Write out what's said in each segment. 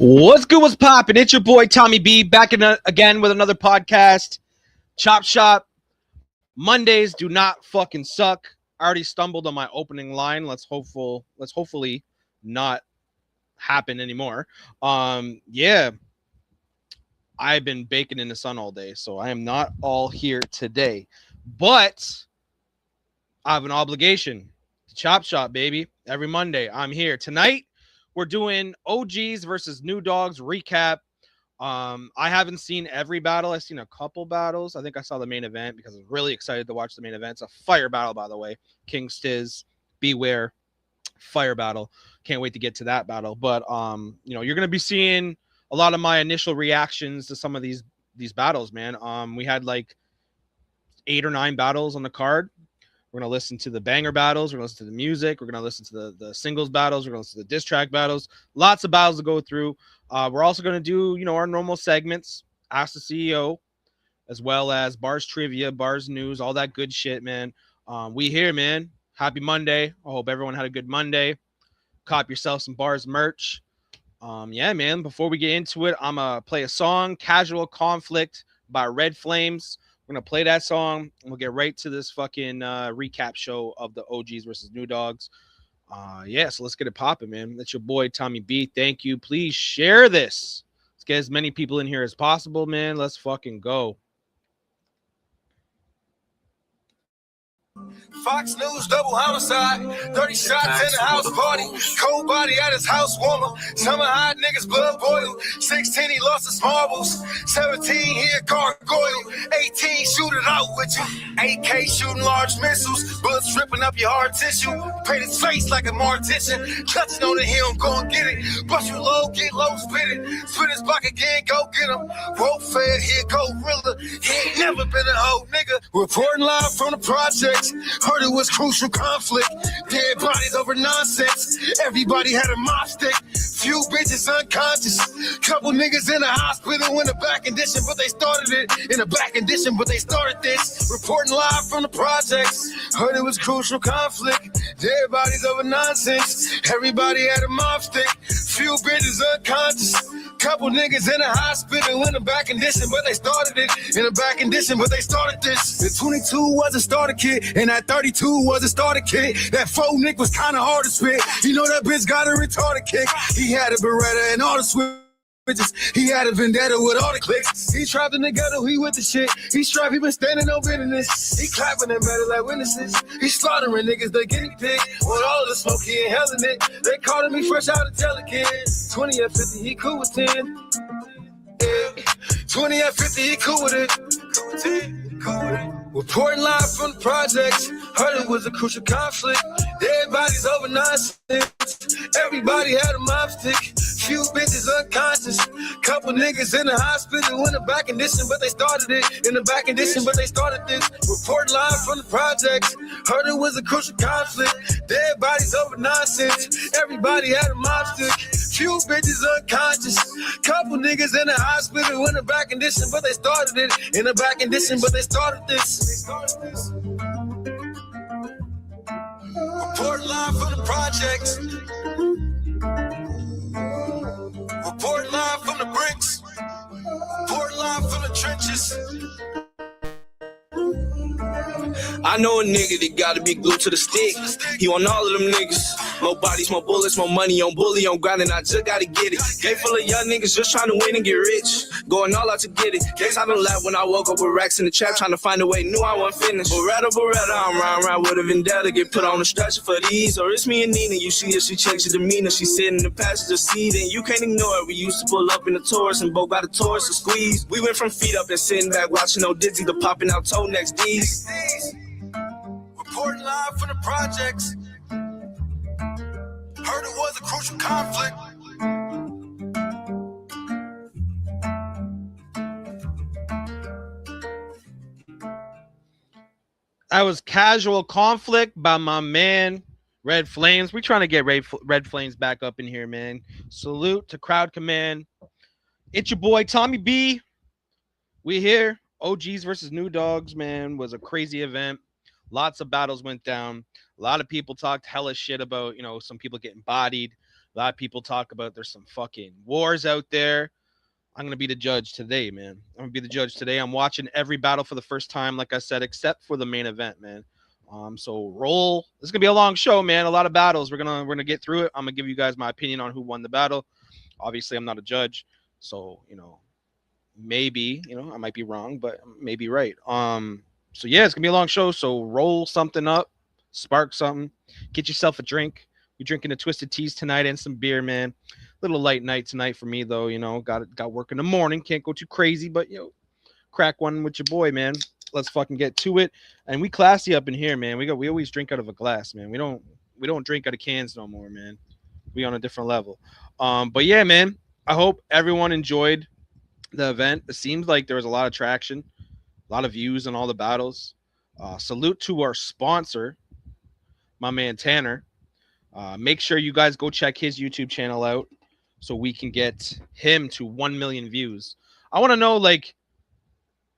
What's good? What's poppin'? It's your boy Tommy B back again with another podcast. Chop Shop. Mondays do not fucking suck. I already stumbled on my opening line. Let's hopefully not happen anymore. Yeah. I've been baking in the sun all day, so I am not all here today. But I have an obligation to Chop Shop, baby. Every Monday, I'm here. Tonight, we're doing OGs versus New Dawgz recap. I haven't seen every battle. I've seen a couple battles. I think I saw the main event because I was really excited to watch the main event. It's a fire battle, by the way. King Stiz, B.A.R.Z, fire battle. Can't wait to get to that battle. But you're gonna be seeing a lot of my initial reactions to some of these battles, man. We had like 8 or 9 battles on the card. We're going to listen to the banger battles. We're going to listen to the music. We're going to listen to the singles battles. We're going to listen to the diss track battles. Lots of battles to go through. We're also going to do, our normal segments, Ask the CEO, as well as B.A.R.Z Trivia, B.A.R.Z News, all that good shit, man. We here, man. Happy Monday. I hope everyone had a good Monday. Cop yourself some B.A.R.Z merch. Yeah, man. Before we get into it, I'm going to play a song, Casual Conflict by Red Flames. We're going to play that song, and we'll get right to this fucking recap show of the OGs versus New Dawgz. Yeah, so let's get it popping, man. That's your boy, Tommy B. Thank you. Please share this. Let's get as many people in here as possible, man. Let's fucking go. Fox News double homicide, 30 shots in the house party, cold body at his house warmer, summer hot niggas blood boil, 16 he lost his marbles, 17 he a gargoyle, 18 shoot it out with you, AK shooting large missiles, bullets ripping up your hard tissue, paint his face like a mortician, touching on the hill, gon' get it, bust you low, get low, spit it, spit his block again, go get him, rope fed, here go Rilla, he ain't never been a hoe nigga, reporting live from the projects. Heard it was crucial conflict. Dead bodies over nonsense. Everybody had a mop stick. Few bitches unconscious. Couple niggas in the hospital in the back condition, but they started it. In the back condition, but they started this. Reporting live from the projects. Heard it was crucial conflict. Dead bodies over nonsense. Everybody had a mop stick. Few bitches unconscious. Couple niggas in the hospital in the back condition, but they started it. In the back condition, but they started this. The 22 was a starter kit, and that 32 was a starter kit. That 4 Nick was kinda hard to spit. You know that bitch got a retarded kick. He had a Beretta and all the switches. He had a vendetta with all the clicks. He trapped in the ghetto, he with the shit. He strapped, he been standing on business. He clapping and better like witnesses. He slaughtering niggas, the guinea pig. With all of the smoke, he inhaling it. They calling me fresh out of jail again. 20 at 50, he cool with 10. Yeah. 20 at 50, he cool with it. Cool with 10, cool with it. Reporting live from the projects. Heard it was a crucial conflict. Dead bodies over nonsense. Everybody had a mop stick. Few bitches unconscious. Couple niggas in the hospital in the back condition, but they started it. In the back condition, but they started this. Report live from the projects. Heard it was a crucial conflict. Dead bodies over nonsense. Everybody had a mop stick. Few bitches unconscious. Couple niggas in the hospital in the back condition, but they started it. In the back condition, but they started this. Report live from the projects. Report live from the bricks. Report live from the trenches. I know a nigga that gotta be glued to the stick. He on all of them niggas. More bodies, more bullets, more money on bully, on grind, and I just gotta get it. Game full of young niggas just trying to win and get rich. Going all out to get it. Days I done laughed when I woke up with racks in the trap, trying to find a way, knew I wasn't finished. Beretta, I'm round with a vendetta. Get put on the stretcher for these. Or it's me and Nina. You see her, she checks your demeanor. She sitting in the passenger seat, and you can't ignore it. We used to pull up in the Taurus and both got a Taurus to squeeze. We went from feet up and sitting back watching old Dizzy to popping out toe next D's. Reporting live from the projects. Heard it was a crucial conflict. That was Casual Conflict by my man, Red Flames. We're trying to get Red Flames back up in here, man. Salute to Crowd Command. It's your boy, Tommy B. We here. OGs versus New Dawgz, man, was a crazy event. Lots of battles went down. A lot of people talked hella shit about, some people getting bodied. A lot of people talk about there's some fucking wars out there. I'm going to be the judge today, man. I'm going to be the judge today. I'm watching every battle for the first time, like I said, except for the main event, man. So roll. This is going to be a long show, man. A lot of battles. We're going to get through it. I'm going to give you guys my opinion on who won the battle. Obviously, I'm not a judge, so, maybe, I might be wrong, but maybe right. So yeah, it's going to be a long show. So roll something up, spark something, get yourself a drink. We're drinking a Twisted Teas tonight and some beer, man. Little light night tonight for me, though. Got work in the morning. Can't go too crazy, but crack one with your boy, man. Let's fucking get to it. And we classy up in here, man. We always drink out of a glass, man. We don't drink out of cans no more, man. We on a different level. But yeah, man. I hope everyone enjoyed the event. It seems like there was a lot of traction, a lot of views on all the battles. Salute to our sponsor, my man Tanner. Make sure you guys go check his YouTube channel out so we can get him to 1 million views. I want to know,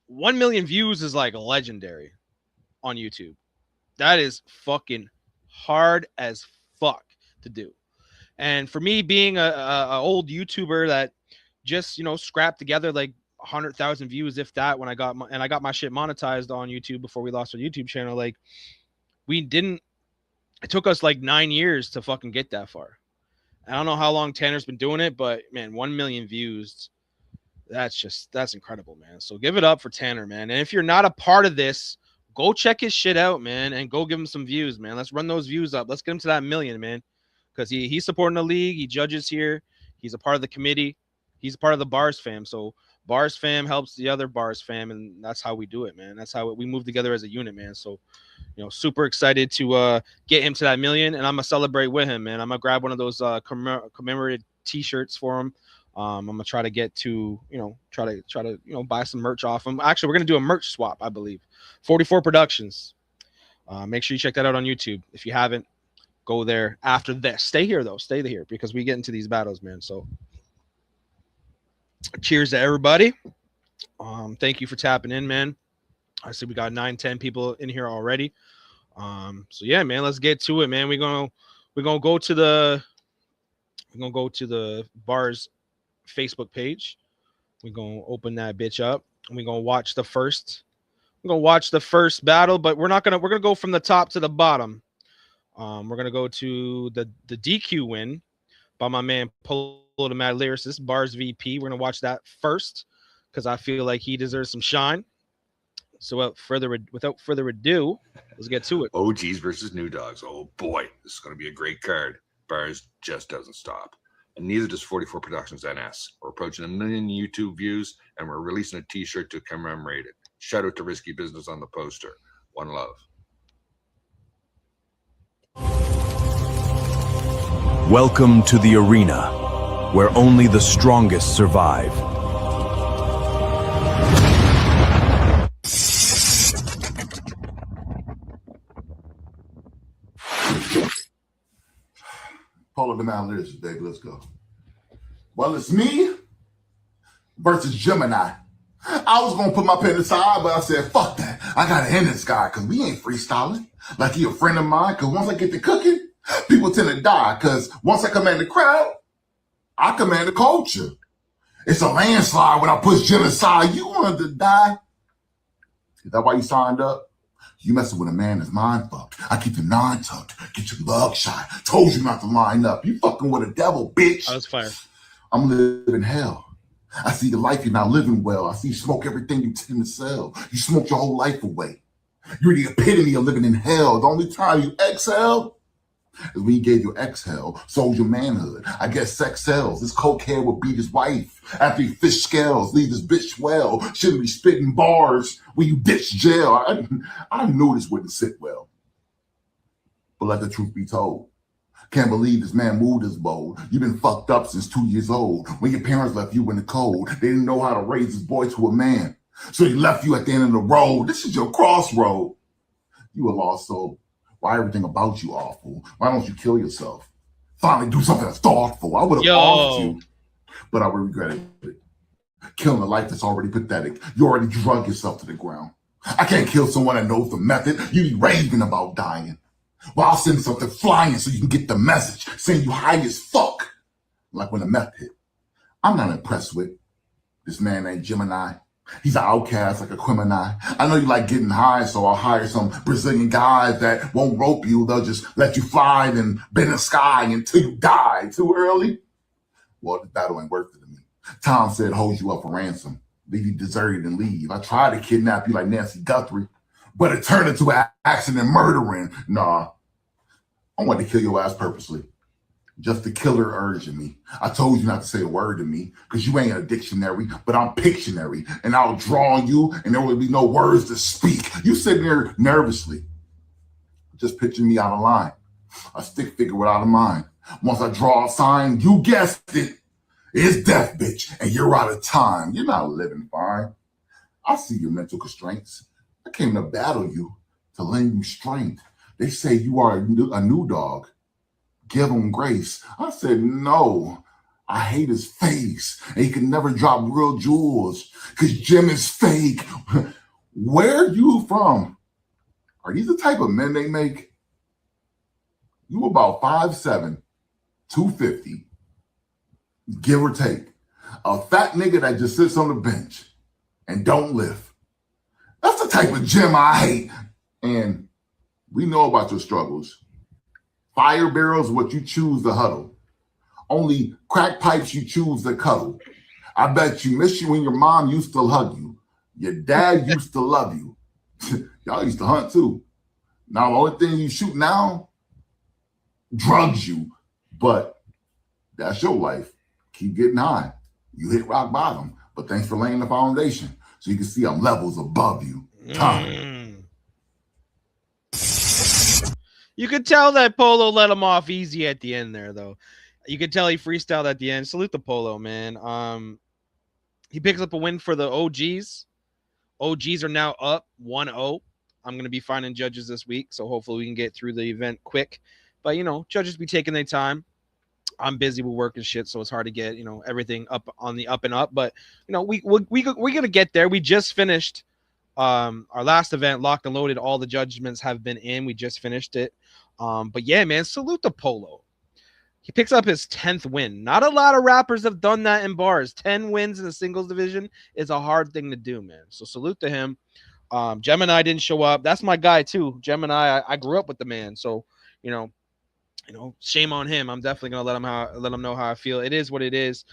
1 million views is legendary on YouTube. That is fucking hard as fuck to do. And for me, being a old YouTuber that just, scrapped together 100,000 views, if that, when I got my shit monetized on YouTube before we lost our YouTube channel, it took us 9 years to fucking get that far. I don't know how long Tanner's been doing it, but man, 1 million views, that's incredible, man. So give it up for Tanner, man. And if you're not a part of this, go check his shit out, man, and go give him some views, man. Let's run those views up. Let's get him to that million, man, because he's supporting the league. He judges here. He's a part of the committee. He's a part of the B.A.R.Z fam. So B.A.R.Z fam helps the other B.A.R.Z fam, and that's how we do it, man. That's how we move together as a unit, man. So, super excited to get him to that million, and I'm gonna celebrate with him, man. I'm gonna grab one of those commemorative T-shirts for him. I'm gonna try to get to, try to buy some merch off him. Actually, we're gonna do a merch swap, I believe. 44 Productions. Make sure you check that out on YouTube. If you haven't, go there after this. Stay here though. Stay here because we get into these battles, man. So, cheers to everybody. Thank you for tapping in, man. I see we got 9-10 people in here already. So yeah, man, let's get to it, man. We're gonna go to the B.A.R.Z Facebook page. We're gonna open that bitch up and we're gonna watch the first. We're gonna watch the first battle, but we're gonna go from the top to the bottom. We're gonna go to the DQ win by my man Polo the Mad Lyricist, B.A.R.Z VP. We're gonna watch that first because I feel like he deserves some shine. So without further ado, let's get to it. OGs versus New Dogs. Oh boy, this is going to be a great card. B.A.R.Z just doesn't stop. And neither does 44 Productions NS. We're approaching 1 million YouTube views, and we're releasing a t-shirt to commemorate it. Shout out to Risky Business on the poster. One love. Welcome to the arena, where only the strongest survive. Polo the Mad Lyricist, baby. Let's go. Well, it's me versus Gemini. I was going to put my pen aside, but I said, fuck that. I got to end this guy because we ain't freestyling like he a friend of mine. Because once I get to cooking, people tend to die. Because once I command the crowd, I command the culture. It's a landslide when I push genocide. You wanted to die. Is that why you signed up? You messing with a man that's mind fucked. I keep the non-tucked. Get your mug shot. Told you not to line up. You fucking with a devil, bitch. That was fire. I'm living hell. I see your life, you're not living well. I see you smoke everything you tend to sell. You smoked your whole life away. You're the epitome of living in hell. The only time you exhale is when you gave your exhale, sold your manhood. I guess sex sells. This cokehead will beat his wife after he fish scales, leave his bitch well. Shouldn't be spitting bars when you ditch jail. I knew this wouldn't sit well. But let the truth be told. Can't believe this man moved his bold. You've been fucked up since 2 years old. When your parents left you in the cold, they didn't know how to raise his boy to a man. So he left you at the end of the road. This is your crossroad. You a lost soul. Why everything about you awful? Why don't you kill yourself? Finally do something that's thoughtful. I would have offed you, but I would regret it. Killing a life that's already pathetic. You already drug yourself to the ground. I can't kill someone that knows the method. You be raving about dying. Well, I'll send something flying so you can get the message saying you high as fuck. like when the meth hit. I'm not impressed with this man named Gemini. He's an outcast, like a criminal. I know you like getting high, so I'll hire some Brazilian guys that won't rope you. They'll just let you fly and bend the sky until you die. Too early? Well, the battle ain't worth it to me. Tom said hold you up for ransom. Leave you deserted and leave. I tried to kidnap you like Nancy Guthrie, but it turned into an accident murdering. Nah, I wanted to kill your ass purposely. Just the killer urge in me. I told you not to say a word to me because you ain't a dictionary, but I'm Pictionary, and I'll draw on you and there will be no words to speak. You sitting there nervously, just picture me out of line, a stick figure without a mind. Once I draw a sign, you guessed it, it's death, bitch, and you're out of time. You're not living fine. I see your mental constraints. I came to battle you, to lend you strength. They say you are a new dog. Give him grace. I said, no, I hate his face. And he can never drop real jewels because Jim is fake. Where are you from? Are these the type of men they make? You about 5'7", 250, give or take. A fat nigga that just sits on the bench and don't lift. That's the type of Jim I hate. And we know about your struggles. Fire barrels, what you choose to huddle. Only crack pipes you choose to cuddle. I bet you miss you when your mom used to hug you. Your dad used to love you. Y'all used to hunt too. Now the only thing you shoot now, drugs you. But that's your life. Keep getting high. You hit rock bottom. But thanks for laying the foundation. So you can see I'm levels above you. You could tell that Polo let him off easy at the end there, though. You could tell he freestyled at the end. Salute the Polo, man. He picks up a win for the OGs. OGs are now up 1-0. I'm going to be finding judges this week, so hopefully we can get through the event quick. But, you know, judges be taking their time. I'm busy with work and shit, so it's hard to get, you know, everything up on the up and up. But, you know, we're going to get there. We just finished our last event, Locked and Loaded. All the judgments have been in. We just finished it. But yeah, man, salute the Polo. He picks up his 10th win. Not a lot of rappers have done that in bars. 10 wins in the singles division is a hard thing to do, man. So salute to him. Gemini didn't show up. That's my guy too. Gemini, I grew up with the man. So, you know, shame on him. I'm definitely gonna let him know how I feel. It is what it is.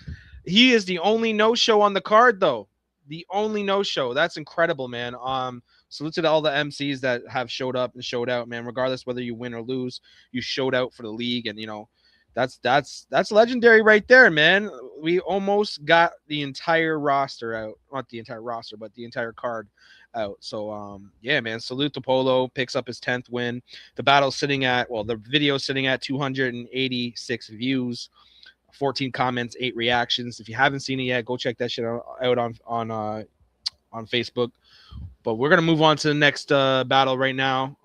He is the only no-show on the card, though. The only no-show. That's incredible, man. Salute to all the MCs that have showed up and showed out, man. Regardless whether you win or lose, you showed out for the league, and you know that's legendary right there, man. We almost got the entire roster out, not the entire roster, but the entire card out. So yeah, man. Salute to Polo. Picks up his 10th win. The battle's sitting at, well, the video's sitting at 286 views. 14 comments, 8 reactions. If you haven't seen it yet, go check that shit out on Facebook. But we're gonna move on to the next battle right now.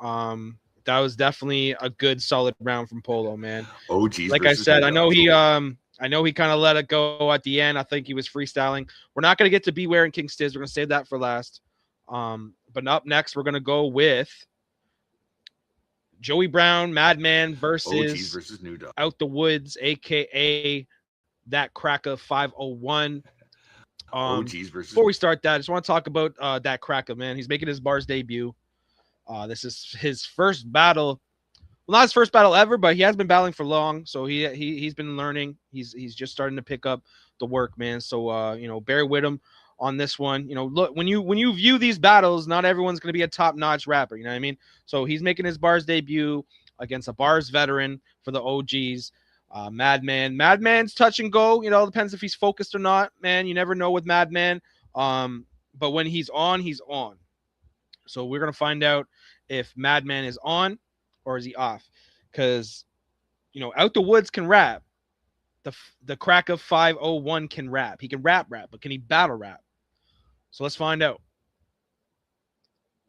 That was definitely a good, solid round from Polo, man. Oh, geez. Like I said, I know he kind of let it go at the end. I think he was freestyling. We're not gonna get to B.A.R.Z and King Stiz. We're gonna save that for last. But up next, we're gonna go with Joey Brown, Madman versus New Dawgz. Out the Woods, aka That Cracker 501. Before we start that, I just want to talk about That Cracker, man. He's making his B.A.R.Z debut. This is his first battle. Well, not his first battle ever, but he has been battling for long, so he's been learning. He's just starting to pick up the work, man. So you know, bear with him on this one. You know, look, when you view these battles, not everyone's going to be a top-notch rapper, you know what I mean? So he's making his B.A.R.Z debut against a B.A.R.Z veteran for the OGs. Madman's touch and go, you know, depends if he's focused or not, man. You never know with Madman. But when he's on, he's on. So we're going to find out if Madman is on or is he off. Because, you know, Out the Woods can rap. The Crack of 501 can rap. He can rap, but can he battle rap? So let's find out.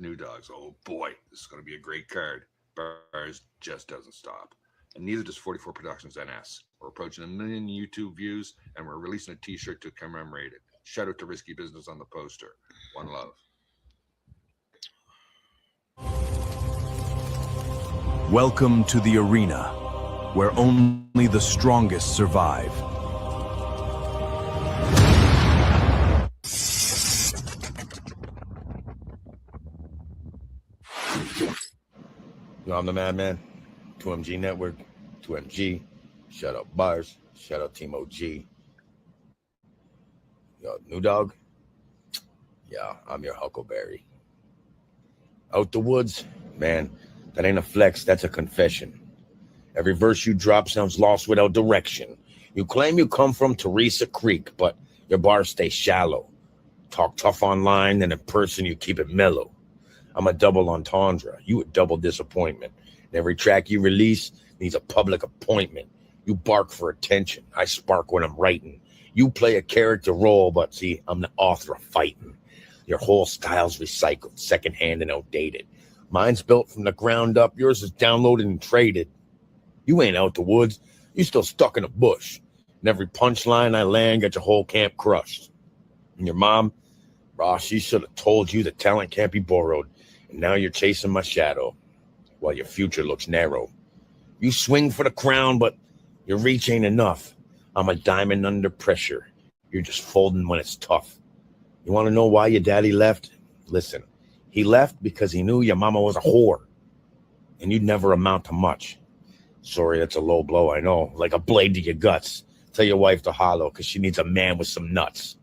New Dawgz. Oh boy, this is going to be a great card. B.A.R.Z just doesn't stop. And neither does 44 Productions NS. We're approaching 1 million YouTube views, and we're releasing a t-shirt to commemorate it. Shout out to Risky Business on the poster. One love. Welcome to the arena, where only the strongest survive. You know, I'm the madman. 2MG Network, 2MG. Shout out B.A.R.Z. Shout out Team OG. Yo, New Dog. Yeah, I'm your Huckleberry. Out the woods, man, that ain't a flex, that's a confession. Every verse you drop sounds lost without direction. You claim you come from Teresa Creek, but your bars stay shallow. Talk tough online, and in person you keep it mellow. I'm a double entendre, you a double disappointment. And every track you release needs a public appointment. You bark for attention, I spark when I'm writing. You play a character role, but see, I'm the author of fighting. Your whole style's recycled, secondhand and outdated. Mine's built from the ground up, yours is downloaded and traded. You ain't out the woods, you still stuck in a bush. And every punchline I land got your whole camp crushed. And your mom, she should have told you that talent can't be borrowed. And now you're chasing my shadow while your future looks narrow. You swing for the crown, but your reach ain't enough. I'm a diamond under pressure. You're just folding when it's tough. You want to know why your daddy left? Listen, he left because he knew your mama was a whore. And you'd never amount to much. Sorry, that's a low blow, I know. Like a blade to your guts. Tell your wife to hollow because she needs a man with some nuts.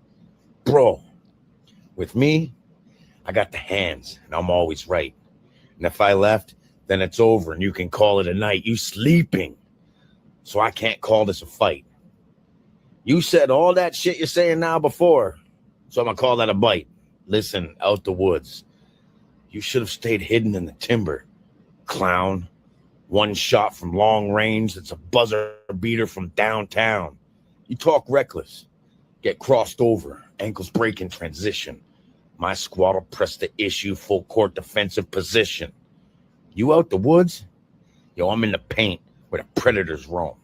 Bro, with me, I got the hands and I'm always right. And if I left, then it's over and you can call it a night. You sleeping. So I can't call this a fight. You said all that shit you're saying now before. So I'm going to call that a bite. Listen, out the woods. You should have stayed hidden in the timber. Clown. One shot from long range. It's a buzzer beater from downtown. You talk reckless. Get crossed over. Ankles break in transition. My squad will press the issue. Full court defensive position. You out the woods? Yo, I'm in the paint where the predators roam.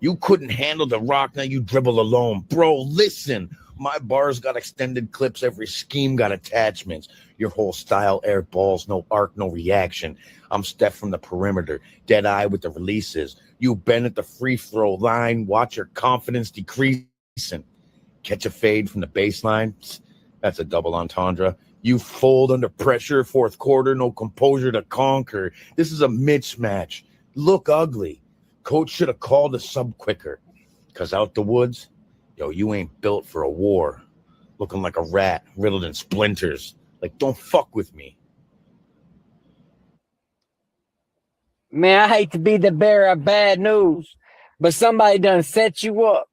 You couldn't handle the rock, now you dribble alone. Bro, listen. My bars got extended clips. Every scheme got attachments. Your whole style, air balls, no arc, no reaction. I'm Steph from the perimeter. Dead eye with the releases. You bend at the free throw line. Watch your confidence decreasing. Catch a fade from the baseline. That's a double entendre. You fold under pressure. Fourth quarter, no composure to conquer. This is a mismatch. Look ugly. Coach should have called the sub quicker. Because out the woods, yo, you ain't built for a war. Looking like a rat, riddled in splinters. Like, don't fuck with me. Man, I hate to be the bearer of bad news, but somebody done set you up.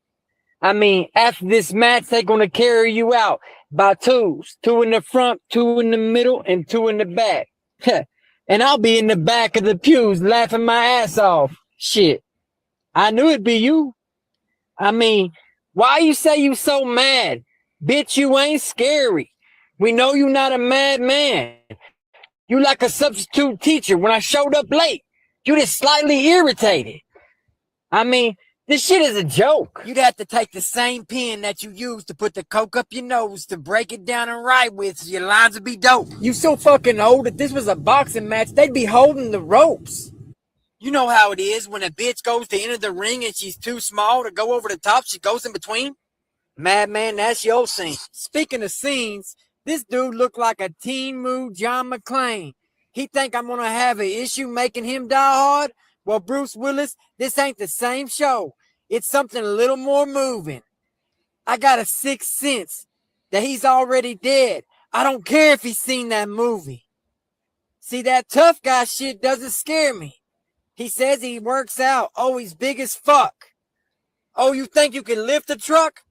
I mean, after this match, they're going to carry you out by twos. 2 in the front, 2 in the middle, and 2 in the back. And I'll be in the back of the pews laughing my ass off. Shit. I knew it'd be you. I mean, why you say you so mad? Bitch, you ain't scary. We know you not a madman. You like a substitute teacher when I showed up late. You just slightly irritated. I mean, this shit is a joke. You'd have to take the same pen that you used to put the coke up your nose to break it down and write with so your lines would be dope. You so fucking old that this was a boxing match, they'd be holding the ropes. You know how it is when a bitch goes to enter the ring and she's too small to go over the top, she goes in between. Madman, that's your scene. Speaking of scenes, this dude looked like a teen mood John McClane. He think I'm gonna have an issue making him die hard? Well, Bruce Willis, this ain't the same show. It's something a little more moving. I got a sixth sense that he's already dead. I don't care if he's seen that movie. See, that tough guy shit doesn't scare me. He says he works out. Oh, he's big as fuck. Oh, you think you can lift a truck?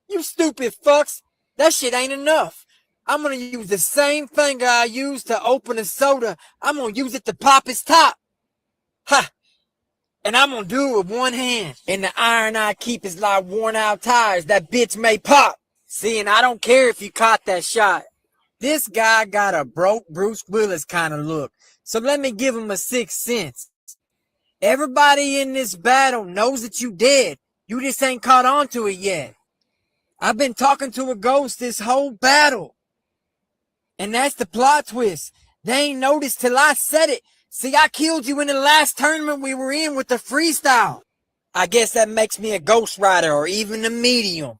You stupid fucks. That shit ain't enough. I'm gonna use the same finger I used to open a soda. I'm gonna use it to pop his top. Ha! And I'm gonna do it with one hand. And the iron I keep is like worn out tires. That bitch may pop. See, and I don't care if you caught that shot. This guy got a broke Bruce Willis kind of look. So let me give him a sixth sense. Everybody in this battle knows that you dead. You just ain't caught on to it yet. I've been talking to a ghost this whole battle. And that's the plot twist. They ain't noticed till I said it. See, I killed you in the last tournament we were in with the freestyle. I guess that makes me a ghost writer or even a medium.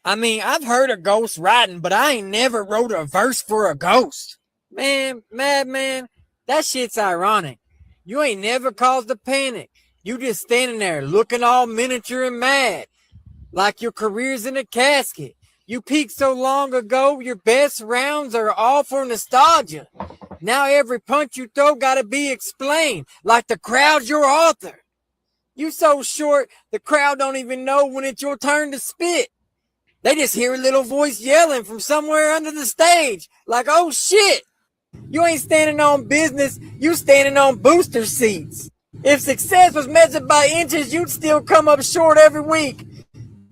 I mean, I've heard of ghost writing, but I ain't never wrote a verse for a ghost. Man, madman, That shit's ironic. You ain't never caused a panic. You just standing there looking all miniature and mad, like your career's in a casket. You peaked so long ago, your best rounds are all for nostalgia. Now every punch you throw gotta be explained, like the crowd's your author. You so short, the crowd don't even know when it's your turn to spit. They just hear a little voice yelling from somewhere under the stage, like, oh shit. You ain't standing on business, you standing on booster seats. If success was measured by inches, you'd still come up short every week.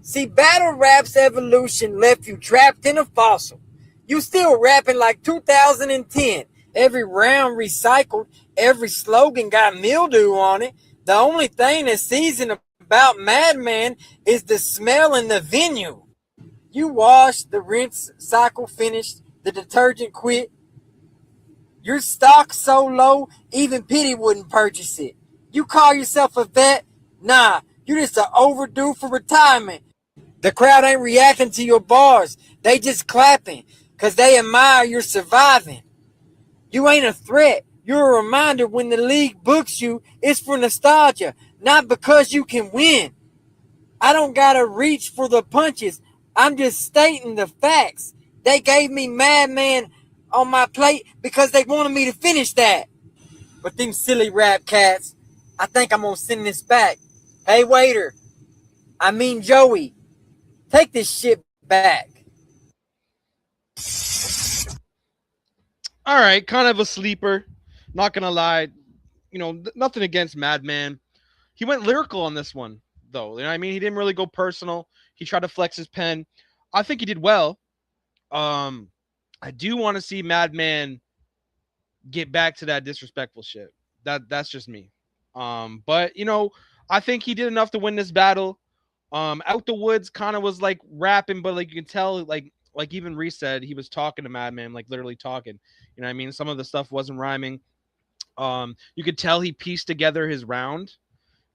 See, battle rap's evolution left you trapped in a fossil. You still rapping like 2010. Every round recycled, every slogan got mildew on it. The only thing that's seasoned about Madman is the smell in the venue. You washed, the rinse cycle finished, the detergent quit. Your stock so low, even pity wouldn't purchase it. You call yourself a vet? Nah, you just a overdue for retirement. The crowd ain't reacting to your bars. They just clapping, cause they admire you're surviving. You ain't a threat. You're a reminder when the league books you, it's for nostalgia, not because you can win. I don't gotta reach for the punches. I'm just stating the facts. They gave me Madman on my plate because they wanted me to finish that. But them silly rap cats, I think I'm gonna send this back. Hey waiter, I mean Joey, take this shit back. All right, kind of a sleeper. Not gonna lie, nothing against Madman. He went lyrical on this one, though. You know what I mean? He didn't really go personal. He tried to flex his pen. I think he did well. I do want to see Madman get back to that disrespectful shit. That's just me. But I think he did enough to win this battle. Out the Woods kind of was like rapping, but like you can tell, like even Reese said, he was talking to Madman, like literally talking. You know what I mean? Some of the stuff wasn't rhyming. You could tell he pieced together his round.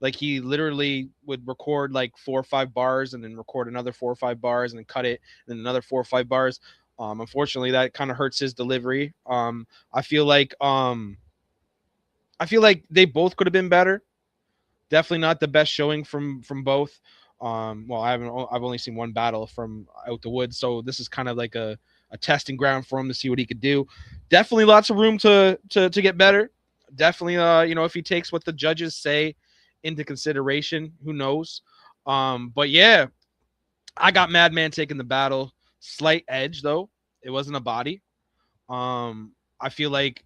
Like he literally would record like 4 or 5 bars and then record another 4 or 5 bars and then cut it and then another 4 or 5 bars. Unfortunately, that kind of hurts his delivery. I feel like they both could have been better. Definitely not the best showing from both. Well, I've only seen one battle from Out the Woods, so this is kind of like a testing ground for him to see what he could do. Definitely lots of room to get better. Definitely, if he takes what the judges say into consideration, who knows? But yeah, I got Madman taking the battle. Slight edge though. It wasn't a body. I feel like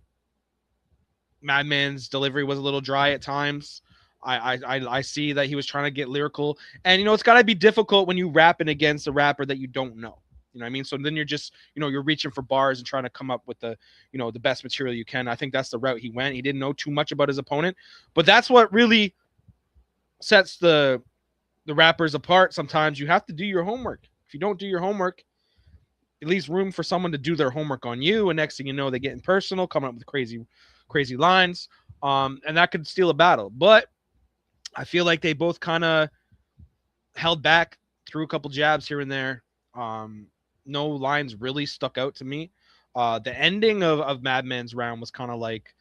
Madman's delivery was a little dry at times. I see that he was trying to get lyrical, and it's got to be difficult when you rapping against a rapper that you don't know. You know what I mean? So then you're just, you're reaching for bars and trying to come up with the best material you can. I think that's the route he went. He didn't know too much about his opponent, but that's what really sets the rappers apart. Sometimes you have to do your homework. If you don't do your homework, it leaves room for someone to do their homework on you, and next thing you know, they get personal, coming up with crazy lines, and that could steal a battle. But I feel like they both kind of held back, threw a couple jabs here and there. No lines really stuck out to me. The ending of Madman's round was kind of like,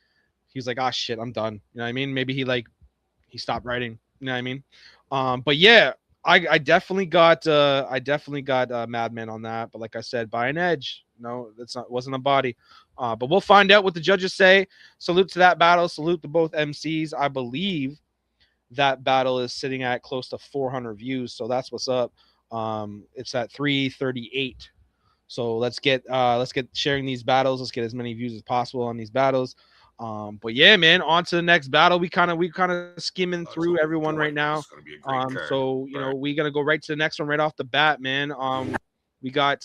he was like, "Ah, shit, I'm done." You know what I mean? Maybe he stopped writing. You know what I mean? But yeah, I definitely got Madman on that. But like I said, by an edge. No, it wasn't a body. But we'll find out what the judges say. Salute to that battle. Salute to both MCs. I believe that battle is sitting at close to 400 views. So that's what's up. It's at 338. So let's get sharing these battles. Let's get as many views as possible on these battles. But yeah, man, on to the next battle. We kind of skimming through everyone right now. So we're gonna go right to the next one right off the bat, man. We got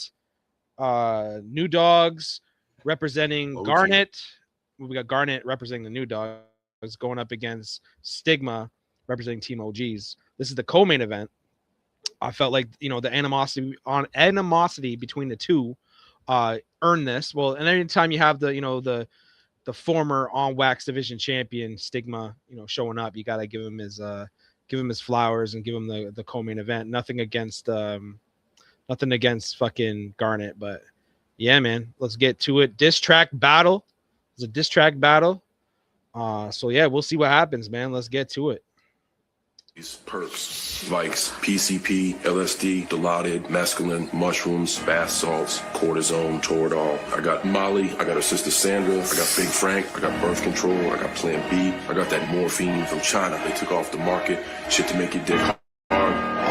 New Dawgz representing OG. Garnet. We got Garnet representing the New Dawgz going up against Stigma representing Team OGs. This is the co-main event. I felt like the animosity between the two earned this. Well, and anytime you have the former on wax division champion Stigma, showing up, you gotta give him his flowers and give him the co-main event. Nothing against fucking Garnet, but yeah, man, let's get to it. Diss track battle. It's a diss track battle. So yeah, we'll see what happens, man. Let's get to it. Perps, Vikes, PCP, LSD, Dilaudid, mescaline, mushrooms, bath salts, cortisone, Toradol. I got Molly, I got her sister Sandra, I got Big Frank, I got birth control, I got Plan B, I got that morphine from China. They took off the market, shit to make your dick hard,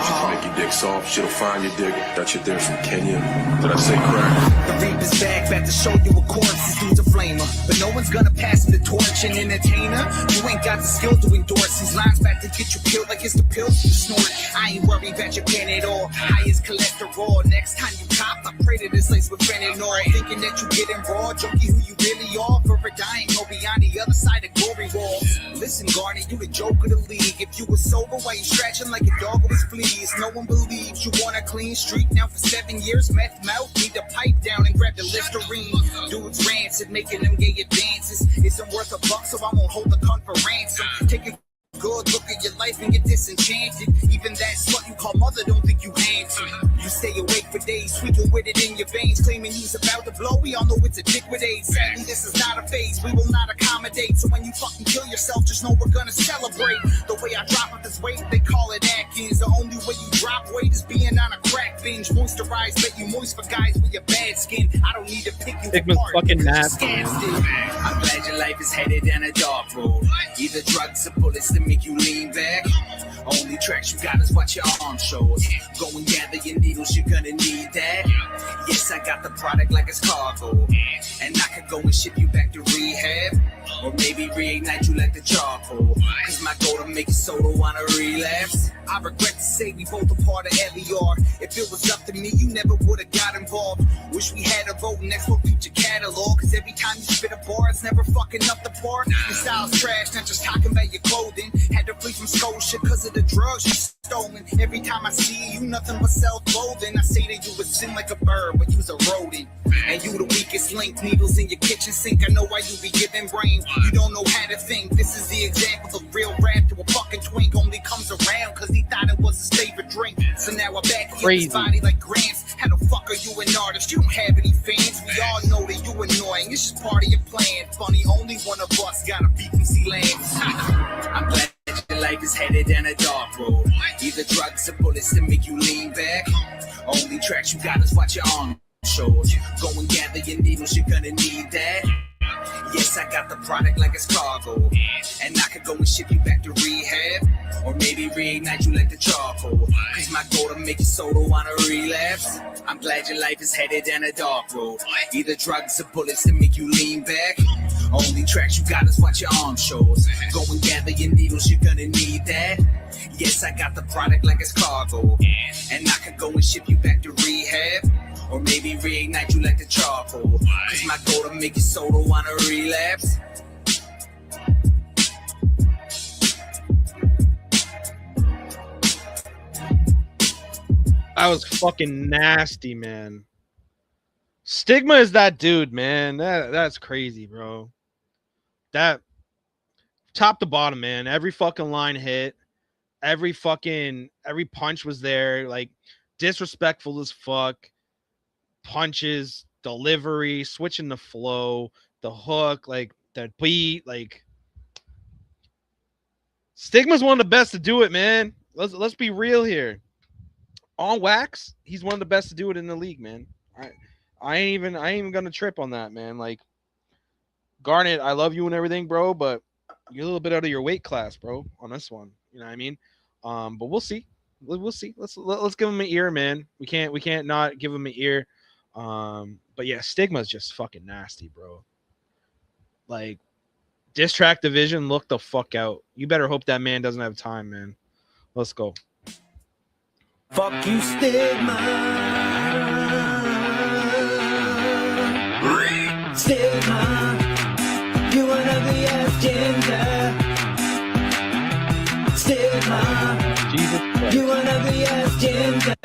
shit to make your dick soft, shit'll find your dick. That shit there's from Kenya. Did I say crack? The reaper's back to show you a corpse. This dude's a flamer, but no one's gonna pass him the torch and entertainer. You ain't got the skill to endorse these lines back to get you killed like it's the pills you snort. I ain't worried about your pen at all. High as cholesterol. Next time you cop, I pray that it's laced with fentanyl. Thinking that you getting raw, junkie who you really are. For a dying, go beyond the other side of glory walls. Listen, Garnet, you the joke of the league. If you were sober, why you scratching like a dog with his fleas? No one believes you want a clean streak. Now for 7 years, meth mouth, need to pipe down and grab the Listerine. Dudes rancid, making them gay advances. Isn't worth a buck, so I won't hold the cunt for ransom. Take a good look at your life and get disenchanted. Even that slut you call mother don't think you handsome. You stay awake for days, tweaking with it in your veins, claiming you's about to blow. We all know it's a dick with AIDS. Sadly, this is not a phase, we will not accommodate. So when you fucking kill yourself, just know we're gonna celebrate. The way I drop up this weight, they call it Atkins. The only way you drop weight is being on a crack binge. Moisturize, let you moist for guys with your bad skin. I don't need to pick you Stigma's apart. fucking nasty. I'm glad your life is headed down a dark road. Either drugs or bullets to make you lean back. Only tracks you got is what your arm shows. Go and gather your needles, you're gonna need that. Yes, I got the product like it's cargo. And I could go and ship you back to rehab. Or maybe reignite you like the charcoal. Cause my goal to make it so don't wanna relapse. I regret to say we both a part of LER. If it was up to me, you never would've got involved. Wish we had a vote next for future catalog. Cause every time you spit a bar, it's never fucking up the par. Your style's trash, not just talking about your clothing. Had to flee from Scotia cause of the drugs you stolen. Every time I see you, nothing but self-loathing. I say that you would sin like a bird, but you's a rodent. And you the weakest link, needles in your kitchen sink. I know why you be giving brain. You don't know how to think. This is the example of real rap to a fucking twink. Only comes around cause he thought it was his favorite drink. So now I back in his body like Gramps. How the fuck are you an artist? You don't have any fans. We all know that you annoying. It's just part of your plan. Funny, only one of us got a beat from C-Lance. I'm glad your life is headed down a dark road. Either drugs or bullets to make you lean back. Only tracks you got is what your arm shows. Go and gather your needles, you're gonna need that. Yes, I got the product like it's cargo. And I could go and ship you back to rehab. Or maybe reignite you like the charcoal. Cause my goal to make you so don't wanna relapse. I'm glad your life is headed down a dark road. Either drugs or bullets to make you lean back. Only tracks you got is what your arm shows. Go and gather your needles, you're gonna need that. Yes, I got the product like it's cargo. And I could go and ship you back to rehab. Or maybe reignite you like the charcoal. Cause my goal to make you so don't wanna relapse. That was fucking nasty, man. Stigma is that dude, man. That's crazy, bro. That top to bottom, man. Every fucking line hit. Every punch was there. Like, disrespectful as fuck. Punches, delivery, switching the flow, the hook, like the beat, like Stigma's one of the best to do it, man. Let's be real here. On wax, he's one of the best to do it in the league, man. I ain't even gonna trip on that, man. Like, Garnet, I love you and everything, bro, but you're a little bit out of your weight class, bro, on this one. You know what I mean? But we'll see. We'll see. Let's give him an ear, man. We can't not give him an ear. But yeah, Stigma's just fucking nasty, bro. Like, diss track division, look the fuck out. You better hope that man doesn't have time, man. Let's go. Fuck you, Stigma. Stigma. You wanna be a gender. Stigma. Jesus Christ. You wanna be a gender.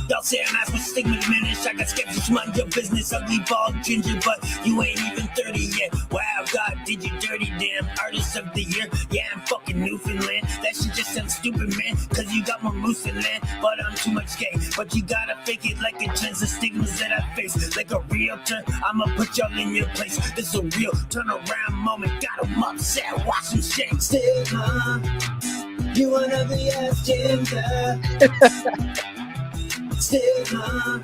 Y'all say I'm asked with stigma diminished. I got skeptics, mind your business. Ugly, bald, ginger, but you ain't even 30 yet. Wow, God did you dirty, damn artist of the year. Yeah, I'm fucking in Newfoundland. That shit just sounds stupid, man, cause you got more moose than land. But I'm too much gay, but you gotta fake it like a chance of stigmas that I face. Like a realtor, I'ma put y'all in your place. This is a real turnaround moment, got 'em upset, watch them shake. Stigma, you wanna be as gender. Stigma,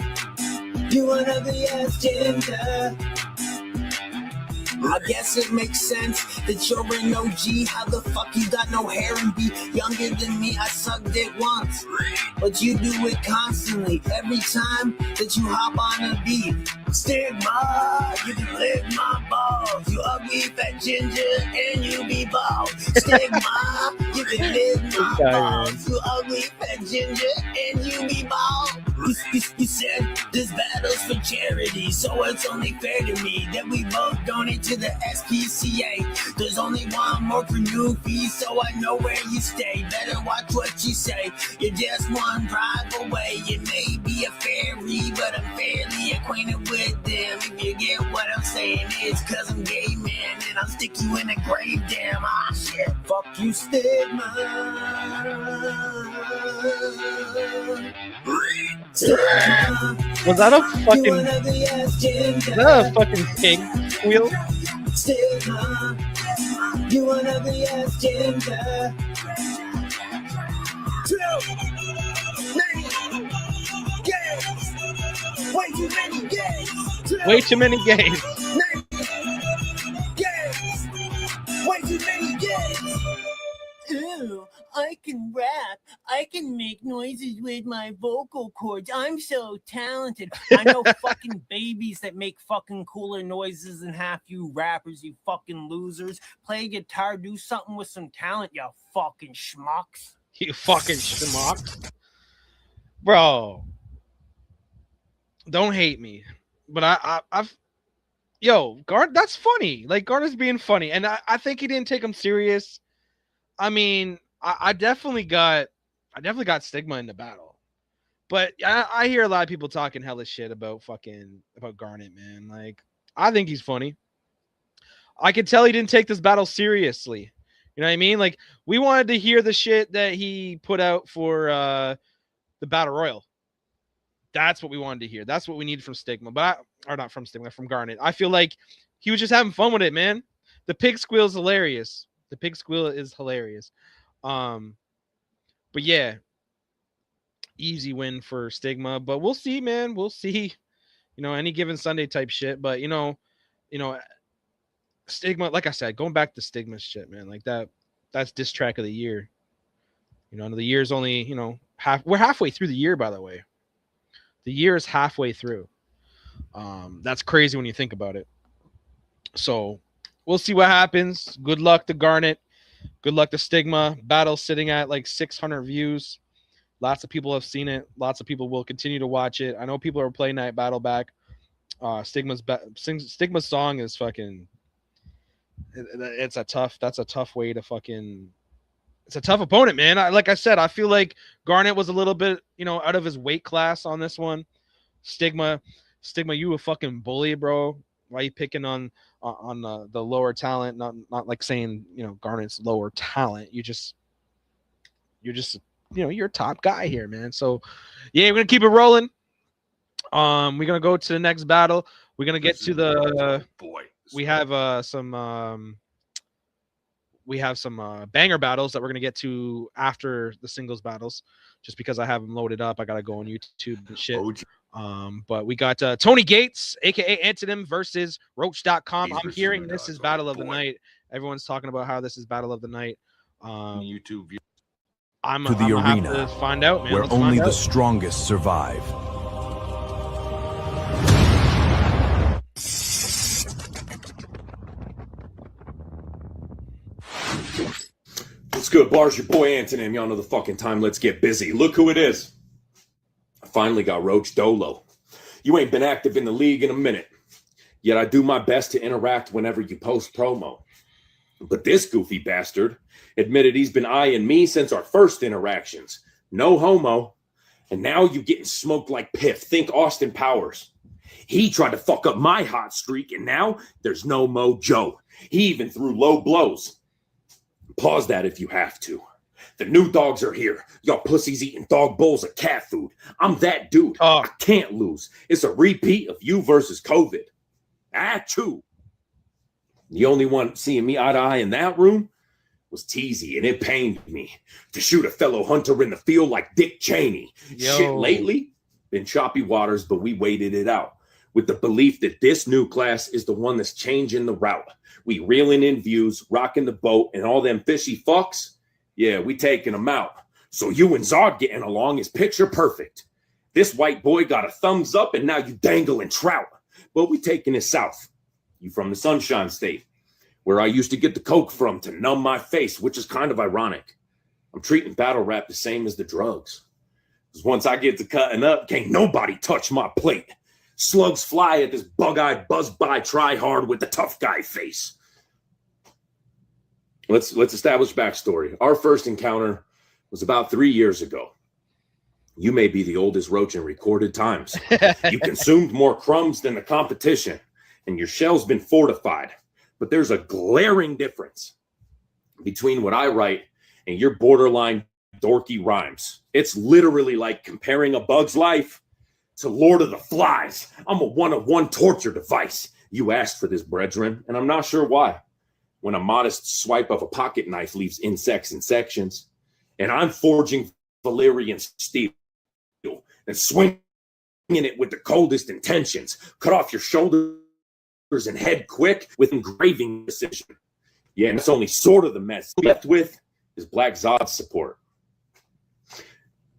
you wanna be as gender. I guess it makes sense that you're an OG. How the fuck you got no hair and be younger than me? I sucked it once, but you do it constantly. Every time that you hop on a beat. Stigma, you can lick my balls. You ugly fat ginger and you be bald. Stigma, you can lick my balls. You ugly fat ginger and you be bald. You said this battle's for charity, so it's only fair to me that we both donate to the SPCA. There's only one more for new fees, so I know where you stay. Better watch what you say. You're just one drive away. You may be a fairy, but I'm fairly acquainted with them. If you get what I'm saying, it's cause I'm gay, man, and I'll stick you in a grave, damn. Ah, shit. Fuck you, stigma. Was that a fucking pig squeal? Stigma, you wanna be as gender. 2 many gays. Way too many gays. Way too many gays. Gays. Way too many gays. Ew, I can rap. I can make noises with my vocal cords. I'm so talented. I know fucking babies that make fucking cooler noises than half you rappers, you fucking losers. Play guitar, do something with some talent, you fucking schmucks. You fucking schmuck. Bro. Don't hate me. But I've Garnet, that's funny. Like, Garnet's being funny. And I think he didn't take him serious. I mean, I definitely got stigma in the battle, but I hear a lot of people talking hella shit about Garnet, man. Like, I think he's funny. I could tell he didn't take this battle seriously. You know what I mean? Like, we wanted to hear the shit that he put out for the Battle Royal. That's what we wanted to hear. That's what we needed from Stigma, not from Stigma, from Garnet. I feel like he was just having fun with it, man. The pig squeal is hilarious. The pig squeal is hilarious. But yeah, easy win for Stigma. But we'll see, man. We'll see. You know, any given Sunday type shit. But you know, Stigma, like I said, going back to Stigma shit, man. Like that's diss track of the year. You know, the year's only, we're halfway through the year, by the way. The year is halfway through. That's crazy when you think about it. So we'll see what happens. Good luck to Garnet. Good luck to Stigma. Battle sitting at like 600 views. Lots of people have seen it. Lots of people will continue to watch it. I know people are playing that battle back. Stigma's song is fucking. That's a tough way to fucking. It's a tough opponent, man. Like I said, I feel like Garnet was a little bit, out of his weight class on this one. Stigma, you a fucking bully, bro. Why are you picking on the lower talent? Not like saying, Garnet's lower talent. You're a top guy here, man. So yeah, we're gonna keep it rolling. We're gonna go to the next battle. We're gonna get to the we have some banger battles that we're gonna get to after the singles battles. Just because I have them loaded up, I gotta go on YouTube and shit. But we got Tony Gates, aka Antonym, versus Roach.com. I'm hearing this is battle of the night. Everyone's talking about how this is battle of the night. YouTube view. I'm to the arena, have to find out, man. where Let's only find the out. strongest survive. What's good, bars? Your boy Antonym. Y'all know the fucking time. Let's get busy. Look who it is. I finally got Roach Dolo. You ain't been active in the league in a minute, yet I do my best to interact whenever you post promo. But this goofy bastard admitted he's been eyeing me since our first interactions. No homo. And now you getting smoked like piff. Think Austin Powers. He tried to fuck up my hot streak, and now there's no Mo Joe. He even threw low blows. Pause that if you have to. The new dogs are here. Y'all pussies eating dog bowls of cat food. I'm that dude. I can't lose. It's a repeat of you versus COVID. Achoo. The only one seeing me eye to eye in that room was Teasy, and it pained me to shoot a fellow hunter in the field like Dick Cheney. Shit, lately, been choppy waters, but we waited it out with the belief that this new class is the one that's changing the route. We reeling in views, rocking the boat, and all them fishy fucks, yeah, we taking them out. So you and Zod getting along is picture perfect. This white boy got a thumbs up, and now you dangling trout. But we taking it south. You from the Sunshine State, where I used to get the coke from to numb my face, which is kind of ironic. I'm treating battle rap the same as the drugs. Because once I get to cutting up, can't nobody touch my plate. Slugs fly at this bug-eyed buzz-by try-hard with the tough guy face. Let's establish backstory. Our first encounter was about 3 years ago. You may be the oldest roach in recorded times. You consumed more crumbs than the competition, and your shell's been fortified. But there's a glaring difference between what I write and your borderline dorky rhymes. It's literally like comparing a bug's life to Lord of the Flies. I'm a one-on-one torture device. You asked for this, brethren, and I'm not sure why. When a modest swipe of a pocket knife leaves insects in sections, and I'm forging Valyrian steel and swinging it with the coldest intentions, cut off your shoulders and head quick with engraving precision. Yeah, and it's only sort of the mess left with is Black Zod's support.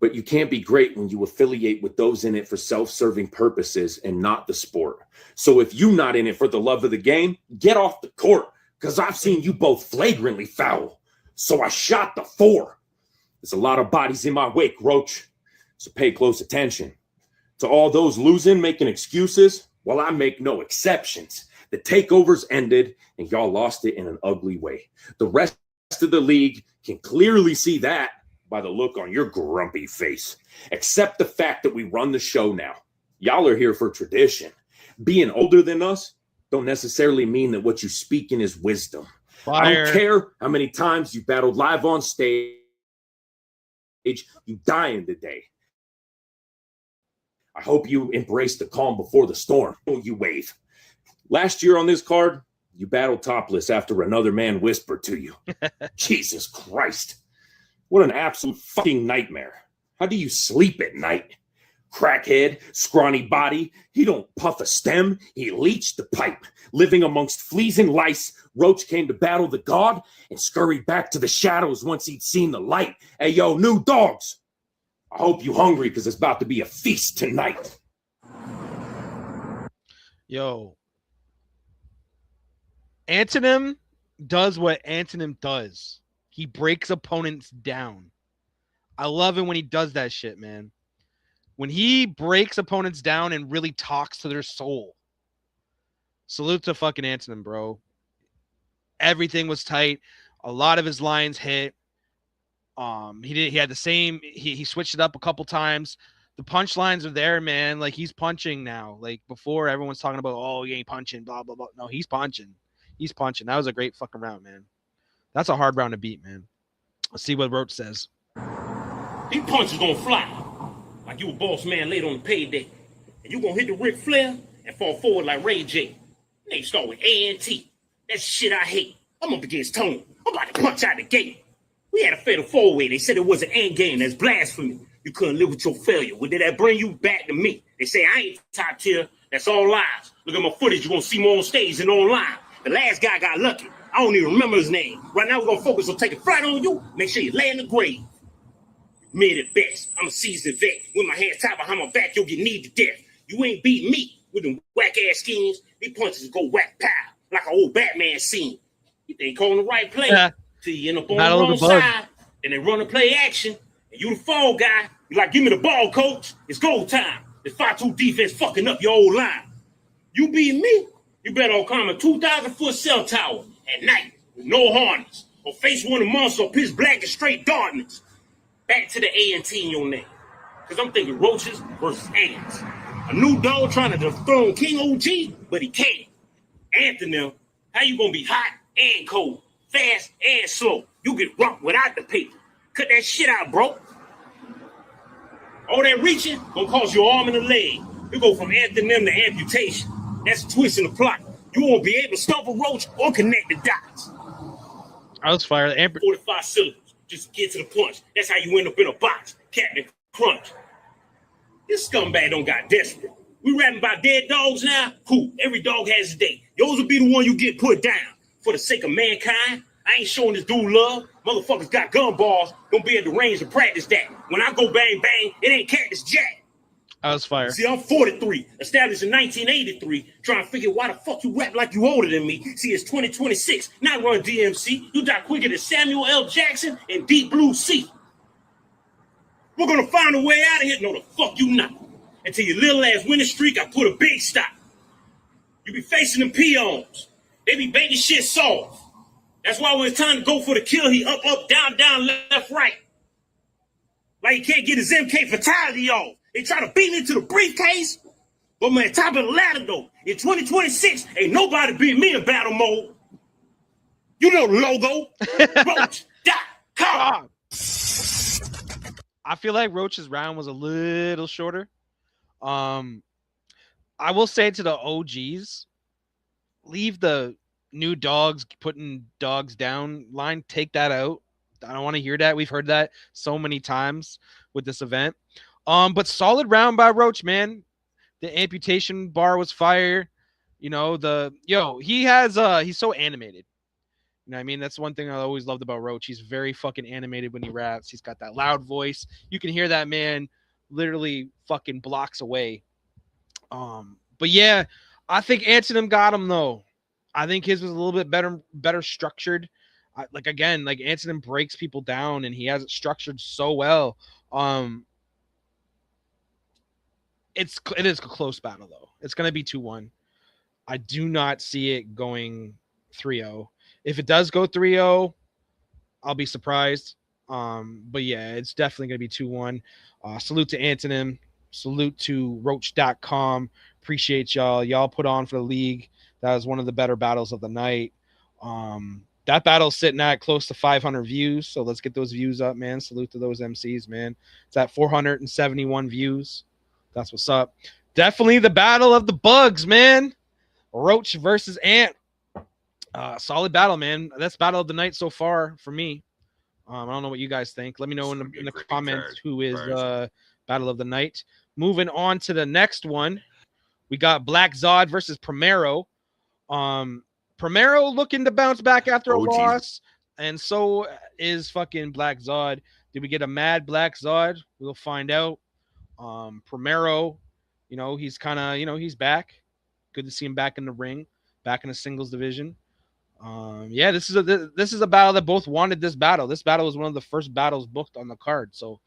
But you can't be great when you affiliate with those in it for self-serving purposes and not the sport. So if you're not in it for the love of the game, get off the court, because I've seen you both flagrantly foul. So I shot the 4. There's a lot of bodies in my wake, Roach. So pay close attention. To all those losing, making excuses, well, I make no exceptions. The takeovers ended, and y'all lost it in an ugly way. The rest of the league can clearly see that by the look on your grumpy face. Accept the fact that we run the show now. Y'all are here for tradition. Being older than us don't necessarily mean that what you speak in is wisdom. Fire. I don't care how many times you battled live on stage. You dying today. I hope you embrace the calm before the storm. You wave. Last year on this card, you battled topless after another man whispered to you. Jesus Christ. What an absolute fucking nightmare. How do you sleep at night? Crackhead, scrawny body. He don't puff a stem. He leached the pipe. Living amongst fleas and lice, Roach came to battle the god and scurried back to the shadows once he'd seen the light. Hey, yo, new dogs. I hope you hungry because it's about to be a feast tonight. Yo. Antonym does what Antonym does. He breaks opponents down. I love it when he does that shit, man. When he breaks opponents down and really talks to their soul. Salute to fucking Antonym, bro. Everything was tight. A lot of his lines hit. He had the same, he switched it up a couple times. The punchlines are there, man. Like, he's punching now. Like, before, everyone's talking about, oh, he ain't punching, blah, blah, blah. No, he's punching. He's punching. That was a great fucking round, man. That's a hard round to beat, man. Let's see what Roach says. These punches gonna fly. Like you a boss man late on the payday. And you gonna hit the Ric Flair and fall forward like Ray J. They start with A&T. That's shit I hate. I'm up against Tony. I'm about to punch out the gate. We had a fatal 4-way. They said it was an end game. That's blasphemy. You couldn't live with your failure. Well, did that bring you back to me? They say I ain't top tier. That's all lies. Look at my footage. You're gonna see more on stage than online. The last guy got lucky. I don't even remember his name. Right now, we're going to focus on taking flight on you. Make sure you lay in the grave. Mid at best. I'm a seasoned vet. With my hands tied behind my back, you'll get kneed to death. You ain't beating me with them whack-ass schemes. These punches go whack pow like an old Batman scene. You think calling the right play till you end up on the wrong side. And they run a play action. And you the fall guy. You like, give me the ball, coach. It's goal time. This 5-2 defense fucking up your old line. You beat me? You better all climb a 2,000-foot cell tower at night with no harness, or face one of months or pitch black and straight darkness. Back to the A&T in your name. Because I'm thinking roaches versus ants. A new dog trying to dethrone King OG, but he can't. Antonym, how you gonna be hot and cold? fast and slow. You get rocked without the paper. Cut that shit out, bro. All that reaching gonna cause your arm and a leg. You go from antonym to amputation. That's a twist in the plot. You won't be able to stump a roach or connect the dots. I was fired. 45 syllables. Just get to the punch. That's how you end up in a box. Captain Crunch. This scumbag don't got desperate. We rapping about dead dogs now? Cool. Every dog has a day. Yours will be the one you get put down. For the sake of mankind, I ain't showing this dude love. Motherfuckers got gun balls. Gonna be at the range to practice that. When I go bang bang, it ain't Cactus Jack. I was fired. See, I'm 43, established in 1983, trying to figure why the fuck you rap like you older than me. See, it's 2026, not Run DMC. You die quicker than Samuel L. Jackson and Deep Blue Sea. We're gonna find a way out of here. No, the fuck you not. Until your little ass winning streak, I put a big stop. You be facing them peons. They be making shit soft. That's why when it's time to go for the kill, he up, up, down, down, left, right. Like he can't get his MK fatality off. They try to beat me to the briefcase. But man, top of the ladder though, in 2026, ain't nobody beat me in battle mode. You know the logo. Roach.com. I feel like Roach's round was a little shorter. I will say to the OGs, leave the new dogs putting dogs down line. Take that out. I don't want to hear that. We've heard that so many times with this event. But solid round by Roach, man. The amputation bar was fire. You know, he's so animated. You know what I mean? That's one thing I always loved about Roach. He's very fucking animated when he raps. He's got that loud voice. You can hear that man literally fucking blocks away. But yeah, I think Antonym got him though. I think his was a little bit better structured. Like Antonym breaks people down and he has it structured so well. It is a close battle though. It's gonna be 2-1. I do not see it going 3-0. If it does go 3-0, I'll be surprised. But yeah, it's definitely gonna be 2-1. Salute to Antonym. Salute to Roach.com. Appreciate y'all. Y'all put on for the league. That was one of the better battles of the night. That battle's sitting at close to 500 views. So let's get those views up, man. Salute to those MCs, man. It's at 471 views. That's what's up. Definitely the battle of the bugs, man. Roach versus Ant. Solid battle, man. That's battle of the night so far for me. I don't know what you guys think. Let me know in the comments who is battle of the night. Moving on to the next one. We got Black Zod versus Primero. Primero looking to bounce back after a loss, and so is fucking Black Zod. Did we get a mad Black Zod? We'll find out. Primero, he's kind of, he's back. Good to see him back in the ring, back in the singles division. Yeah, this is a battle that both wanted this battle. This battle was one of the first battles booked on the card. So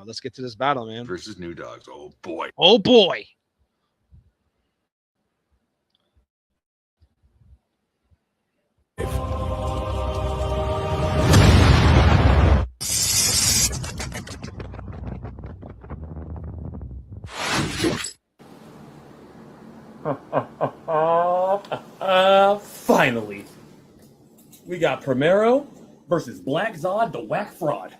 let's get to this battle, man. Versus New Dawgz. Oh boy. Oh boy. Finally, we got Primero versus Black Zod, the whack fraud.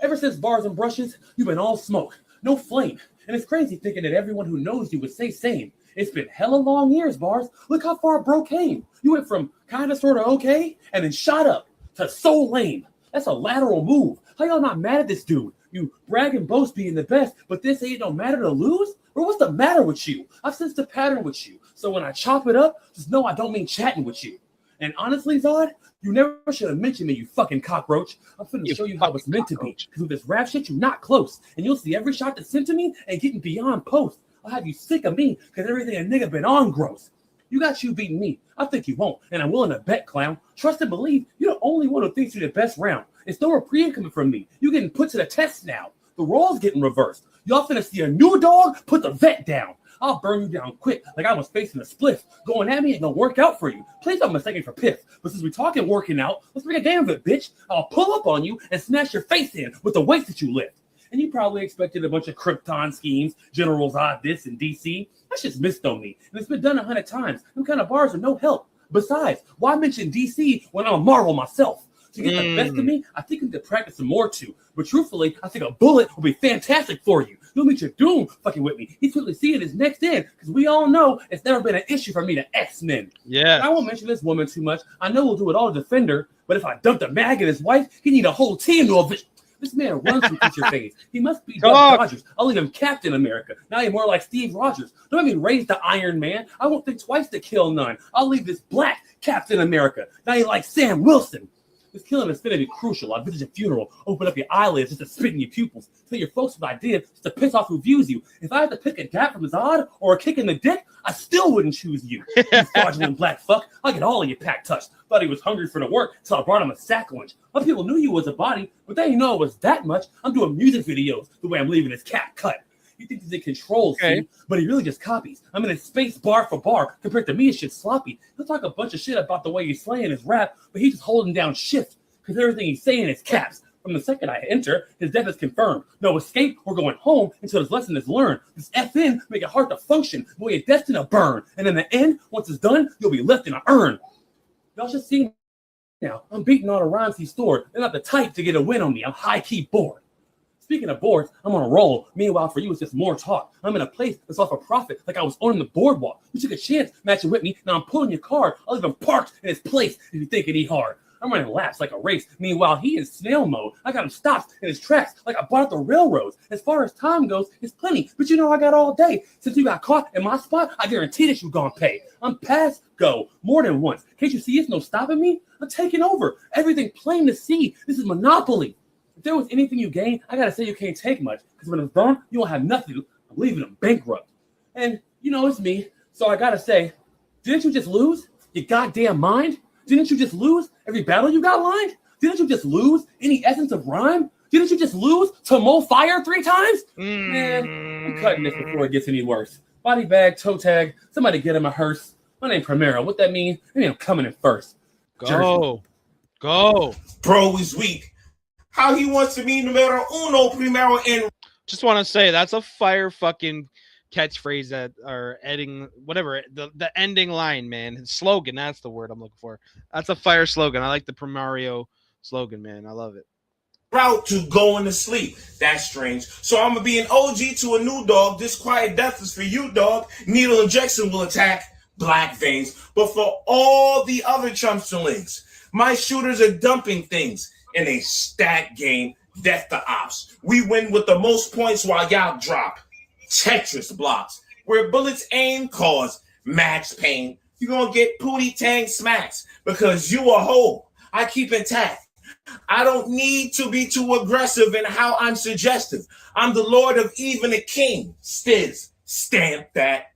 Ever since Bars and Brushes, you've been all smoke, no flame. And it's crazy thinking that everyone who knows you would say same. It's been hella long years, Bars. Look how far bro came. You went from kind of sort of okay and then shot up to so lame. That's a lateral move. How y'all not mad at this dude? You brag and boast being the best, but this ain't no matter to lose? Or what's the matter with you? I've sensed a pattern with you. So when I chop it up, just know I don't mean chatting with you. And honestly, Zod, you never should have mentioned me, you fucking cockroach. I'm finna show you how it's meant to be. Because with this rap shit, you're not close. And you'll see every shot that's sent to me and getting beyond post. I'll have you sick of me because everything a nigga been on gross. You got you beating me. I think you won't. And I'm willing to bet, clown. Trust and believe you're the only one who thinks you're the best round. It's no reprieve coming from me. You getting put to the test now. The role's getting reversed. Y'all finna see a new dog put the vet down. I'll burn you down quick like I was facing a spliff. Going at me ain't gonna work out for you. Please don't mistake me for piff. But since we're talking working out, let's bring a game of it, bitch. I'll pull up on you and smash your face in with the weights that you lift. And you probably expected a bunch of Krypton schemes, General Zod this and DC. That shit's missed on me. And it's been done 100 times. Them kind of bars are no help. Besides, why mention DC when I'm a Marvel myself? To get the best of me, I think I need to practice some more too. But truthfully, I think a bullet will be fantastic for you. You'll meet your doom fucking with me. He's really seeing his next end, because we all know it's never been an issue for me to X-Men. Yeah. I won't mention this woman too much. I know we'll do it all to defend her, but if I dumped a mag at his wife, he'd need a whole team to avenge. This man runs from future phase. He must be Doug Rogers. I'll leave him Captain America. Now he's more like Steve Rogers. Don't even raise the Iron Man. I won't think twice to kill none. I'll leave this black Captain America. Now he's like Sam Wilson. This killing is going to be crucial. I visit your funeral, open up your eyelids just to spit in your pupils, tell your folks what I did just to piss off who views you. If I had to pick a dap from Zod or a kick in the dick, I still wouldn't choose you. You fraudulent black fuck. I'll get all of your pack touched. Thought he was hungry for the work, so I brought him a sack lunch. My people knew you was a body, but they didn't know it was that much. I'm doing music videos the way I'm leaving his cat cut. He thinks he's in control, see? But he really just copies. I'm in a space bar for bar. Compared to me, it's shit sloppy. He'll talk a bunch of shit about the way he's slaying his rap, but he's just holding down shift. Because everything he's saying is caps. From the second I enter, his death is confirmed. No escape, we're going home until his lesson is learned. This FN make it hard to function, but you're destined to burn. And in the end, once it's done, you'll be left in an urn. Y'all should see now. I'm beating all the rhymes he stored. They're not the type to get a win on me. I'm high-key bored. Speaking of boards, I'm on a roll. Meanwhile, for you, it's just more talk. I'm in a place that's off a profit, like I was owning the boardwalk. You took a chance matching with me. Now I'm pulling your car. I'll leave him parked in his place if you think it ain't hard. I'm running laps like a race. Meanwhile, he in snail mode. I got him stopped in his tracks like I bought up the railroads. As far as time goes, it's plenty. But you know I got all day. Since you got caught in my spot, I guarantee that you gonna pay. I'm past go more than once. Can't you see it's no stopping me? I'm taking over. Everything plain to see. This is Monopoly. If there was anything you gain, I gotta say you can't take much. Because when it's gone, you won't have nothing. I'm leaving them bankrupt. And you know it's me. So I gotta say, didn't you just lose your goddamn mind? Didn't you just lose every battle you got lined? Didn't you just lose any essence of rhyme? Didn't you just lose to Mo Fire 3 times? Man, I'm cutting this before it gets any worse. Body bag, toe tag, somebody get him a hearse. My name Primero. What that mean? I mean I'm coming in first. Go. Go. Bro is weak. How he wants to be numero uno primero in. Just want to say that's a fire fucking catchphrase that or ending whatever the ending line, man. Slogan, that's the word I'm looking for. That's a fire slogan. I like the Primario slogan, man. I love it. Route to going to sleep. That's strange. So I'm gonna be an OG to a new dog. This quiet death is for you, dog. Needle injection will attack black veins. But for all the other chumpsterlings, my shooters are dumping things in a stat game. Death to ops. We win with the most points while y'all drop Tetris blocks, where bullets aim cause max pain. You're gonna get Pootie Tang smacks because you a hoe. I keep intact. I don't need to be too aggressive in how I'm suggestive. I'm the Lord of even a king. Stiz, stamp that.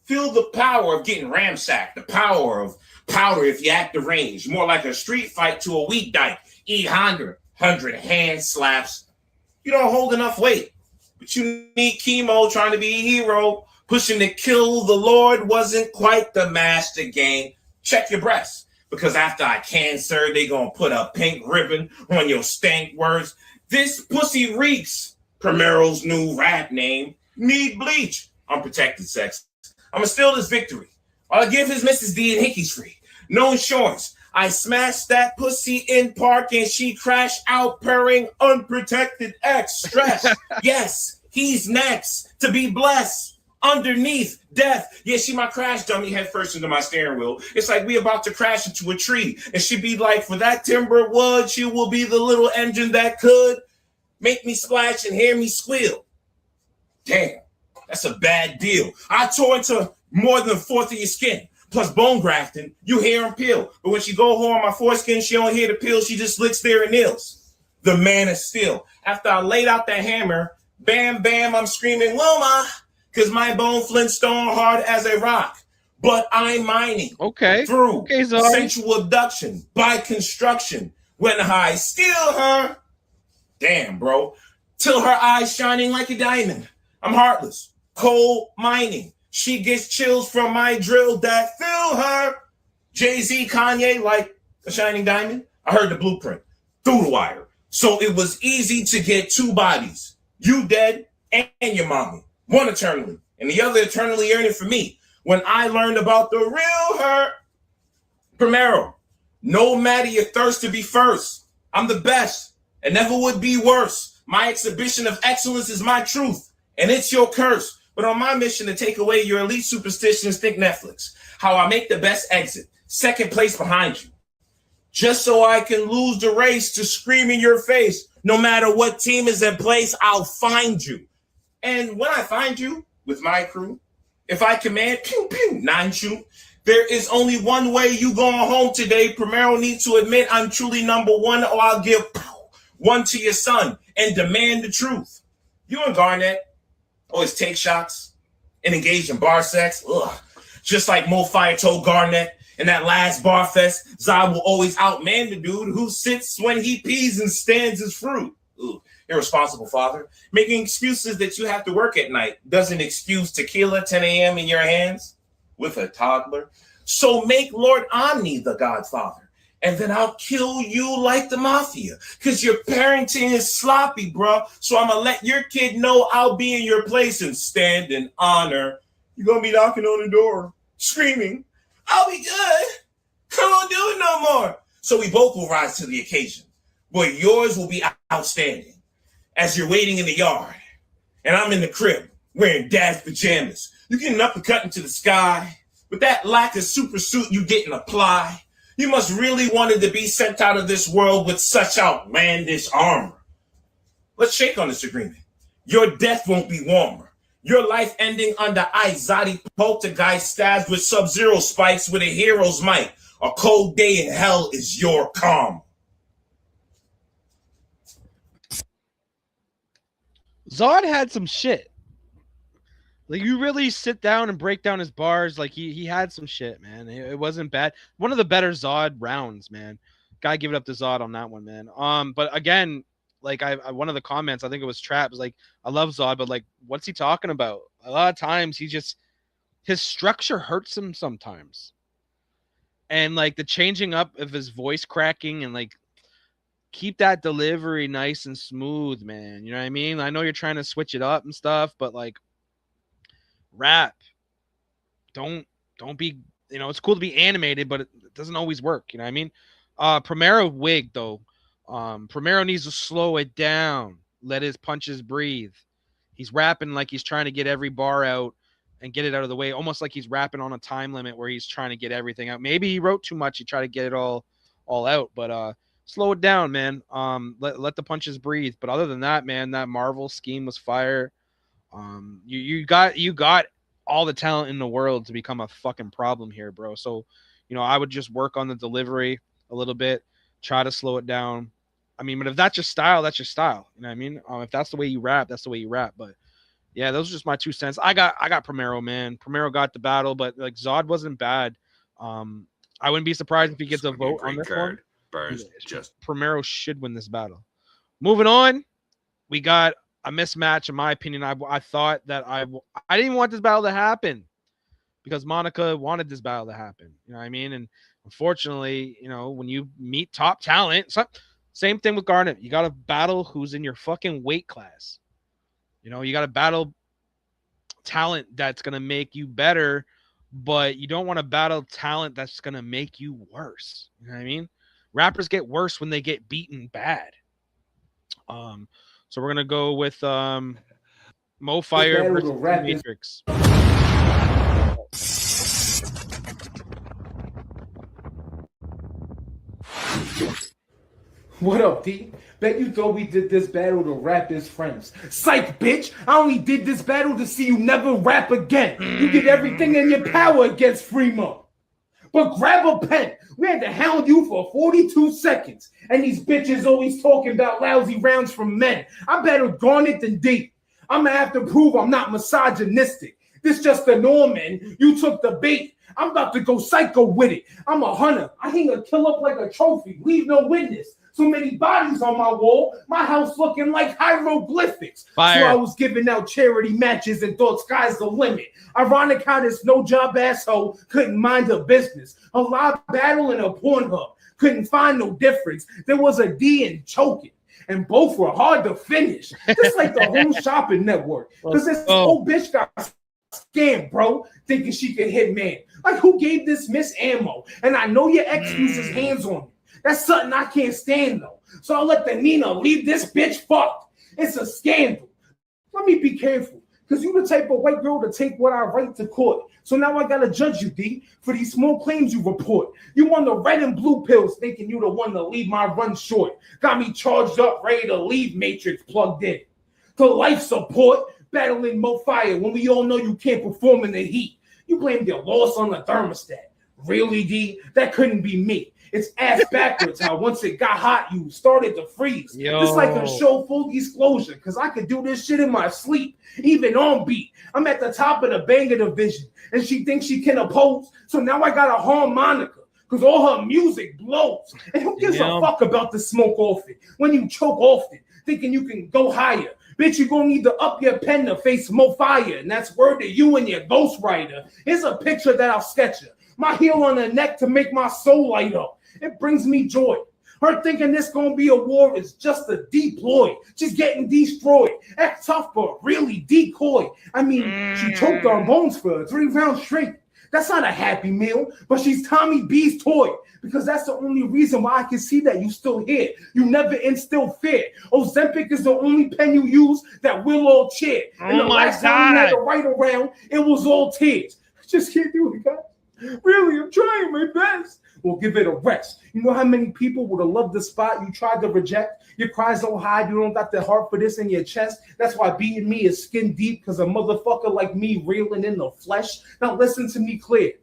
Feel the power of getting ramsacked. The power of powder if you act the range. More like a street fight to a weak dyke. E-Honda, 100 hand slaps. You don't hold enough weight. But you need chemo trying to be a hero. Pushing to kill the Lord wasn't quite the master game. Check your breasts. Because after I cancer, they gonna put a pink ribbon on your stank words. This pussy reeks. Primero's new rap name. Need bleach. Unprotected sex. I'ma steal this victory. I'll give his Mrs. D and Hickey's free. No insurance. I smashed that pussy in park and she crashed out purring unprotected X. Stress. Yes, he's next to be blessed. Underneath death. Yeah, she my crash dummy head first into my steering wheel. It's like we about to crash into a tree. And she be like, for that timber wood, she will be the little engine that could make me splash and hear me squeal. Damn, that's a bad deal. I tore into more than a fourth of your skin. Plus bone grafting, you hear him peel. But when she go home on my foreskin, she don't hear the peel. She just licks there and nails. The man is still. After I laid out that hammer, bam, bam, I'm screaming, Wilma, because my bone flintstone hard as a rock. But I'm mining through sensual abduction by construction. When I steal her, damn, bro, till her eyes shining like a diamond. I'm heartless, coal mining. She gets chills from my drill that fill her. Jay-Z, Kanye, like a shining diamond. I heard the blueprint through the wire. So it was easy to get two bodies. You dead and your mommy. One eternally and the other eternally yearning for me. When I learned about the real her, Primero, no matter your thirst to be first, I'm the best and never would be worse. My exhibition of excellence is my truth, and it's your curse. But on my mission to take away your elite superstitions, think Netflix. How I make the best exit, second place behind you. Just so I can lose the race to scream in your face. No matter what team is in place, I'll find you. And when I find you with my crew, if I command, pew, pew, 9 shoot, there is only one way you going home today. Primero needs to admit I'm truly number one, or I'll give one to your son and demand the truth. You and Garnett always take shots and engage in bar sex. Ugh. Just like Mo Fire told Garnett in that last bar fest, Zod will always outman the dude who sits when he pees and stands his fruit. Ugh. Irresponsible father. Making excuses that you have to work at night doesn't excuse tequila 10 a.m. in your hands with a toddler. So make Lord Omni the Godfather, and then I'll kill you like the mafia, because your parenting is sloppy, bro. So I'm going to let your kid know I'll be in your place and stand in honor. You're going to be knocking on the door, screaming, I'll be good. I won't do it no more. So we both will rise to the occasion. But yours will be outstanding as you're waiting in the yard. And I'm in the crib wearing dad's pajamas. You're getting uppercut into the sky. With that lack of super suit you didn't apply. You must really wanted to be sent out of this world with such outlandish armor. Let's shake on this agreement. Your death won't be warmer. Your life ending under ice. Zodi poltergeist stabbed with sub-zero spikes with a hero's might. A cold day in hell is your calm. Zod had some shit. Like, you really sit down and break down his bars. Like, he had some shit, man. It wasn't bad. One of the better Zod rounds, man. Gotta give it up to Zod on that one, man. But again, like, I one of the comments, I think it was Trap, was like, I love Zod, but like, what's he talking about? A lot of times his structure hurts him sometimes. And like the changing up of his voice cracking and like, keep that delivery nice and smooth, man. You know what I mean? I know you're trying to switch it up and stuff, but like, rap, don't be, you know, it's cool to be animated, but it doesn't always work. You know what I mean? Primero wig though. Primero needs to slow it down. Let his punches breathe. He's rapping like he's trying to get every bar out and get it out of the way, almost like he's rapping on a time limit where he's trying to get everything out. Maybe he wrote too much. He tried to get it all out, but slow it down, man. Let the punches breathe. But other than that, man, that Marvel scheme was fire. You got all the talent in the world to become a fucking problem here, bro. So, you know, I would just work on the delivery a little bit, try to slow it down. I mean, but if that's your style, that's your style. You know what I mean? If that's the way you rap, that's the way you rap. But yeah, those are just my 2 cents. I got Primero, man. Primero got the battle, but like Zod wasn't bad. I wouldn't be surprised if he gets a vote on this one. B.A.R.Z just Primero should win this battle. Moving on, we got a mismatch, in my opinion. I thought that I didn't even want this battle to happen because Monica wanted this battle to happen. You know what I mean? And unfortunately, you know, when you meet top talent, same thing with Garnet. You got to battle who's in your fucking weight class. You know, you got to battle talent that's going to make you better, but you don't want to battle talent that's going to make you worse. You know what I mean? Rappers get worse when they get beaten bad. So we're gonna go with Mo Fire versus Matrix. What up, D? Bet you thought we did this battle to rap as friends. Psych, bitch! I only did this battle to see you never rap again. You did everything in your power against Fremo. But grab a pen. We had to hound you for 42 seconds. And these bitches always talking about lousy rounds from men. I better Garnet than D. I'm gonna have to prove I'm not misogynistic. This just the norm, man. You took the bait. I'm about to go psycho with it. I'm a hunter. I hang a kill up like a trophy. Leave no witness. So many bodies on my wall. My house looking like hieroglyphics. Fire. So I was giving out charity matches and thought sky's the limit. Ironic how this no job asshole couldn't mind her business. A live battle and a Pornhub. Couldn't find no difference. There was a D in choking. And both were hard to finish. Just like the Home Shopping Network. Because this old bitch got scam, bro, thinking she could hit man. Like, who gave this miss ammo? And I know your ex uses hands on me. That's something I can't stand, though. So I'll let the Nina leave this bitch fucked. It's a scandal. Let me be careful, because you the type of white girl to take what I write to court. So now I gotta judge you, D, for these small claims you report. You on the red and blue pills, thinking you the one to leave my run short. Got me charged up, ready to leave Matrix plugged in. To life support, battling Mo Fire when we all know you can't perform in the heat. You blamed your loss on the thermostat. Really, D? That couldn't be me. It's ass backwards how once it got hot, you started to freeze. It's like a show full disclosure, because I could do this shit in my sleep, even on beat. I'm at the top of the banger division, and she thinks she can oppose, so now I got a harmonica, because all her music blows. And who gives a fuck about the smoke off it when you choke often, thinking you can go higher? Bitch, you're gonna need to up your pen to face Mo Fire, and that's word to you and your ghostwriter. Here's a picture that I'll sketch you. My heel on her neck to make my soul light up. It brings me joy. Her thinking this gonna be a war is just a deploy. She's getting destroyed. Act tough, but really decoy. I mean, she choked on bones for 3 rounds straight. That's not a happy meal, but she's Tommy B's toy, because that's the only reason why I can see that you still here. You never instill fear. Ozempic is the only pen you use that we'll all cheer. And the last time you had to write around, it was all tears. I just can't do it, guys. Really, I'm trying my best. We'll give it a rest. You know how many people would have loved the spot you tried to reject? Your cries don't hide. You don't got the heart for this in your chest. That's why beating me is skin deep, because a motherfucker like me reeling in the flesh. Now listen to me clear.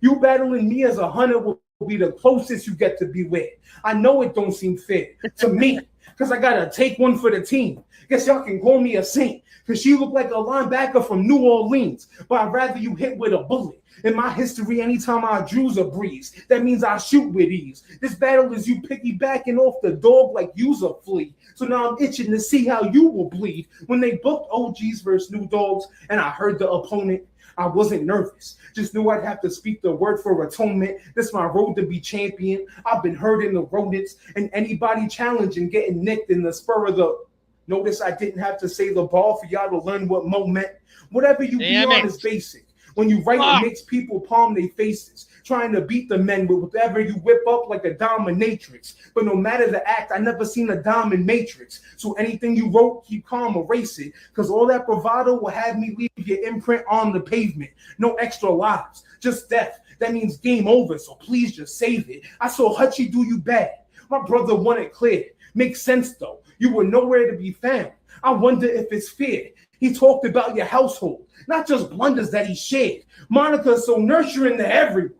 You battling me as a hunter will be the closest you get to be with. I know it don't seem fair to me, because I got to take one for the team. Guess y'all can call me a saint, because she look like a linebacker from New Orleans. But I'd rather you hit with a bullet. In my history, anytime I drew's a breeze, that means I shoot with ease. This battle is you piggybacking off the dog like you's a flea. So now I'm itching to see how you will bleed. When they booked OGs versus New Dogs, and I heard the opponent, I wasn't nervous. Just knew I'd have to speak the word for atonement. This my road to be champion. I've been hurting the rodents, and anybody challenging getting nicked in the spur of the... Notice I didn't have to say the ball for y'all to learn what Mo meant. Whatever you be on is basic. When you write, it makes people palm their faces, trying to beat the men with whatever you whip up like a dominatrix. But no matter the act, I never seen a diamond matrix. So anything you wrote, keep calm, erase it. Because all that bravado will have me leave your imprint on the pavement. No extra lives, just death. That means game over, so please just save it. I saw Hutchie do you bad. My brother won it clear. Makes sense, though. You were nowhere to be found. I wonder if it's fair. He talked about your household, not just blunders that he shared. Monica is so nurturing to everyone.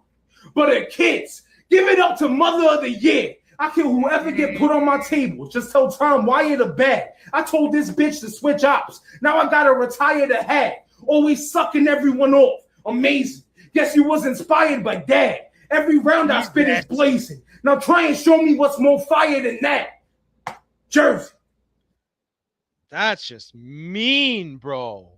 But her kids, give it up to Mother of the Year. I kill whoever get put on my table. Just tell Tom Wyatt a bad. I told this bitch to switch ops. Now I gotta retire the hag. Always sucking everyone off. Amazing. Guess you was inspired by Dad. Every round I spit is blazing. Now try and show me what's more fire than that. Jersey. That's just mean, bro.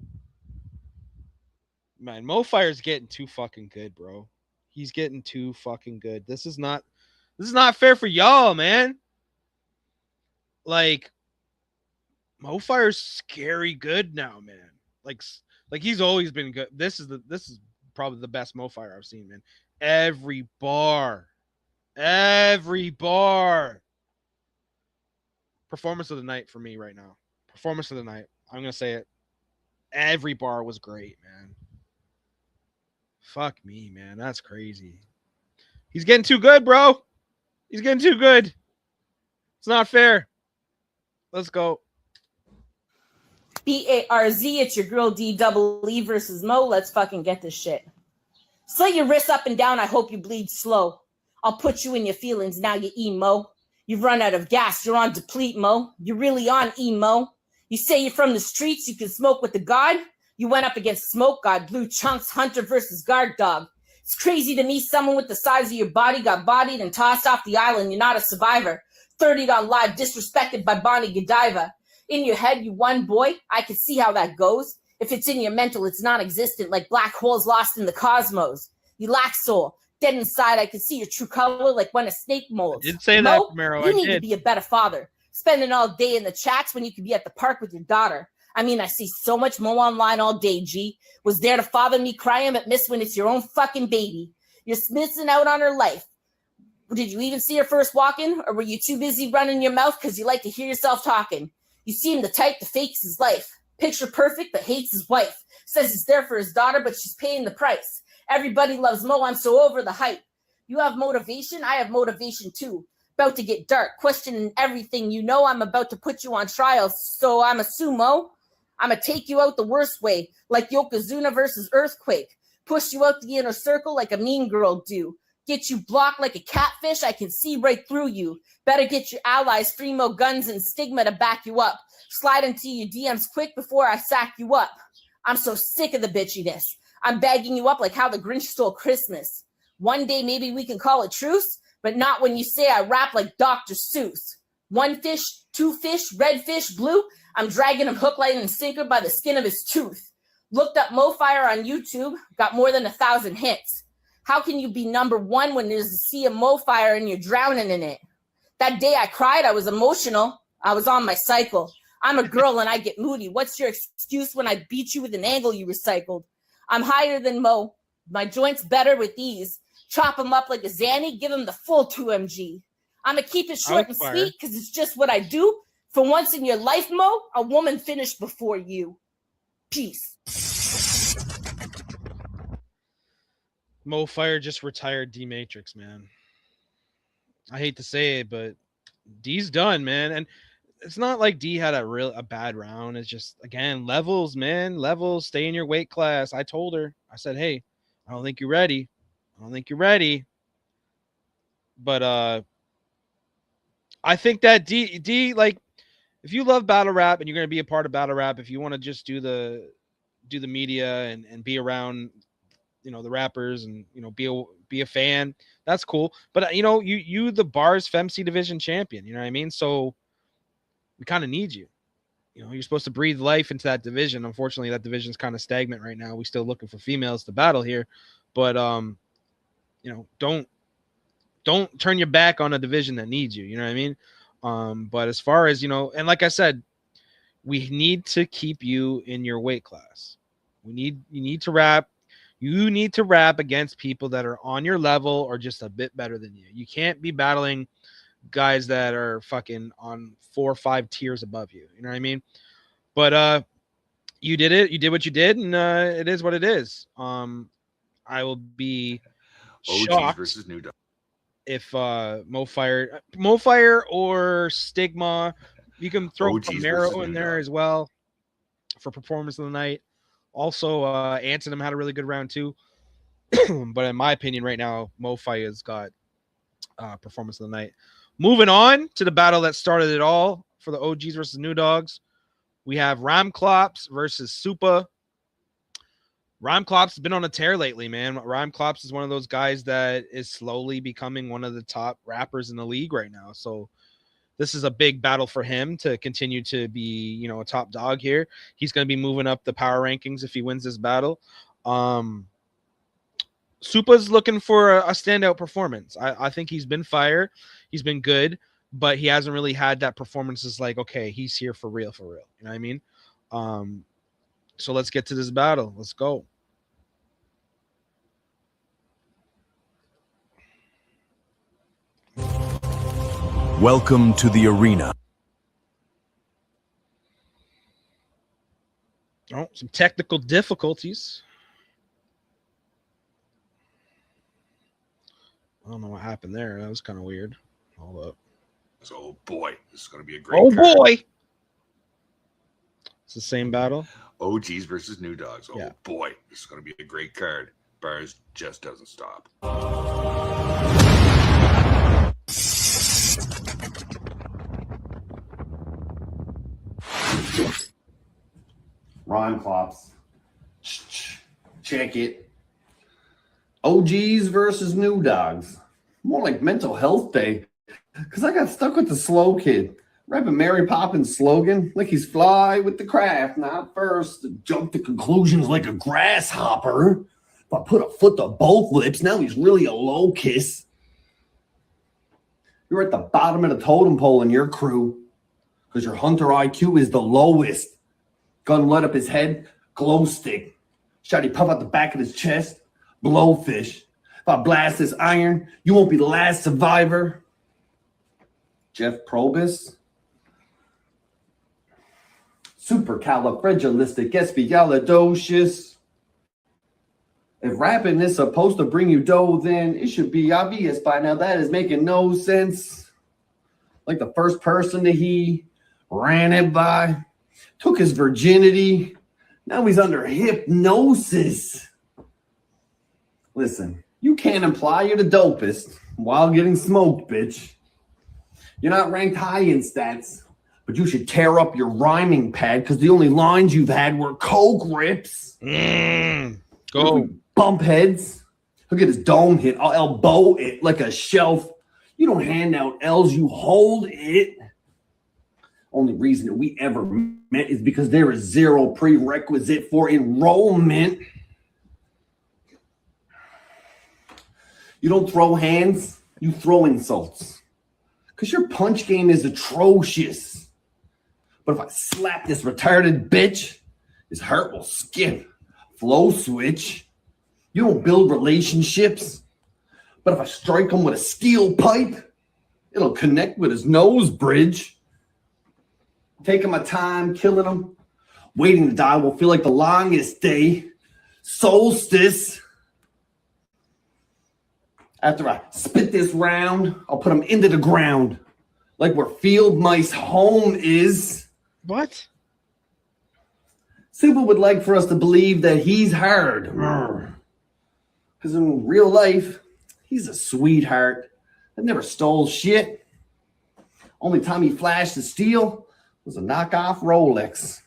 Man, Mo Fire's getting too fucking good, bro. He's getting too fucking good. This is not fair for y'all, man. Like, Mo Fire's scary good now, man. Like he's always been good. This is probably the best Mo Fire I've seen, man. Every bar. Performance of the night for me right now. Performance of the night. I'm gonna say it. Every bar was great, man. Fuck me, man. That's crazy. He's getting too good, bro. He's getting too good. It's not fair. Let's go. B.A.R.Z, it's your girl D-double-E versus Mo. Let's fucking get this shit. Slit your wrists up and down. I hope you bleed slow. I'll put you in your feelings. Now you emo. You've run out of gas. You're on deplete, Mo. You're really on emo. You say you're from the streets. You can smoke with the God. You went up against Smoke God. Blue Chunks, Hunter versus Guard Dog. It's crazy to me someone with the size of your body got bodied and tossed off the island. You're not a survivor. 30'd on live, disrespected by Bonnie Godiva. In your head, you won, boy. I can see how that goes. If it's in your mental, it's non-existent, like black holes lost in the cosmos. You lack soul. Dead inside, I can see your true color like when a snake molds. I did say Mo, that, Camaro. you need to be a better father. Spending all day in the chats when you could be at the park with your daughter. I mean, I see so much Mo online all day, G. Was there to father me crying, but miss when it's your own fucking baby. You're missing out on her life. Did you even see her first walking? Or were you too busy running your mouth because you like to hear yourself talking? You seem the type that fakes his life. Picture perfect, but hates his wife. Says he's there for his daughter, but she's paying the price. Everybody loves Mo, I'm so over the hype. You have motivation, I have motivation too. About to get dark, questioning everything. You know I'm about to put you on trial, so I'm a sumo. I'm going to take you out the worst way, like Yokozuna versus Earthquake. Push you out the inner circle like a mean girl do. Get you blocked like a catfish, I can see right through you. Better get your allies, Fremo guns and stigma to back you up. Slide into your DMs quick before I sack you up. I'm so sick of the bitchiness. I'm bagging you up like how the Grinch stole Christmas. One day maybe we can call it truce, but not when you say I rap like Dr. Seuss. One fish, two fish, red fish, blue. I'm dragging him hook, line, and sinker by the skin of his tooth. Looked up MoFire on YouTube, got more than 1,000 hits. How can you be number one when there's a sea of MoFire and you're drowning in it? That day I cried, I was emotional. I was on my cycle. I'm a girl and I get moody. What's your excuse when I beat you with an angle you recycled? I'm higher than Mo. My joints better with ease. Chop him up like a Zanny, give him the full 2mg. I'm going to keep it short and sweet because it's just what I do. For once in your life, Mo, a woman finished before you. Peace. MoFire just retired D Matrix, man. I hate to say it, but D's done, man. And it's not like D had a bad round. It's just, again, levels, man. Levels. Stay in your weight class. I told her. I said, hey, I don't think you're ready. I don't think you're ready. But I think that D like, if you love battle rap and you're gonna be a part of battle rap, if you want to just do the media and be around, you know, the rappers and, you know, be a fan, that's cool. But you know, you the B.A.R.Z Femc division champion, you know what I mean? So we kind of need you. You know, you're supposed to breathe life into that division. Unfortunately, that division's kind of stagnant right now. We're still looking for females to battle here, but you know, don't turn your back on a division that needs you. You know what I mean? But as far as, you know, and like I said, we need to keep you in your weight class. You need to rap. You need to rap against people that are on your level or just a bit better than you. You can't be battling guys that are fucking on 4 or 5 tiers above you. You know what I mean? But you did it. You did what you did, and it is what it is. I will be shocked versus New Dawg. If MoFire or Stigma, you can throw Camaro in there as well for performance of the night. Also, Antonym had a really good round too. But in my opinion, right now, MoFire has got performance of the night. Moving on to the battle that started it all for the OGs versus New Dawgs. We have Rhymeclops versus Supa. Rhymeclops has been on a tear lately, man. Rhymeclops is one of those guys that is slowly becoming one of the top rappers in the league right now. So this is a big battle for him to continue to be, you know, a top dog here. He's going to be moving up the power rankings if he wins this battle. Supa's looking for a standout performance. I think he's been fire. He's been good, but he hasn't really had that performance. It's like, okay, he's here for real. You know what I mean? So let's get to this battle. Let's go. Welcome to the arena. Oh, some technical difficulties. I don't know what happened there. That was kind of weird. Hold up. Oh boy, this is going to be a great. Oh boy. It's the same battle. OGs versus New Dawgs. Oh yeah. Boy, this is going to be a great card. B.A.R.Z just doesn't stop. Rhymeclops. Check it. OGs versus New Dawgs. More like mental health day. Because I got stuck with the slow kid. Rapping Mary Poppins slogan like he's fly with the craft, not first to jump to conclusions like a grasshopper. If I put a foot to both lips, now he's really a low kiss. You're at the bottom of the totem pole in your crew because your hunter IQ is the lowest. Gun light up his head, glow stick. Shotty puff out the back of his chest, blowfish. If I blast this iron, you won't be the last survivor. Jeff Probus. Supercalifragilisticexpialidocious. If rapping is supposed to bring you dough, then it should be obvious by now that is making no sense. Like the first person that he ran it by, took his virginity. Now he's under hypnosis. Listen, you can't imply you're the dopest while getting smoked, bitch. You're not ranked high in stats, but you should tear up your rhyming pad because the only lines you've had were coke rips. Go. Bump heads. He'll get his dome hit. I'll elbow it like a shelf. You don't hand out L's, you hold it. Only reason that we ever met is because there is zero prerequisite for enrollment. You don't throw hands, you throw insults. Because your punch game is atrocious. But if I slap this retarded bitch, his heart will skip. Flow switch. You don't build relationships. But if I strike him with a steel pipe, it'll connect with his nose bridge. Taking my time, killing him. Waiting to die will feel like the longest day. Solstice. After I spit this round, I'll put him into the ground. Like where field mice home is. What? Super would like for us to believe that he's hard. Because in real life, he's a sweetheart that never stole shit. Only time he flashed the steel was a knockoff Rolex.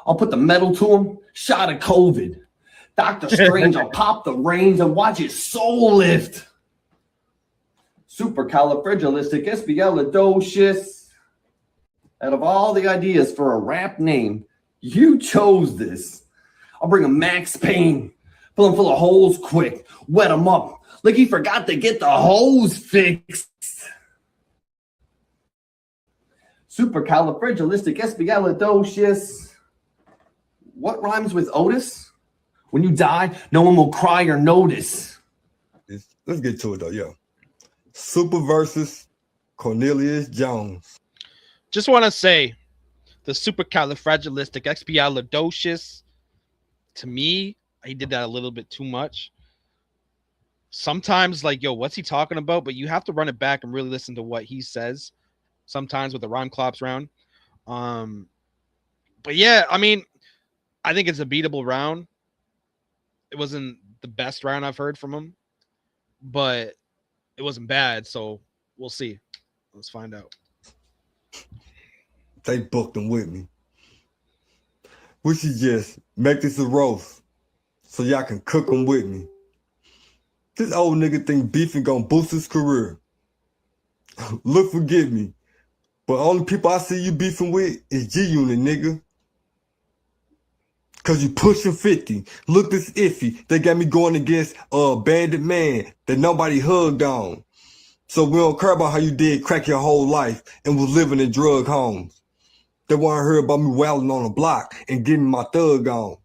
I'll put the metal to him, shot of COVID. Dr. Strange, I'll pop the reins and watch his soul lift. Supercalifragilisticexpialidocious. Out of all the ideas for a rap name, you chose this. I'll bring a Max Payne, fill him full of holes quick, wet him up like he forgot to get the hose fixed. Supercalifragilisticexpialidocious. What rhymes with Otis? When you die, no one will cry or notice. Let's get to it though, yeah. Super versus Cornelius Jones. Just want to say, the supercalifragilisticexpialidocious, to me, he did that a little bit too much. Sometimes, like, yo, what's he talking about? But you have to run it back and really listen to what he says. Sometimes with the rhyme clops round. But yeah, I mean, I think it's a beatable round. It wasn't the best round I've heard from him, but it wasn't bad. So we'll see. Let's find out. They booked him with me. We should just make this a roast so y'all can cook them with me. This old nigga think beefing gonna boost his career. Look, forgive me, but only people I see you beefing with is G-Unit, nigga. Cause you pushing 50. Look this iffy. They got me going against a bandit man that nobody hugged on. So we don't care about how you did crack your whole life and was living in drug homes. They want to hear about me wailing on the block and getting my thug on.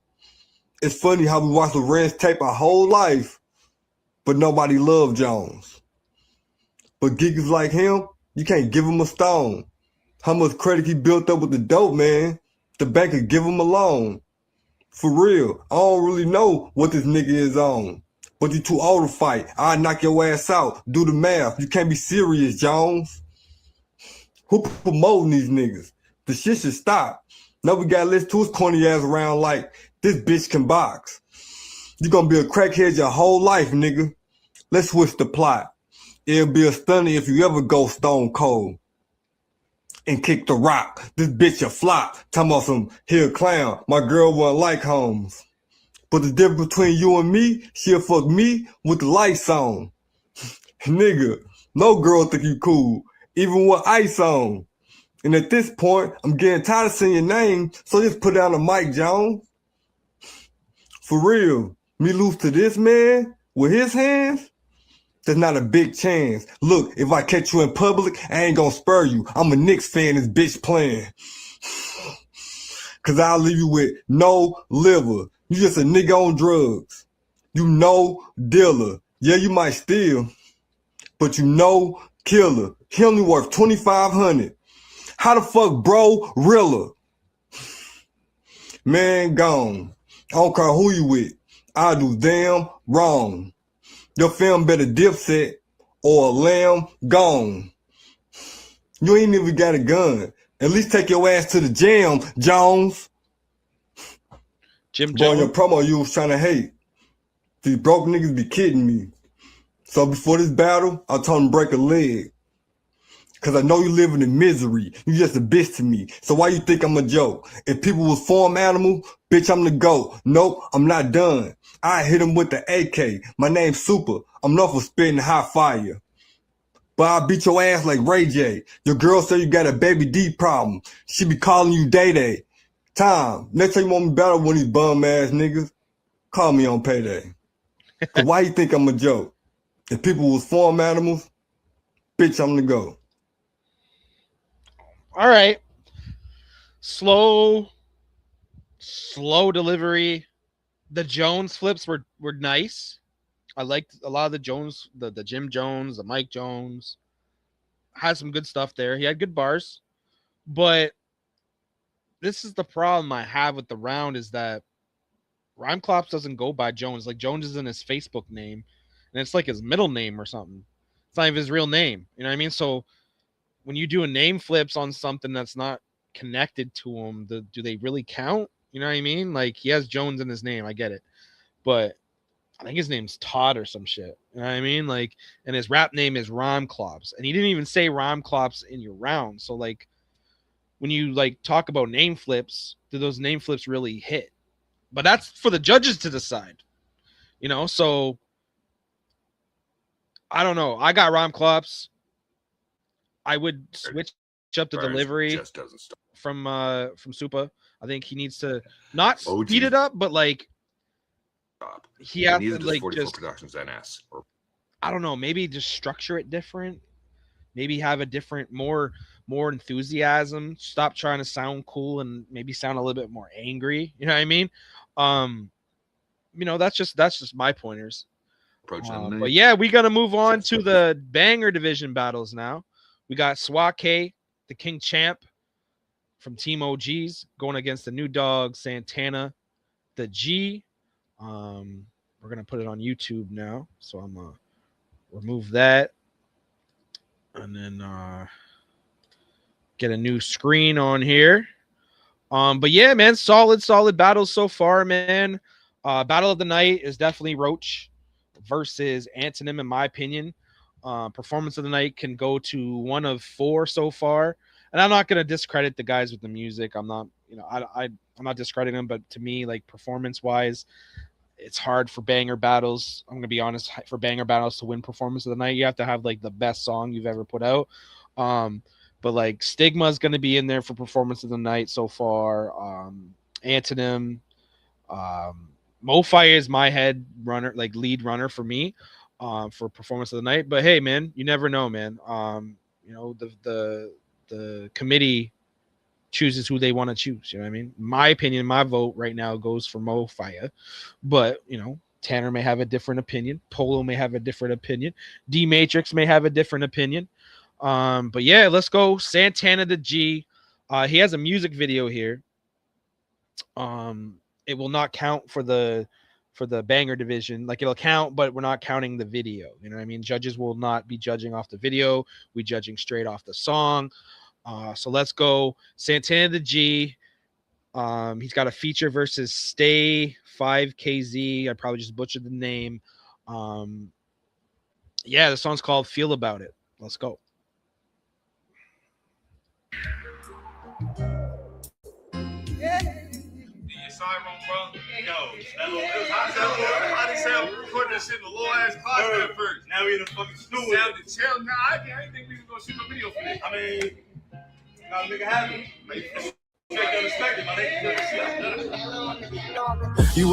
It's funny how we watched the Reds tape our whole life, but nobody loved Jones. But geekers like him, you can't give him a stone. How much credit he built up with the dope, man? The bank could give him a loan. For real, I don't really know what this nigga is on. But you too old to fight. I'll knock your ass out. Do the math. You can't be serious, Jones. Who promoting these niggas? The shit should stop. Now we gotta listen to his corny ass around like this bitch can box. You gonna be a crackhead your whole life, nigga. Let's switch the plot. It'll be a stunner if you ever go stone cold and kick the rock. This bitch a flop. Talking about some here clown. My girl wasn't like Holmes. But the difference between you and me, she'll fuck me with the lights on. Nigga, no girl think you cool, even with ice on. And at this point, I'm getting tired of saying your name, so just put down the mic, Jones. For real, me lose to this man with his hands? There's not a big chance. Look, if I catch you in public, I ain't gonna spur you. I'm a Knicks fan, this bitch playing. cause I'll leave you with no liver. You just a nigga on drugs. You know dealer. Yeah, you might steal, but you know killer. He only worth $2,500. How the fuck, bro? Rilla. Man, gone. I don't care who you with. I do damn wrong. Your film better Dipset or a lamb gone. You ain't even got a gun. At least take your ass to the jam, Jones. Jim Boy, on Jones. your promo, you was trying to hate. These broke niggas be kidding me. So before this battle, I told him to break a leg. Cause I know you living in misery. You just a bitch to me. So why you think I'm a joke? If people was farm animal, bitch, I'm the GOAT. Nope, I'm not done. I hit him with the AK. My name's Super. I'm known for spitting hot fire. But I beat your ass like Ray J. Your girl say you got a baby D problem. She be calling you Day Day. Time. Next time you want me to battle one of these bum ass niggas, call me on payday. Cause why you think I'm a joke? If people was farm animals, bitch, I'm the GOAT. All right. Slow delivery. The Jones flips were nice. I liked a lot of the Jones, the Jim Jones, the Mike Jones. Had some good stuff there. He had good bars. But this is the problem I have with the round is that Rhymeclops doesn't go by Jones. Like Jones is in his Facebook name. And it's like his middle name or something. It's not even his real name. You know what I mean? So when you do a name flips on something that's not connected to him, do they really count? You know what I mean? Like he has Jones in his name. I get it. But I think his name's Todd or some shit. You know what I mean? Like, and his rap name is Rhymeclops. And he didn't even say Rhymeclops in your round. So like when you like talk about name flips, do those name flips really hit? But that's for the judges to decide. You know, so I don't know. I got Rhymeclops. I would switch up the B.A.R.Z delivery just doesn't stop. from Supa. I think he needs to not OG. speed it up, but like he has Neither to does like 44 just Productions NS. Or I don't know, maybe just structure it different. Maybe have a different, more enthusiasm. Stop trying to sound cool and maybe sound a little bit more angry. You know what I mean? You know, that's just my pointers. But yeah, we gotta move on to the banger division battles now. We got Swake, the King Champ from Team OGs, going against the new dog Santana, the G. We're gonna put it on YouTube now, so I'm gonna remove that and then get a new screen on here. But yeah, man, solid battles so far, man. Battle of the night is definitely Roach versus Antonym, in my opinion. Performance of the night can go to one of 4 so far, and I'm not gonna discredit the guys with the music. I'm not, you know, I'm not discrediting them, but to me, like performance wise, it's hard for banger battles. I'm gonna be honest, for banger battles to win performance of the night, you have to have like the best song you've ever put out. But like Stigma is gonna be in there for performance of the night so far. Antonym, MoFi is my head runner, like lead runner for me, for performance of the night. But hey, man, you never know, man. You know, the committee chooses who they want to choose. You know what I mean? My opinion, my vote right now goes for MoFi. But you know, Tanner may have a different opinion. Polo may have a different opinion. D Matrix may have a different opinion. But yeah, let's go. Santana the G. He has a music video here. It will not count for the banger division. Like it'll count, but we're not counting the video. You know what I mean? Judges will not be judging off the video. We're judging straight off the song. So let's go. Santana the G. He's got a feature versus Stay 5KZ. I probably just butchered the name. Yeah, the song's called Feel About It. Let's go. I didn't say I'm recording this shit in the low ass closet at first. Now we in the fucking studio. Sounded chill. Nah, I didn't think we was gonna shoot no video for this. I mean, gotta make it happen. You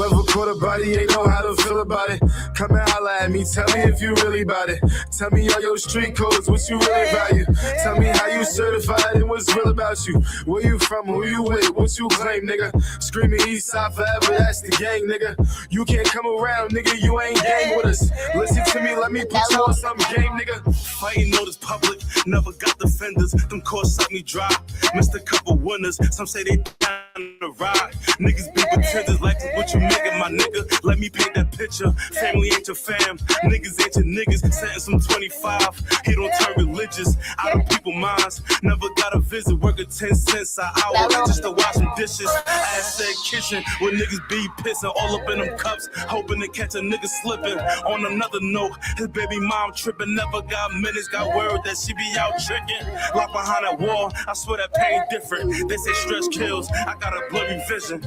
ever caught a body, ain't know how to feel about it. Come and holla at me, tell me if you really about it. Tell me all your street codes, what you really value. Tell me how you certified and what's real about you. Where you from, who you with, what you claim, nigga. Screaming east side forever, that's the gang, nigga. You can't come around, nigga, you ain't gang with us. Listen to me, let me put you on some game, nigga. Fighting notice public, never got defenders. Them courts suck me dry. Missed a couple winners, some say they down the ride. Niggas be pretenders like what you nigga, my nigga. Let me paint that picture. Family ain't your fam, niggas ain't your niggas. Sentence from 25, he don't turn religious. Out of people's minds, never got a visit. Working 10 cents an hour just to wash some dishes. I said kitchen where niggas be pissing all up in them cups, hoping to catch a nigga slipping. On another note, his baby mom tripping, never got minutes. Got word that she be out tricking. Locked behind that wall, I swear that pain different. They say stress kills, I got a blurry vision.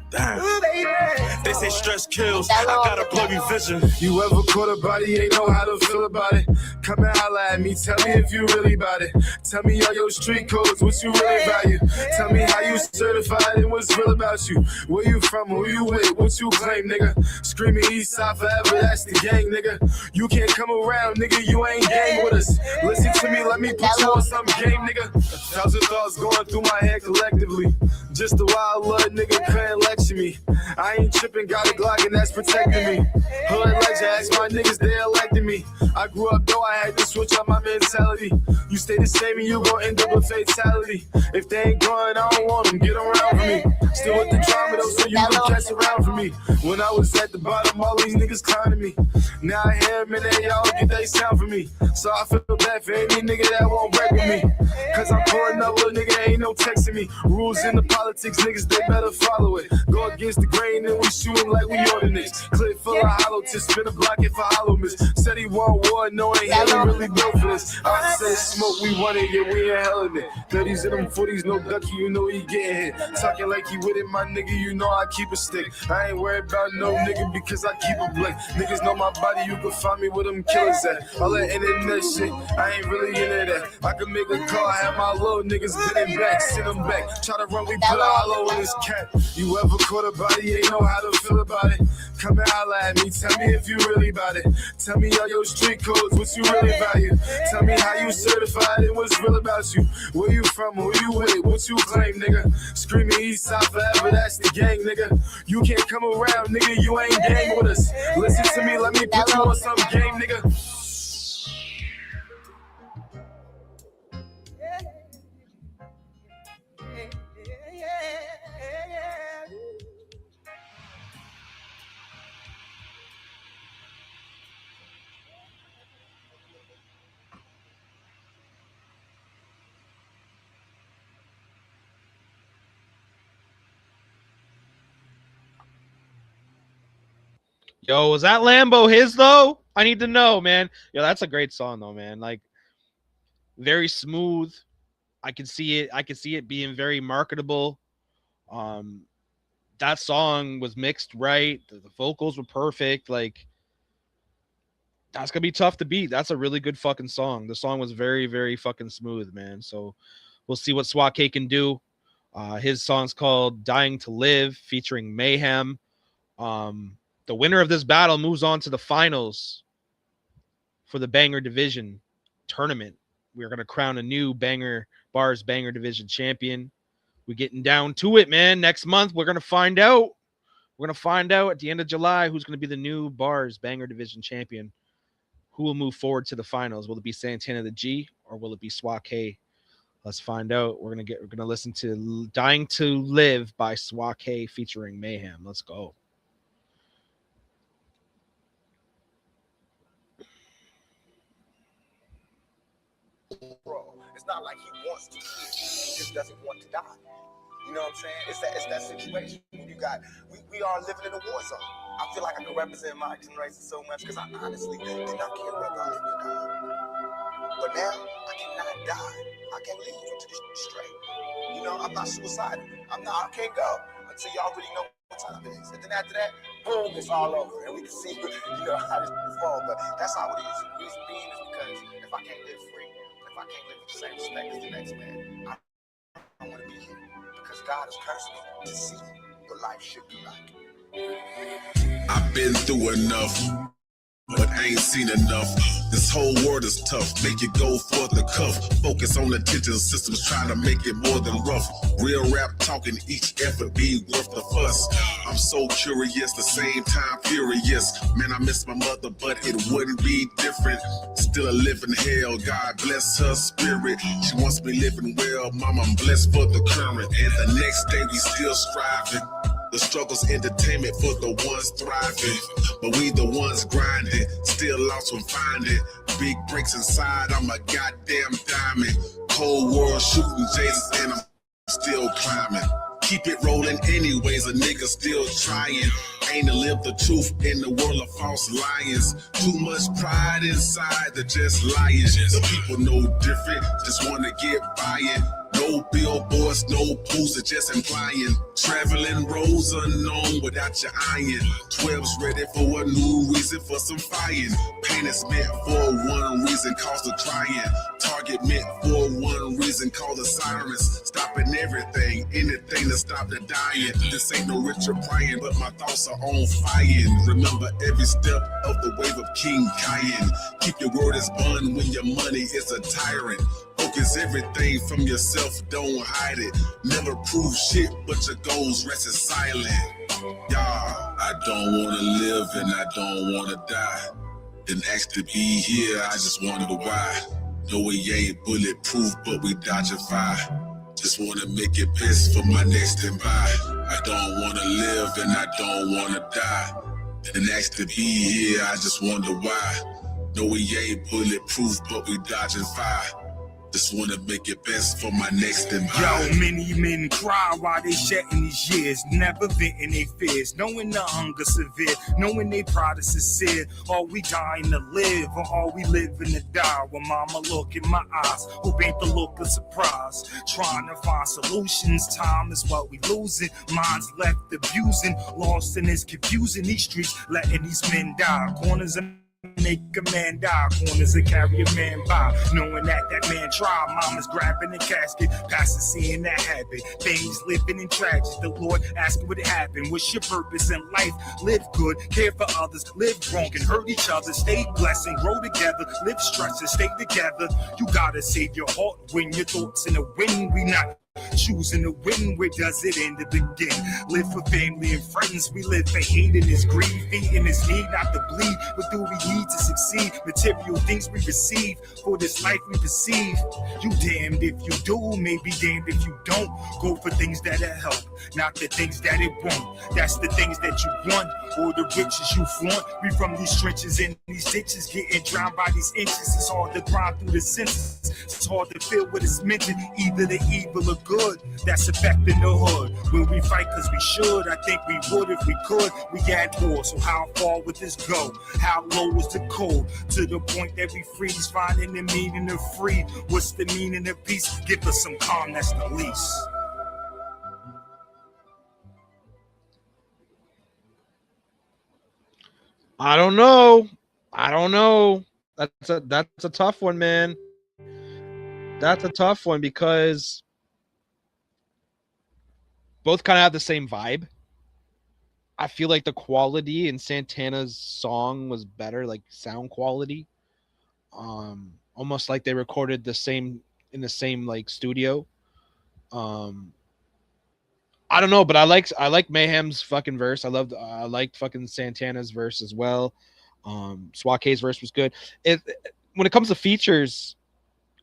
Damn. They say stress kills, I got a blurry vision. You ever caught a body, ain't know how to feel about it. Come and holla at me, tell me if you really about it. Tell me all your street codes, what you really value. Tell me how you certified and what's real about you. Where you from, who you with, what you claim, nigga. Screaming east side forever, that's the gang, nigga. You can't come around, nigga, you ain't gang with us. Listen to me, let me put you on some game, nigga. 1,000 thoughts going through my head collectively. Just a wild little nigga couldn't lecture me. I ain't tripping, got a Glock and that's protecting me. Hood legend, ask my niggas, they elected me. I grew up though, I had to switch up my mentality. You stay the same and you gon' end up a fatality. If they ain't going, I don't want them, get around for me. Still with the drama though, so you can catch around for me. When I was at the bottom, all these niggas clowning me. Now I hear them and they all get they sound for me. So I feel bad for any nigga that won't break with me. Cause I'm pulling up, little nigga, ain't no texting me. Rules in the politics, niggas, they better follow it. Go against the grain and we shooting like we on the Knicks. Clip full of hollow tips, spin a block if I hollow miss. Said he want war, knowing he ain't really built for this. I said smoke, we want it, yeah, we ain't hell in it. 30s and them 40s, no ducky, you know he getting hit. Talking like he with it, my nigga, you know I keep a stick. I ain't worried about no nigga because I keep a blick. Niggas know my body, you can find me where them killers at. All that internet shit, I ain't really into that. I can make a call, have my little niggas bending back, send them back. Try to run, we put a hollow in his cat. You ever caught a body, ain't know how to feel about it. Come and holla at me, tell me if you really about it. Tell me all your street codes, what you really value. Tell me how you certified and what's real about you. Where you from, who you with, what you claim, nigga. Screaming east side forever, that's the gang, nigga. You can't come around, nigga, you ain't gang with us. Listen to me, let me put you on some game, nigga. Yo, was that Lambo his though? I need to know, man. Yo, that's a great song though, man. Like very smooth. I can see it. I can see it being very marketable. That song was mixed right. The vocals were perfect. Like that's gonna be tough to beat. That's a really good fucking song. The song was very, very fucking smooth, man. So we'll see what Swat K can do. His song's called "Dying to Live," featuring Mayhem. The winner of this battle moves on to the finals for the Banger Division tournament. We're going to crown a new B.A.R.Z Banger Division champion. We're getting down to it, man. Next month, we're going to find out. We're going to find out at the end of July who's going to be the new B.A.R.Z Banger Division champion. Who will move forward to the finals? Will it be Santana the G or will it be Swat K? Let's find out. We're going to listen to "Dying to Live" by Swat K featuring Mayhem. Let's go. It's not like he wants to quit. He just doesn't want to die. You know what I'm saying? It's that situation. We are living in a war zone. I feel like I can represent my generation so much because I honestly did not care whether I lived or died. But now I cannot die. I can't leave into this straight. You know, I'm not suicidal. I can't go until y'all really know what time it is. And then after that, boom, it's all over. And we can see, how this fall. But that's how it is. The reason being is because if I can't live free, if I can't live with the same respect as the next man, I don't want to be God has cursed me to see what life should be like. I've been through enough, but I ain't seen enough. This whole world is tough, make it go for the cuff. Focus on the attention systems, trying to make it more than rough. Real rap talking, each effort be worth the fuss. I'm so curious, the same time furious. Man, I miss my mother, but it wouldn't be different. Still a living hell, God bless her spirit. She wants me living well, mom, I'm blessed for the current. And the next day we still striving. The struggle's entertainment for the ones thriving, but we the ones grinding, still lost when finding big breaks inside. I'm a goddamn diamond, cold world shooting Jesus, and I'm still climbing. Keep it rolling anyways, a nigga still trying. Ain't to live the truth in the world of false lions. Too much pride inside, they're just lying. The people know different, just wanna get buying. No billboards, no poster, just implying. Traveling roads unknown without your iron. 12's ready for a new reason for some firing. Pain is meant for one reason, cause the trying. Target meant for one reason, call the sirens. Stopping everything, anything to stop the dying. This ain't no Richard Pryor, but my thoughts are on fire. Remember every step of the wave of King Cayenne. Keep your word as bond when your money is a tyrant. Focus everything from yourself, don't hide it. Never prove shit, but your goals resting silent. Y'all, I don't wanna live and I don't wanna die. Didn't ask to be here, I just wondered why. No, we ain't bulletproof, but we dodging fire. Just wanna make it best for my next and by. I don't wanna live and I don't wanna die. Didn't ask to be here, I just wonder why. No, we ain't bulletproof, but we dodging fire. Just wanna make it best for my next and by. Yo, many men cry while they shedding these years, never venting their fears, knowing the hunger severe, knowing they pride is sincere. Are we dying to live, or are we living to die? When mama look in my eyes, hope ain't the look of surprise. Trying to find solutions, time is what we losing. Minds left abusing, lost in this confusing. These streets letting these men die. Corners of make a man die, corners that carry a man by. Knowing that man tried, mama's grabbing the casket, pastor seeing that habit. Things living in tragedy, the Lord asking what happened. What's your purpose in life? Live good, care for others, live wrong and hurt each other. Stay blessed and grow together, live stressed and stay together. You gotta save your heart when your thoughts in the wind. We not choosing to win, where does it end to begin? Live for family and friends, we live for hate and his greed, feeding his need not to bleed. What do we need to succeed? Material things we receive, for this life we perceive. You damned if you do, maybe damned if you don't. Go for things that'll help, not the things that it won't. That's the things that you want, or the riches you flaunt. We from these trenches and these ditches, getting drowned by these inches. It's hard to grind through the senses, it's hard to feel what it's meant to. Either the evil or good that's affecting the hood. Will we fight cause we should? I think we would if we could. We at war, so how far would this go? How low is the cold? To the point that we freeze, finding the meaning of free. What's the meaning of peace? Give us some calm, that's the least. I don't know. That's a tough one, man. That's a tough one because both kind of have the same vibe. I feel like the quality in Santana's song was better, like sound quality. Almost like they recorded the same in the same like studio. I don't know, but I like Mayhem's fucking verse. I liked fucking Santana's verse as well. Swake's verse was good. When it comes to features,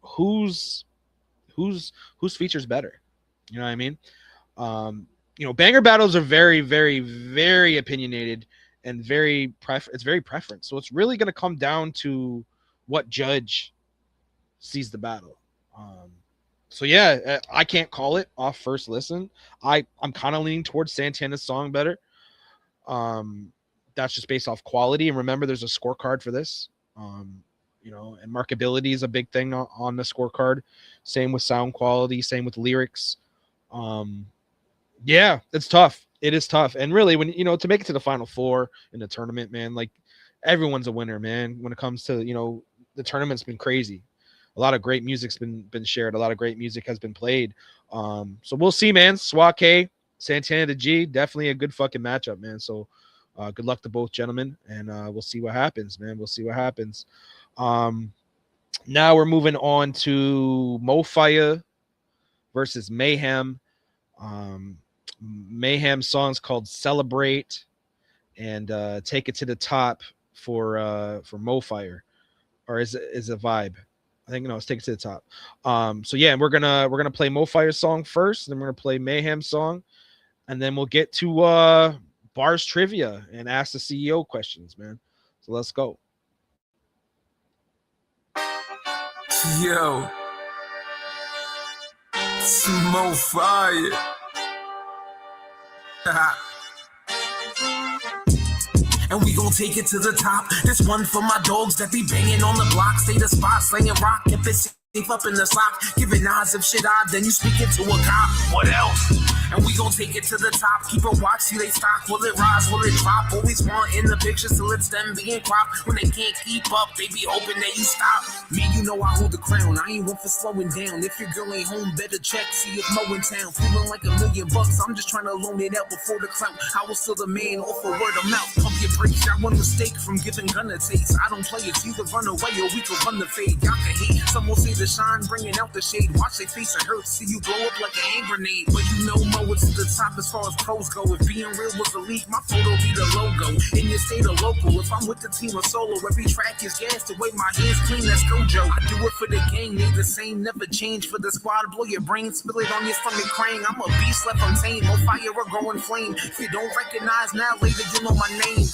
whose features better? You know what I mean? Banger battles are very, very, very opinionated and it's very preference. So it's really going to come down to what judge sees the battle. So yeah, I can't call it off first listen. I'm kind of leaning towards Santana's song better. That's just based off quality. And remember, there's a scorecard for this. And markability is a big thing on the scorecard. Same with sound quality, same with lyrics. Yeah, it's tough. It is tough. And really, when to make it to the Final Four in the tournament, man, like everyone's a winner, man. When it comes to the tournament's been crazy. a lot of great music's been shared. A lot of great music has been played. So we'll see, man. Swake, Santana to G, definitely a good fucking matchup, man. So good luck to both gentlemen, and we'll see what happens, man. We'll see what happens. Now we're moving on to Mofire versus Mayhem. Mayhem song's called Celebrate, and Take It to the Top for Mofire, or is it a Vibe? I think no, it's Take It to the Top. So yeah, we're gonna play Mofire song first, then we're gonna play Mayhem song, and then we'll get to B.A.R.Z trivia and ask the CEO questions, man. So let's go. Yo, Smo Fire. And we gon' take it to the top. This one for my dogs that be banging on the block. Stay the spot, slinging rock. If it's safe up in the sock, giving odds if shit odd, then you speak it to a cop. What else? And we gon' take it to the top. Keep a watch, see they stock. Will it rise? Will it drop? Always want in the picture, so it's them being cropped. When they can't keep up, they be hoping that you stop. Me, you know I hold the crown. I ain't one for slowing down. If your girl ain't home, better check. See if Mo in town. Feeling like $1 million. I'm just trying to loan it out before the clout. I was still the man off a word of mouth. Pump your brakes. Got one mistake from giving gun a taste. I don't play it. Either run away or we can run the fade. Y'all can hate. Some will say the shine, bringing out the shade. Watch their face, it hurts. See you blow up like an hand grenade. But you know Mo, it's to the top as far as pros go. If being real was a leak, my photo be the logo. In your state or local, if I'm with the team or solo, every track is gas. The way my hands clean, that's Gojo. I do it for the gang, they the same, never change. For the squad, blow your brain, spill it on your stomach crane. I'm a beast, left untamed. On fire or growing flame. If you don't recognize now, later you know my name.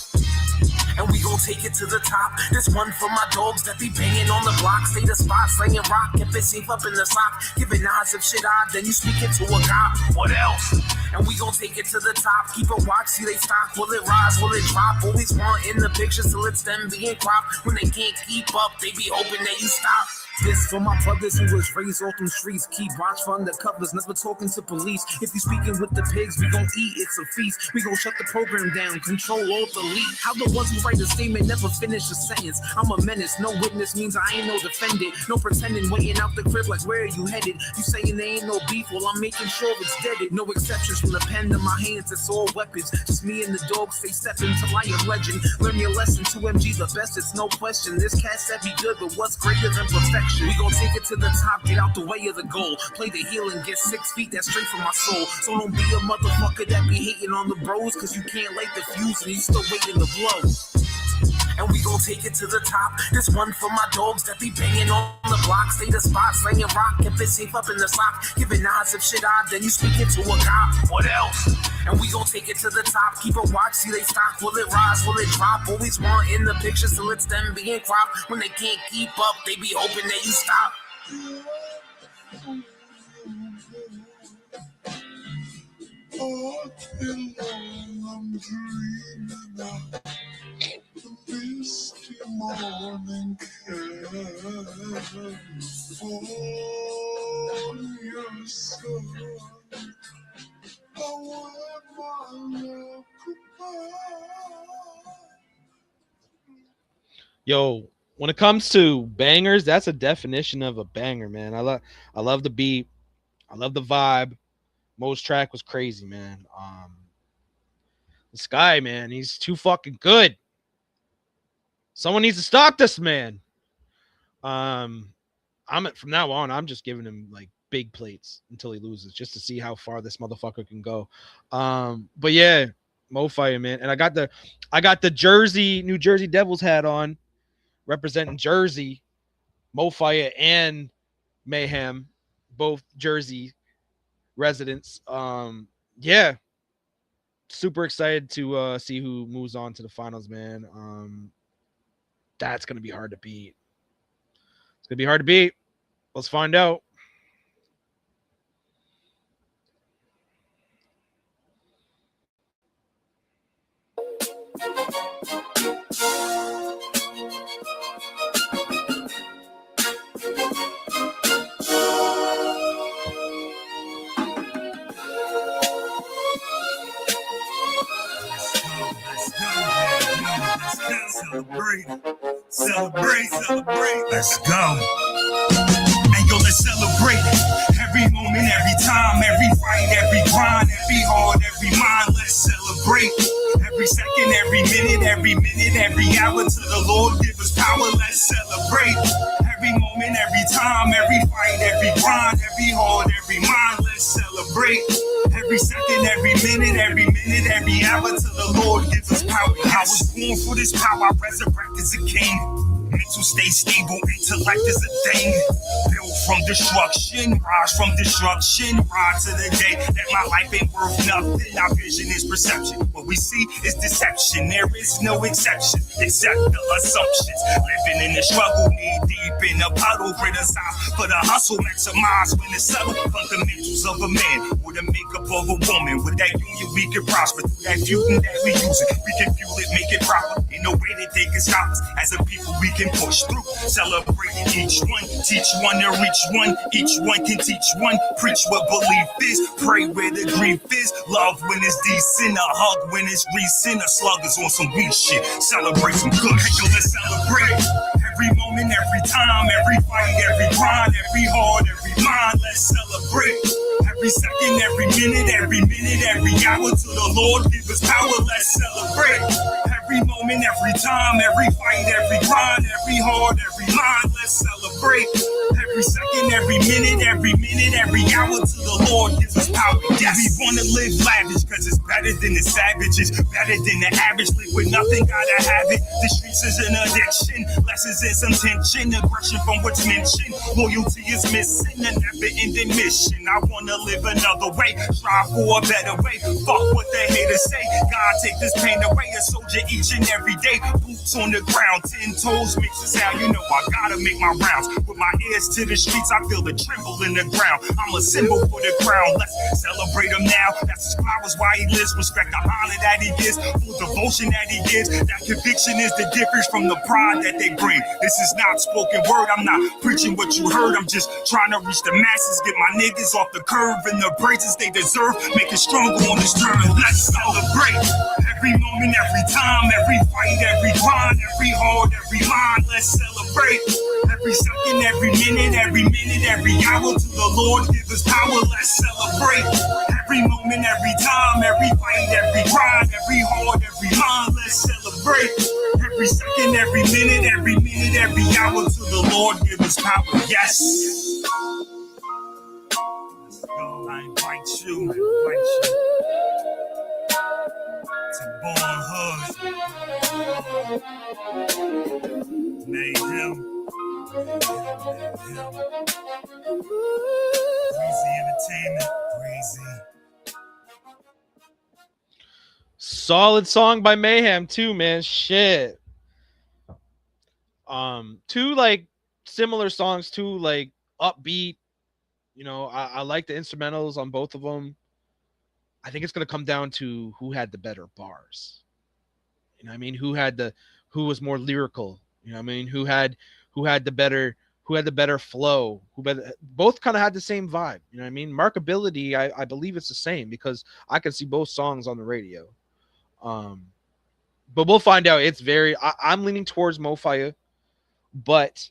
And we gon' take it to the top. This one for my dogs that be banging on the block. Stay the spot, slinging rock. If it's safe up in the sock, giving odds if shit odd, then you speak it to a cop. What else? And we gon' take it to the top. Keep a watch, see they stock. Will it rise? Will it drop? Always want in the picture, so it's them being cropped. When they can't keep up, they be hoping that you stop. This for my brothers who was raised off them streets. Keep watch for undercovers, never talking to police. If you speaking with the pigs, we gon' eat, it's a feast. We gon' shut the program down, control all delete. How the ones who write a statement never finish a sentence. I'm a menace, no witness means I ain't no defendant. No pretending, waiting out the crib like where are you headed? You saying there ain't no beef, well I'm making sure it's deaded. No exceptions from the pen to my hands, it's all weapons. Just me and the dogs, stay stepping till I am legend. Learn your lesson, 2MG the best, it's no question. This cat said be good, but what's greater than perfection? We gon' take it to the top, get out the way of the goal. Play the heel and get 6 feet, that's straight from my soul. So don't be a motherfucker that be hating on the bros, cause you can't light the fuse and you still waiting to blow. And we gon' take it to the top. This one for my dogs that be banging on the block. Stay the spot, slinging rock. If it's safe up in the sock, giving odds if shit odd, then you speak it to a cop. What else? And we gon' take it to the top. Keep a watch, see they stock. Will it rise? Will it drop? Always want in the picture, so it's them being cropped. When they can't keep up, they be hoping that you stop. All day long I'm dreaming of the misty morning California sun. I want my love goodbye. Yo, when it comes to bangers, that's a definition of a banger, man. I love the beat. I love the vibe. Mo's track was crazy, man. This guy, man, he's too fucking good. Someone needs to stop this man. From now on, I'm just giving him like big plates until he loses, just to see how far this motherfucker can go. But yeah, Mofire, man. And I got the New Jersey Devils hat on, representing Jersey, Mofire and Mayhem, both Jersey residents. Yeah, super excited to see who moves on to the finals, man. That's gonna be hard to beat. It's gonna be hard to beat. Let's find out. Celebrate, celebrate, celebrate. Let's go. yo, let's celebrate every moment, every time, every fight, every grind, every heart, every mind. Let's celebrate every second, every minute, every hour. To the Lord give us power. Let's celebrate every moment, every time, every fight, every grind, every heart, every mind. Let's celebrate every second, every minute, every hour. To the Lord gives us power. I was born for this power. I resurrect as a king. Mental stay stable, intellect is a thing. Built from destruction, rise from destruction. Rise to the day that my life ain't worth nothing. Our vision is perception. What we see is deception. There is no exception except the assumptions. Living in the struggle, knee deep in a puddle. Criticize for the hustle, maximize when it's subtle. Fundamentals of a man or the makeup of a woman. With that union, we can prosper. Through that fusion that we use it, we can fuel it, make it proper. Ain't no way that they can stop us. As a people, we can push through, celebrating each one, teach one to reach one, each one can teach one, preach what belief is, pray where the grief is, love when it's decent, a hug when it's recent, a slug is on some weak shit, celebrate some good shit, let's celebrate every moment, every time, every fight, every grind, every heart, every mind, let's celebrate every second, every minute, every hour. To the Lord give us power, let's celebrate every moment, every time, every fight, every grind, every heart, every mind. Let's celebrate every second, every minute, every hour. To the Lord gives us power. Yes. We wanna live lavish, cause it's better than the savages, better than the average. Live with nothing, gotta have it. The streets is an addiction, lessons in some tension, aggression from what's mentioned. Loyalty is missing, a never-ending mission. I wanna live another way, strive for a better way. Fuck what the haters say. God take this pain away. A soldier each and every day, boots on the ground, 10 toes makes a sound. You know I gotta make my rounds. With my ears to the streets, I feel the tremble in the ground. I'm a symbol for the crown. Let's celebrate him now. That's his powers, why he lives. Respect the honor that he gives, full devotion that he gives. That conviction is the difference from the pride that they bring. This is not spoken word. I'm not preaching what you heard. I'm just trying to reach the masses, get my niggas off the curve and the praises they deserve. Make it stronger on this turn. Let's celebrate every moment, every time, every fight, every grind, every heart, every mind. Let's celebrate every second, every minute, every hour. To the Lord give us power. Let's celebrate every moment, every time, every fight, every grind, every heart, every mind. Let's celebrate every second, every minute, every hour. To the Lord give us power. Yes. Let's go. I invite you. To Born Hood. Mayhem. Breezy Entertainment. Breezy. Solid song by Mayhem too, man. Shit. Two like similar songs, two like upbeat. You know, I like the instrumentals on both of them. I think it's gonna come down to who had the better bars. You know what I mean? Who was more lyrical? You know what I mean? Who had the better flow? Both kind of had the same vibe. You know what I mean? Markability, I believe it's the same because I can see both songs on the radio. But we'll find out. It's I'm leaning towards Mofire, but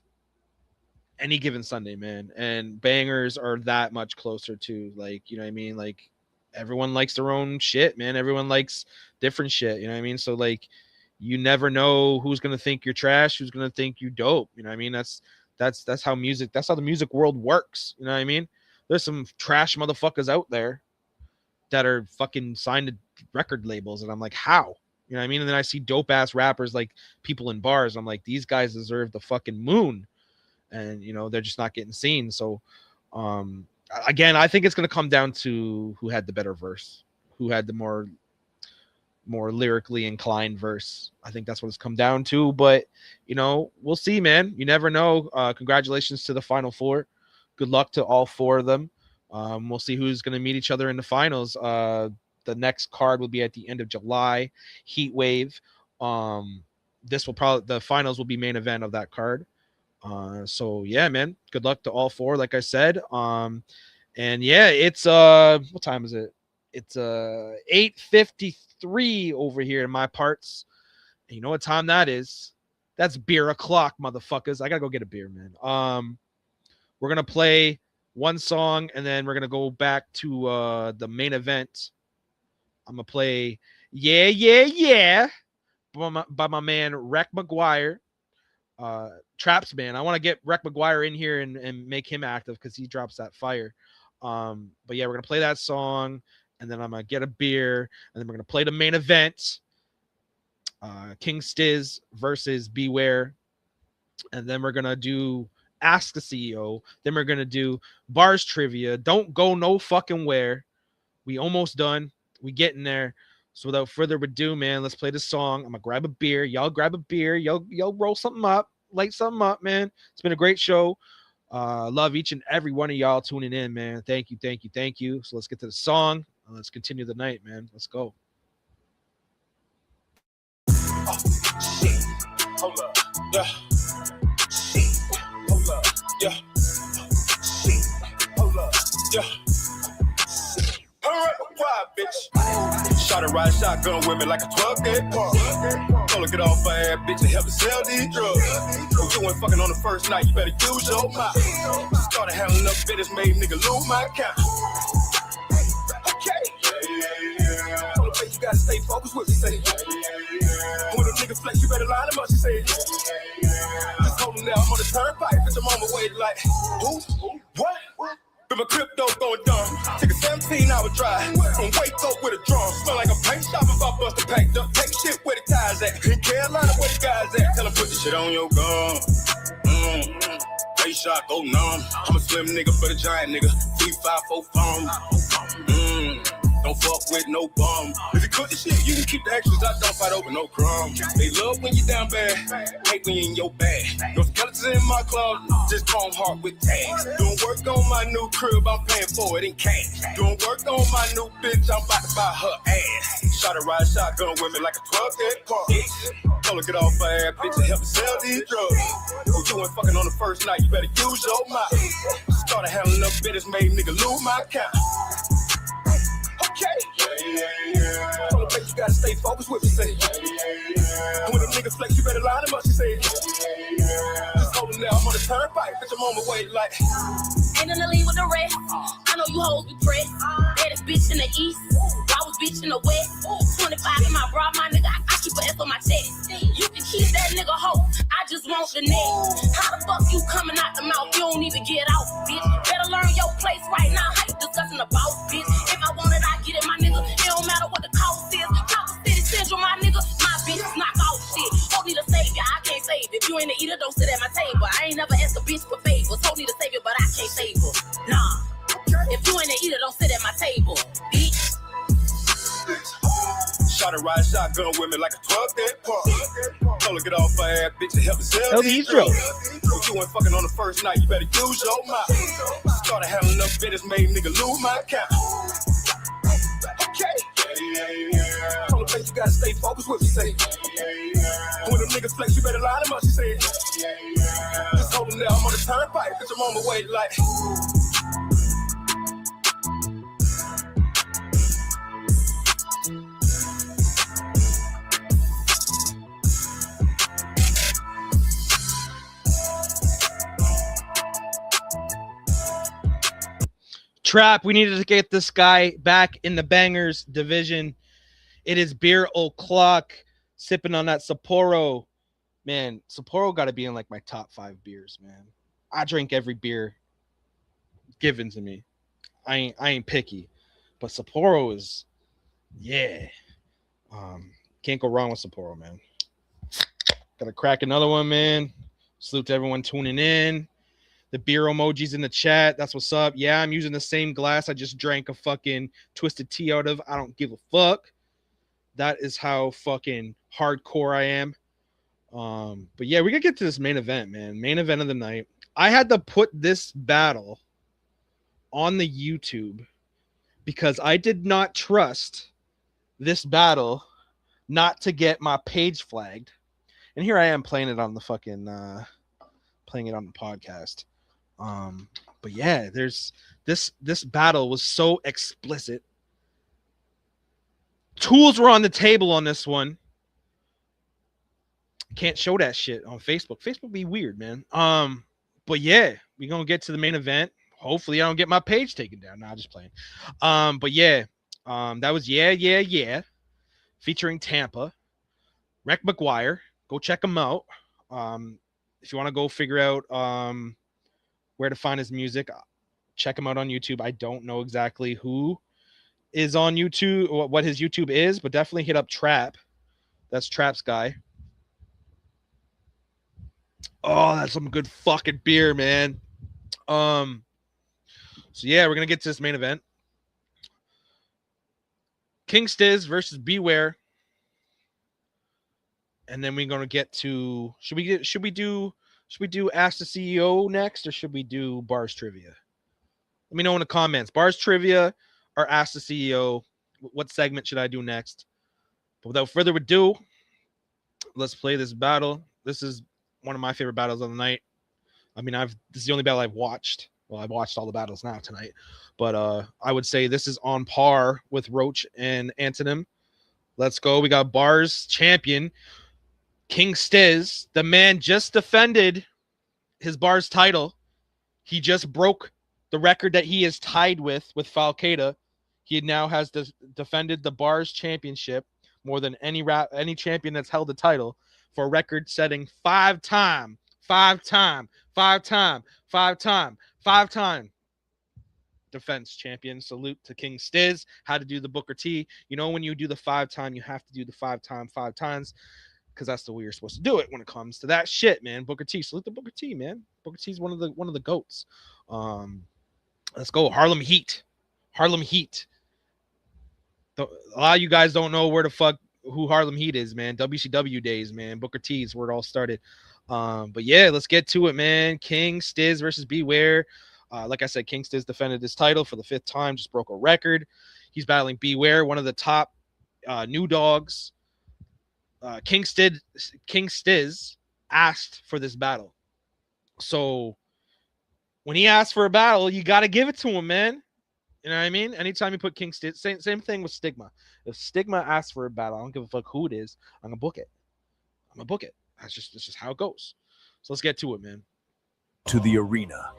any given Sunday, man. And bangers are that much closer to, like, you know what I mean? Like, everyone likes their own shit, man. Everyone likes different shit. You know what I mean? So, like, you never know who's gonna think you're trash, who's gonna think you dope. You know what I mean? That's how the music world works. You know what I mean? There's some trash motherfuckers out there that are fucking signed to record labels, and I'm like, how? You know what I mean? And then I see dope ass rappers like people in bars. I'm like, these guys deserve the fucking moon, and you know they're just not getting seen. So, again, I think it's gonna come down to who had the better verse, who had the more lyrically inclined verse. I think that's what it's come down to. But you know, we'll see, man. You never know. Congratulations to the Final Four. Good luck to all four of them. We'll see who's going to meet each other in the finals. The next card will be at the end of July. Heat Wave. The finals will be main event of that card. So yeah, man. Good luck to all four. Like I said. And yeah, it's what time is it? It's 8:53 over here in my parts. And you know what time that is? That's beer o'clock, motherfuckers. I gotta go get a beer, man. We're gonna play one song, and then we're gonna go back to the main event. I'm gonna play "Yeah Yeah Yeah" by my man Rec McGuire. Traps man. I want to get Rec McGuire in here and make him active because he drops that fire. But yeah, we're gonna play that song, and then I'm gonna get a beer, and then we're gonna play the main event. King Stiz versus Beware, and then we're gonna do Ask the CEO. Then we're gonna do B.A.R.Z Trivia. Don't go no fucking where. We almost done. We getting there. So without further ado, man, let's play this song. I'm gonna grab a beer. Y'all grab a beer. Y'all roll something up, light something up, man. It's been a great show. Love each and every one of y'all tuning in, man. Thank you, thank you, thank you. So let's get to the song. Let's continue the night, man. Let's go. Shit, hold up, yeah. Shit, hold up, yeah. Shit, hold up, yeah. Alright, quiet, bitch. Shot a ride shotgun with me like a 12-gauge pump. Don't get off my ass, bitch, and help me sell these drugs. If you ain't fucking on the first night, you better use your mouth. Started handling up business, made nigga lose my count. Okay, yeah. Hold up, baby, you gotta stay focused with me, say. When a nigga flex, you better line him up, she said. Just hold him now, I'm on the turnpike, bitch, I'm on my way to like, who? What? But my crypto going dumb. Take a 17-hour drive and wake up with a drum. Smell like a paint shop if I bust a packed up. Take shit where the ties at. In Carolina, where the guys at. Tell them put the shit on your gun. Face shot, go numb. I'm a slim nigga for the giant nigga. 3-5-4 phone. Don't fuck with no bum. If you cook the shit, you can keep the extras. I don't fight over no crumbs. They love when you down bad, hate when you in your bag. No skeletons in my club, just chrome heart with tags. Doing work on my new crib, I'm paying for it in cash. Doing work on my new bitch, I'm about to buy her ass. Shot a ride shotgun with me like a 12-gauge pump. Don't get off my ass, bitch, and help me sell these drugs. If you ain't fucking on the first night, you better use your mouth. Started handling up business, made nigga lose my count. Okay. Yeah. Hold up, baby, you gotta stay focused with me, say. When a nigga flex, you better line him up, she said. Just hold him now, I'm on the turnpike, bitch, I'm on my way, like. Ain't gonna leave with the rest. I know you hoes be pressed. Baddest bitch in the east. Dawgz bitch in the west. 25 in my bra, my nigga. I keep an F on my chest. You can keep that nigga hoe. I just want the neck. How the fuck you coming out the mouth? You don't even get out, bitch. Better learn your place right now. How you discussing about, bitch? If I want it, I get it, my nigga. It don't matter what the cost is. Copper City Central, my nigga. My bitch knock off shit. Hope need a savior, I can't save it. If you ain't the eater, don't sit at my table. I ain't never asked a bitch for favors. Hope need a savior, but I can't save her. Nah. If you ain't the eater, don't sit at my table, bitch. Shot a ride shotgun with me like a 12-gauge pump. Don't get off my ass, bitch, and help me sell these drugs. If you ain't fucking on the first night, you better use your mouth. Started handling up business, made nigga lose my count. Okay. Hold up, bitch, you gotta stay focused with me, say. When a nigga flex, you better line him up, she said. Just hold him now, I'm on the turnpike, bitch, I'm on my way, like. Trap, we needed to get this guy back in the bangers division. It is beer o'clock, sipping on that Sapporo. Man, Sapporo got to be in like my top 5 beers, man. I drink every beer given to me. I ain't picky, but Sapporo is, yeah. Can't go wrong with Sapporo, man. Gotta crack another one, man. Salute to everyone tuning in. The beer emojis in the chat. That's what's up. Yeah, I'm using the same glass I just drank a fucking twisted tea out of. I don't give a fuck. That is how fucking hardcore I am. But yeah, we gotta get to this main event, man. Main event of the night. I had to put this battle on the YouTube because I did not trust this battle not to get my page flagged. And here I am playing it on the fucking playing it on the podcast. But yeah, there's this battle was so explicit. Tools were on the table on this one. Can't show that shit on Facebook. Facebook be weird, man. But yeah, we're gonna get to the main event. Hopefully, I don't get my page taken down. Nah, just playing. But yeah, that was yeah, featuring Tampa, Rec McGuire. Go check him out. If you want to go figure out where to find his music, check him out on YouTube. I don't know exactly who is on YouTube, or what his YouTube is, but definitely hit up Trap. That's Trap's guy. Oh, that's some good fucking beer, man. So yeah, we're gonna get to this main event. King Stiz versus B.A.R.Z. And then we're gonna get to should we do Ask the CEO next, or should we do B.A.R.Z Trivia? Let me know in the comments. B.A.R.Z Trivia or Ask the CEO. What segment should I do next? But without further ado, let's play this battle. This is one of my favorite battles of the night. I mean, this is the only battle I've watched. Well, I've watched all the battles now tonight, but I would say this is on par with Roach and Antonym. Let's go. We got B.A.R.Z champion King Stiz. The man just defended his B.A.R.Z title. He just broke the record that he is tied with Falcada. He now has defended the B.A.R.Z championship more than any champion that's held the title, for a record-setting five-time defense champion. Salute to King Stiz. How to do the Booker T. You know, when you do the 5-time, you have to do the 5 times, because that's the way you're supposed to do it when it comes to that shit, man. Booker T. Salute to Booker T, man. Booker T is one of the goats. Let's go. Harlem Heat. A lot of you guys don't know who Harlem Heat is, man. WCW days, man. Booker T is where it all started. But yeah, let's get to it, man. King Stiz versus B.A.R.Z. Like I said, King Stiz defended his title for the 5th time, just broke a record. He's battling B.A.R.Z, one of the top new dogs. King Stiz asked for this battle. So when he asked for a battle, you got to give it to him, man. You know what I mean? Anytime you put King Stiz, same thing with Stigma. If Stigma asks for a battle, I don't give a fuck who it is. I'm gonna book it. That's just how it goes. So let's get to it, man. To the arena,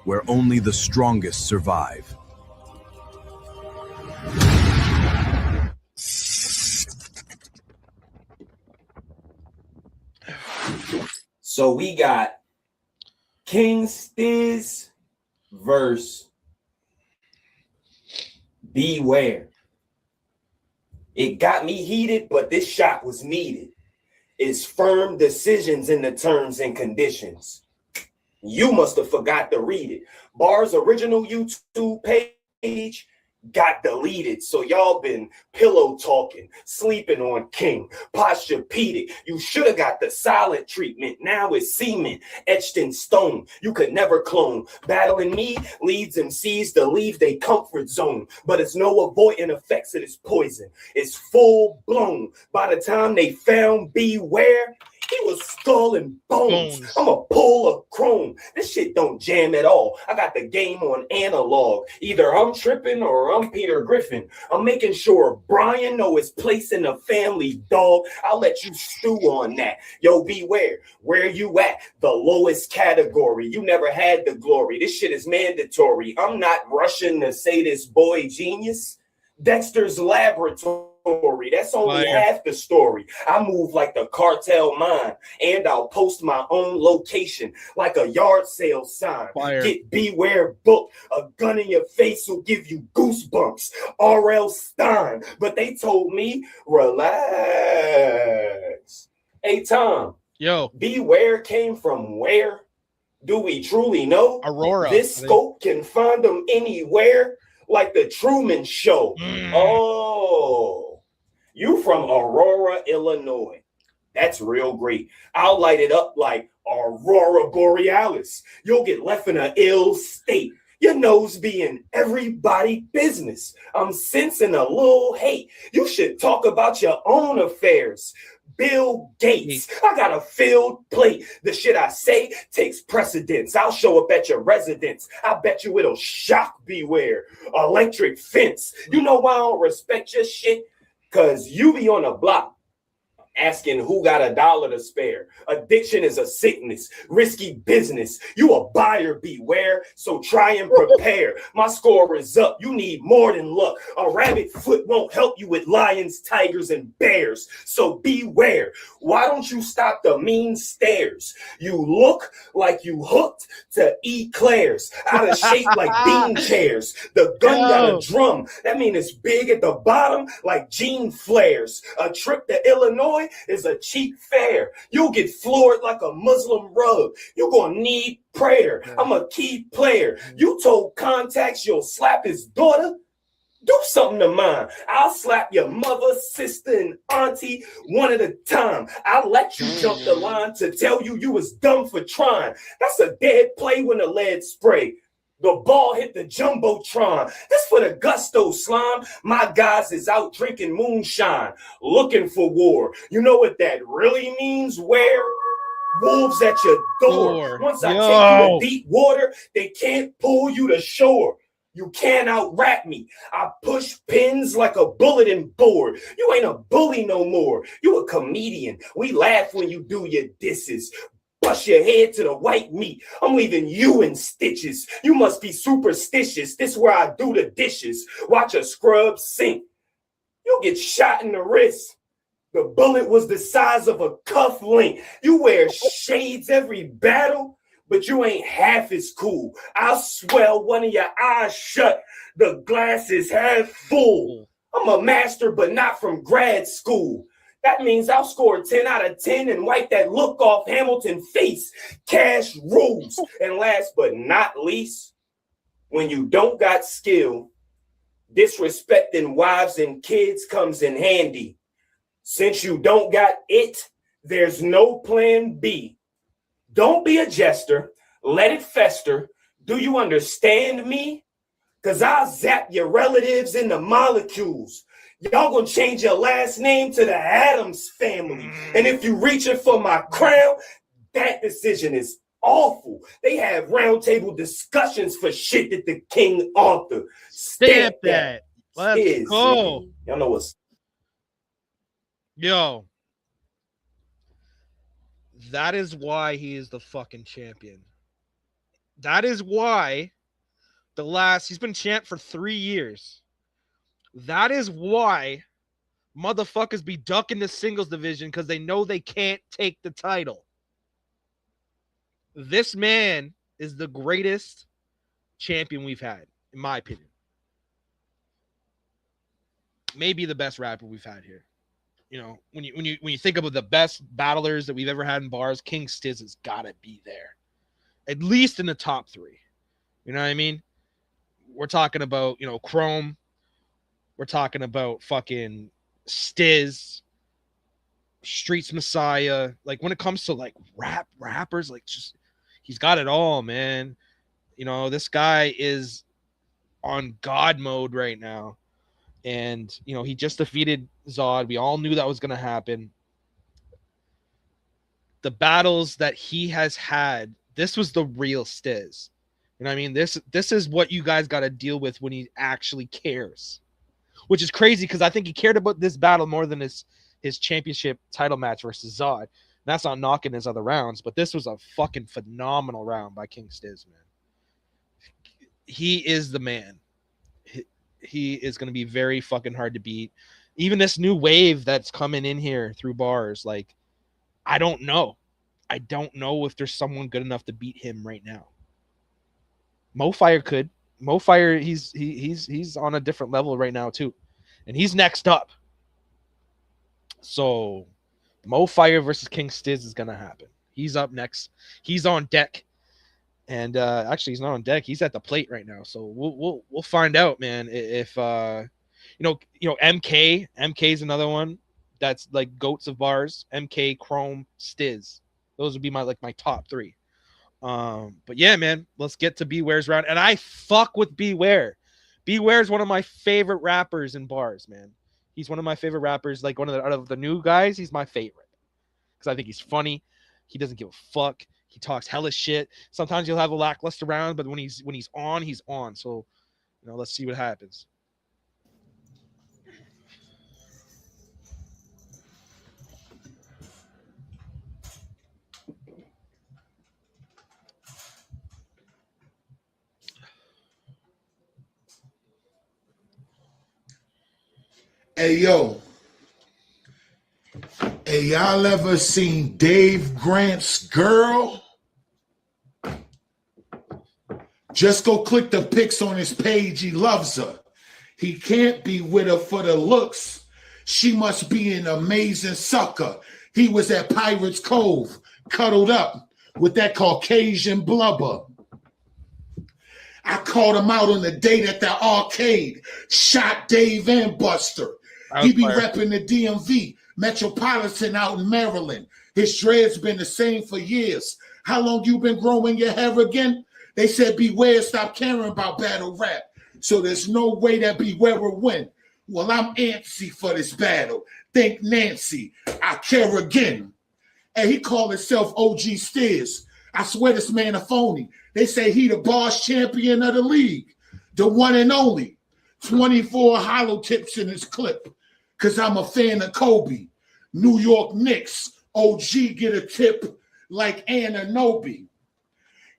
where only the strongest survive. So we got King Stiz versus B.A.R.Z. It got me heated, but this shot was needed. It's firm decisions in the terms and conditions. You must have forgot to read it. B.A.R.Z original YouTube page got deleted, so y'all been pillow talking, sleeping on King, posturepedic. You should have got the silent treatment. Now it's semen etched in stone. You could never clone. Battling me leads MCs to leave their comfort zone, but it's no avoiding effects of this poison. It's full blown. By the time they found B.A.R.Z, he was skull and bones. I'm a pull of chrome. This shit don't jam at all. I got the game on analog. Either I'm tripping or I'm Peter Griffin. I'm making sure Brian know his place in the family, dog. I'll let you stew on that. Yo, B.A.R.Z, where you at? The lowest category. You never had the glory. This shit is mandatory. I'm not rushing to say this boy genius. Dexter's Laboratory. That's only half the story. I move like the cartel mind, and I'll post my own location like a yard sale sign. Get B.A.R.Z book. A gun in your face will give you goosebumps. R.L. Stein. But they told me, relax. Hey, Tom. Yo. B.A.R.Z came from where? Do we truly know? Aurora. This scope can find them anywhere, like the Truman Show. Oh. You from Aurora, Illinois. That's real great. I'll light it up like Aurora Borealis. You'll get left in an ill state. Your nose be in everybody's business. I'm sensing a little hate. You should talk about your own affairs. Bill Gates. I got a filled plate. The shit I say takes precedence. I'll show up at your residence. I bet you it'll shock B.A.R.Z. Electric fence. You know why I don't respect your shit? Cause you be on the block asking who got $1 to spare. Addiction is a sickness, risky business. You a buyer beware, so try and prepare. My score is up. You need more than luck. A rabbit foot won't help you with lions, tigers, and bears. So beware. Why don't you stop the mean stares? You look like you hooked to eclairs, out of shape like bean chairs. The gun got a drum. That means it's big at the bottom like Gene Flares. A trip to Illinois is a cheap fare. You'll get floored like a Muslim rug. You're gonna need prayer. I'm a key player. You told contacts you'll slap his daughter. Do something to mine. I'll slap your mother, sister, and auntie one at a time. I'll let you jump the line to tell you was dumb for trying. That's a dead play when the lead spray. The ball hit the jumbotron. This for the gusto slime. My guys is out drinking moonshine, looking for war. You know what that really means? Where? Wolves at your door. Once I take you to deep water, they can't pull you to shore. You can't out-rap me. I push pins like a bulletin board. You ain't a bully no more. You a comedian. We laugh when you do your disses. Bust your head to the white meat. I'm leaving you in stitches. You must be superstitious. This where I do the dishes. Watch a scrub sink. You'll get shot in the wrist. The bullet was the size of a cuff link. You wear shades every battle, but you ain't half as cool. I'll swell one of your eyes shut. The glass is half full. I'm a master, but not from grad school. That means I'll score 10 out of 10 and wipe that look off Hamilton's face. Cash rules. And last but not least, when you don't got skill, disrespecting wives and kids comes in handy. Since you don't got it, there's no plan B. Don't be a jester. Let it fester. Do you understand me? Because I'll zap your relatives in the molecules. Y'all gonna change your last name to the Addams family. And if you reaching for my crown, that decision is awful. They have roundtable discussions for shit that the king author. Stamp that. Let's go. Y'all know what's... Yo. That is why he is the fucking champion. That is why he's been champ for 3 years. That is why motherfuckers be ducking the singles division because they know they can't take the title. This man is the greatest champion we've had, in my opinion. Maybe the best rapper we've had here. You know, when you think about the best battlers that we've ever had in bars, King Stiz has got to be there, at least in the top 3. You know what I mean? We're talking about, you know, Chrome. We're talking about fucking Stiz, Streets Messiah. Like when it comes to like rappers, like just he's got it all, man. You know, this guy is on God mode right now. And, you know, he just defeated Zod. We all knew that was going to happen. The battles that he has had, this was the real Stiz. You know what I mean? This is what you guys got to deal with when he actually cares. Which is crazy because I think he cared about this battle more than his championship title match versus Zod. And that's not knocking his other rounds, but this was a fucking phenomenal round by King Stiz, man. He is the man. He is going to be very fucking hard to beat. Even this new wave that's coming in here through bars, like, I don't know. I don't know if there's someone good enough to beat him right now. MoFire could. MoFire, he's on a different level right now too, and he's next up. So, MoFire versus King Stiz is gonna happen. He's up next. He's on deck, and actually, he's not on deck. He's at the plate right now. So we'll find out, man. If you know MK is another one that's like goats of bars. MK, Chrome, Stiz. Those would be my top 3. But yeah, man, let's get to B.A.R.Z round. And I fuck with B.A.R.Z. B.A.R.Z is one of my favorite rappers in bars, man. He's one of my favorite rappers. Like out of the new guys, he's my favorite. Because I think he's funny. He doesn't give a fuck. He talks hella shit. Sometimes he'll have a lackluster round, but when he's on, he's on. So, you know, let's see what happens. Hey, yo. Hey, y'all ever seen Dave Grant's girl? Just go click the pics on his page. He loves her. He can't be with her for the looks. She must be an amazing sucker. He was at Pirates Cove, cuddled up with that Caucasian blubber. I called him out on the date at the arcade. Shot Dave and Buster. He be repping the DMV, Metropolitan out in Maryland. His dreads been the same for years. How long you been growing your hair again? They said beware, stop caring about battle rap. So there's no way that Beware will win. Well, I'm antsy for this battle. Think Nancy, I care again. And he called himself OG Steers. I swear this man a phony. They say he the B.A.R.Z champion of the league. The one and only. 24 hollow tips in his clip. Cause I'm a fan of Kobe. New York Knicks. OG get a tip like Anunoby.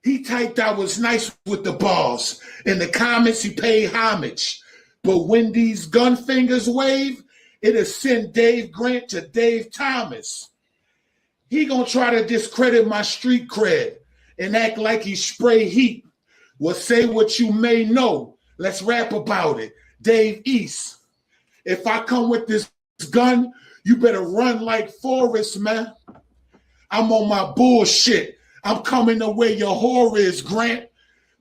He typed I was nice with the balls. In the comments, he paid homage. But when these gun fingers wave, it'll send Dave Grant to Dave Thomas. He gonna try to discredit my street cred and act like he spray heat. Well, say what you may know. Let's rap about it. Dave East. If I come with this gun, you better run like Forrest, man. I'm on my bullshit. I'm coming the way your whore is, Grant.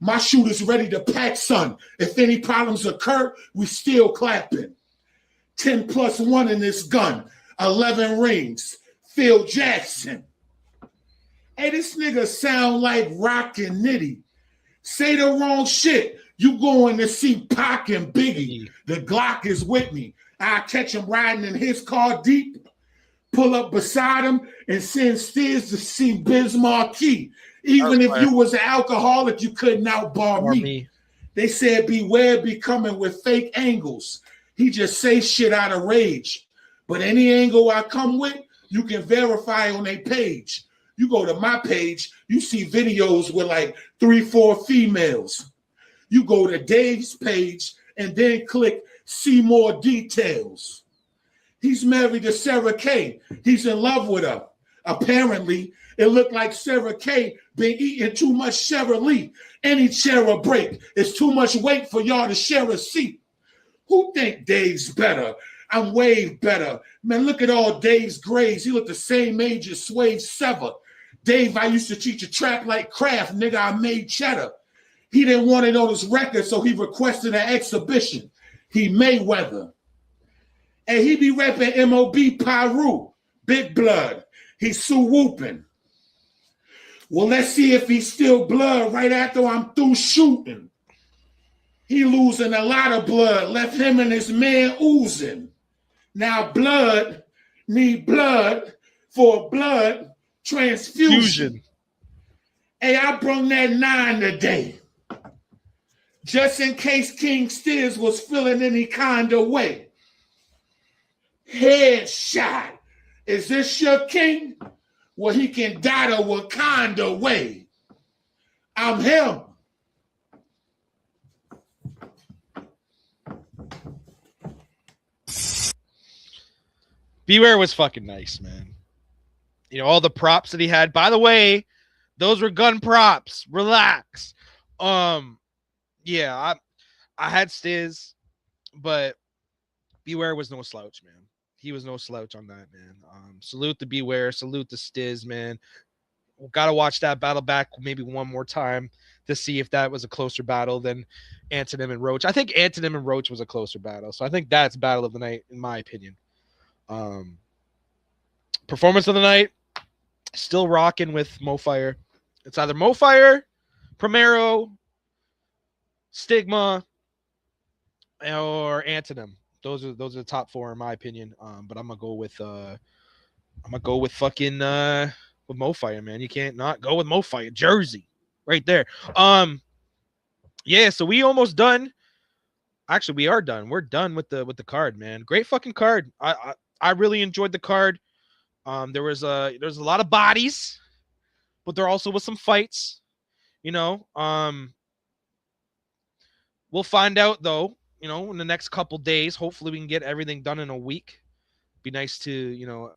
My shooter's ready to pack, son. If any problems occur, we still clapping. 10 plus 1 in this gun. 11 rings. Phil Jackson. Hey, this nigga sound like Rock and Nitty. Say the wrong shit. You going to see Pac and Biggie. The Glock is with me. I'll catch him riding in his car deep. Pull up beside him and send Steers to see Biz Marquee. Even if you was an alcoholic, you couldn't outbar me. They said Beware be coming with fake angles. He just say shit out of rage. But any angle I come with, you can verify on a page. You go to my page, you see videos with like 3-4 females. You go to Dave's page and then click see more details. He's married to Sarah Kay. He's in love with her. Apparently, it looked like Sarah Kay been eating too much Shara Lee. Any chair a break. It's too much weight for y'all to share a seat. Who think Dave's better? I'm way better. Man, look at all Dave's grades. He look the same age as Swave Sever. Dave, I used to teach a trap like Kraft. Nigga, I made cheddar. He didn't want it on his record, so he requested an exhibition. He Mayweather. And he be repping MOB Pyru, Big Blood. He's Sue Whooping. Well, let's see if he's still blood right after I'm through shooting. He losing a lot of blood, left him and his man oozing. Now blood need blood for blood transfusion. Hey, I brung that 9 today. Just in case King Steers was feeling any kind of way. Headshot. Is this your king? Well, he can die the Wakanda way. I'm him. Beware was fucking nice, man. You know, all the props that he had. By the way, those were gun props. Relax. Yeah, I had Stiz, but Beware was no slouch, man. He was no slouch on that, man. Salute to Beware, salute to Stiz, man. Gotta watch that battle back maybe one more time to see if that was a closer battle than Antonym and Roach. I think Antonym and Roach was a closer battle, so I think that's battle of the night, in my opinion. Performance of the night, still rocking with Mofire. It's either Mofire, Primero, Stigma, or Antonym. Those are the top 4 in my opinion. But I'm gonna go with fucking with Mofire, man. You can't not go with Mofire. Jersey, right there. Yeah. So we almost done. Actually, we are done. We're done with the card, man. Great fucking card. I really enjoyed the card. There's a lot of bodies, but there also was some fights. You know. We'll find out though in the next couple days. Hopefully we can get everything done in a week. Be nice to,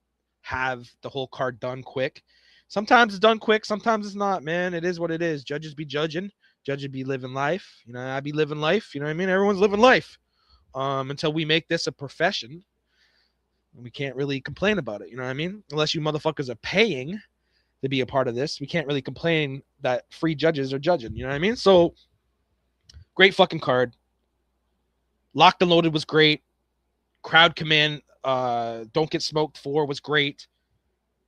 have the whole card done quick. Sometimes it's done quick, sometimes it's not, man. It is what it is. Judges be judging, judges be living life. I be living life, you know what I mean? Everyone's living life. Until we make this a profession, we can't really complain about it, you know what I mean? Unless you motherfuckers are paying to be a part of this, we can't really complain that free judges are judging, you know what I mean? So, great fucking card. Locked and Loaded was great. Crowd Command, Don't Get Smoked 4 was great.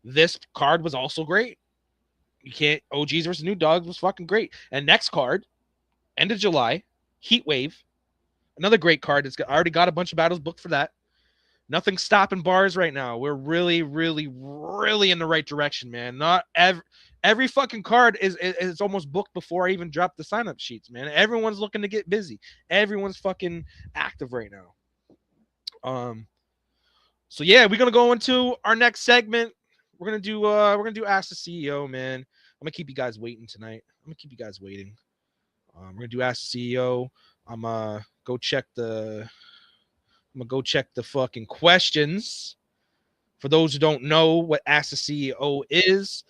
This card was also great. You can't. OGs versus New Dawgz was fucking great. And next card, end of July, Heat Wave, another great card. I already got a bunch of battles booked for that. Nothing's stopping B.A.R.Z right now. We're really, really, really in the right direction, man. Not every fucking card is almost booked before I even drop the sign-up sheets, man. Everyone's looking to get busy. Everyone's fucking active right now. So yeah, we're gonna go into our next segment. We're gonna do Ask the CEO, man. I'm gonna keep you guys waiting tonight. I'm gonna keep you guys waiting. We're gonna do Ask the CEO. I'm gonna go check the fucking questions. For those who don't know what Ask the CEO is,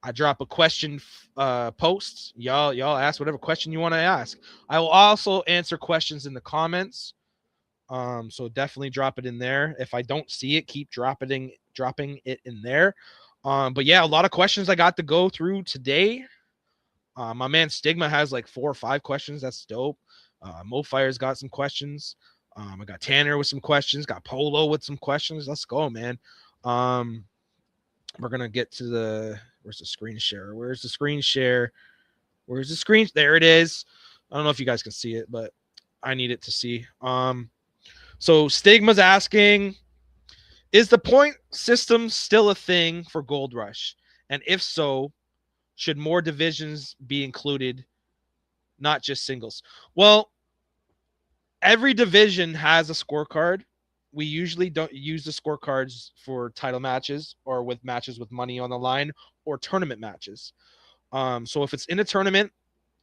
I drop a question post. Y'all ask whatever question you want to ask. I will also answer questions in the comments. So definitely drop it in there. If I don't see it, keep dropping it in there. But yeah, a lot of questions I got to go through today. My man Stigma has like 4 or 5 questions. That's dope. MoFire's got some questions. I got Tanner with some questions. Got Polo with some questions. Let's go, man. We're gonna get to where's the screen share? Where's the screen share? Where's the screen? There it is. I don't know if you guys can see it, but I need it to see. So Stigma's asking, is the point system still a thing for Gold Rush? And if so, should more divisions be included, not just singles? Well, every division has a scorecard. We usually don't use the scorecards for title matches or with matches with money on the line or tournament matches. So if it's in a tournament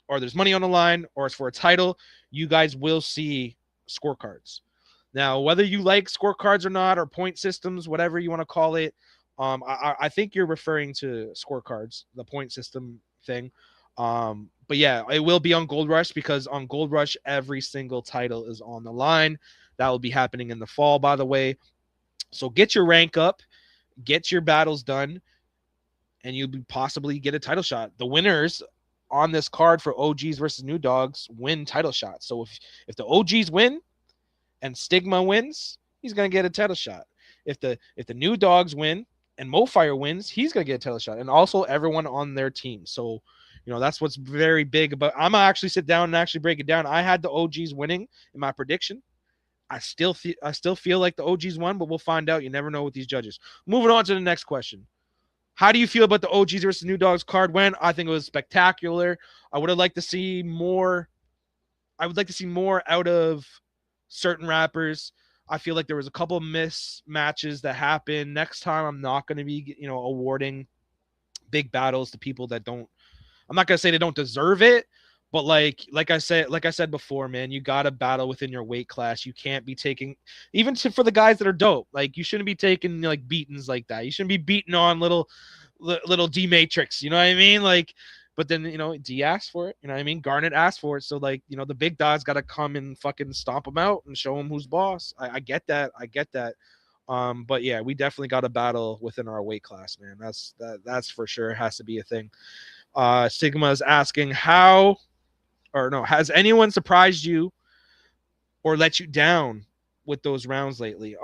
or there's money on the line or it's for a title, you guys will see scorecards. Now, whether you like scorecards or not, or point systems, whatever you want to call it, I think you're referring to scorecards, the point system thing. But yeah, it will be on Gold Rush because on Gold Rush, every single title is on the line. That will be happening in the fall, by the way. So get your rank up, get your battles done, and you'll possibly get a title shot. The winners on this card for OGs versus New Dawgz win title shots. So if the OGs win, and Stigma wins, he's gonna get a title shot. If the New Dawgz win and MoFire wins, he's gonna get a title shot, and also everyone on their team. So, that's what's very big about. I'm gonna actually sit down and actually break it down. I had the OGs winning in my prediction. I still feel like the OGs won, but we'll find out. You never know with these judges. Moving on to the next question. How do you feel about the OGs versus New Dawgz card win? I think it was spectacular. I would have liked to see more. I would like to see more out of certain rappers. I feel like there was a couple of mismatches that happened. Next time, I'm not going to be, awarding big battles to people that don't. I'm not going to say they don't deserve it, but like I said before, man, you got to battle within your weight class. You can't be taking for the guys that are dope. Like you shouldn't be taking like beatings like that. You shouldn't be beating on little D Matrix. You know what I mean? Like. But then, D asked for it. You know what I mean? Garnet asked for it. So, the big dogs got to come and fucking stomp them out and show them who's boss. I get that. But, yeah, we definitely got a battle within our weight class, man. That's for sure. It has to be a thing. Sigma is asking has anyone surprised you or let you down with those rounds lately?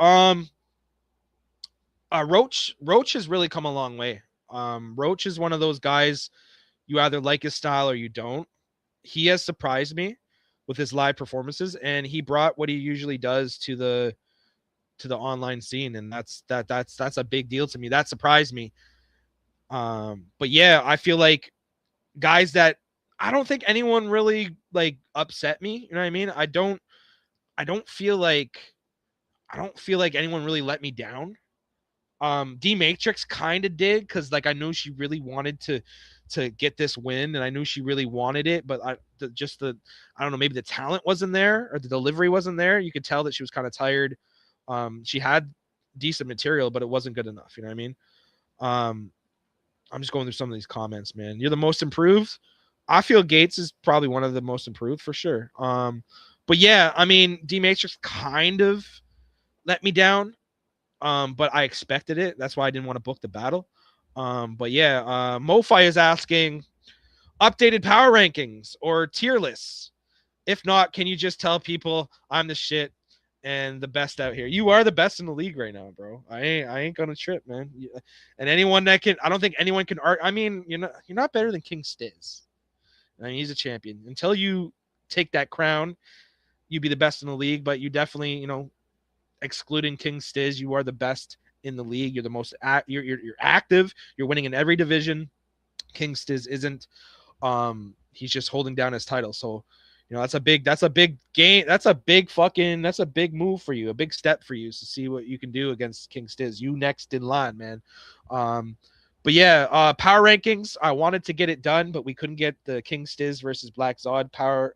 Roach has really come a long way. Roach is one of those guys. You either like his style or you don't. He has surprised me with his live performances, and he brought what he usually does to the online scene, and that's a big deal to me. That surprised me. But yeah, I feel like guys that I don't think anyone really like upset me. You know what I mean? I don't feel like anyone really let me down. D Matrix kind of did because I knew she really wanted to get this win, and I knew she really wanted it, but I don't know, maybe the talent wasn't there or the delivery wasn't there. You could tell that she was kind of tired. She had decent material, but it wasn't good enough. You know what I mean? I'm just going through some of these comments, man. You're the most improved. I feel Gates is probably one of the most improved for sure. But yeah, I mean, D Matrix kind of let me down. But I expected it. That's why I didn't want to book the battle. But yeah, MoFi is asking updated power rankings or tier lists. If not, can you just tell people I'm the shit and the best out here? You are the best in the league right now, bro. I ain't gonna trip, man. And anyone that can, I don't think anyone can argue. I mean, you're not better than King Stiz. I mean, he's a champion. Until you take that crown, you be the best in the league. But you definitely, excluding King Stiz, you are the best in the league. You're the most you're active. You're winning in every division. King Stiz isn't. He's just holding down his title. So, that's a big game. That's a big move for you. A big step for you to see what you can do against King Stiz. You next in line, man. But yeah, power rankings. I wanted to get it done, but we couldn't get the King Stiz versus Black Zod power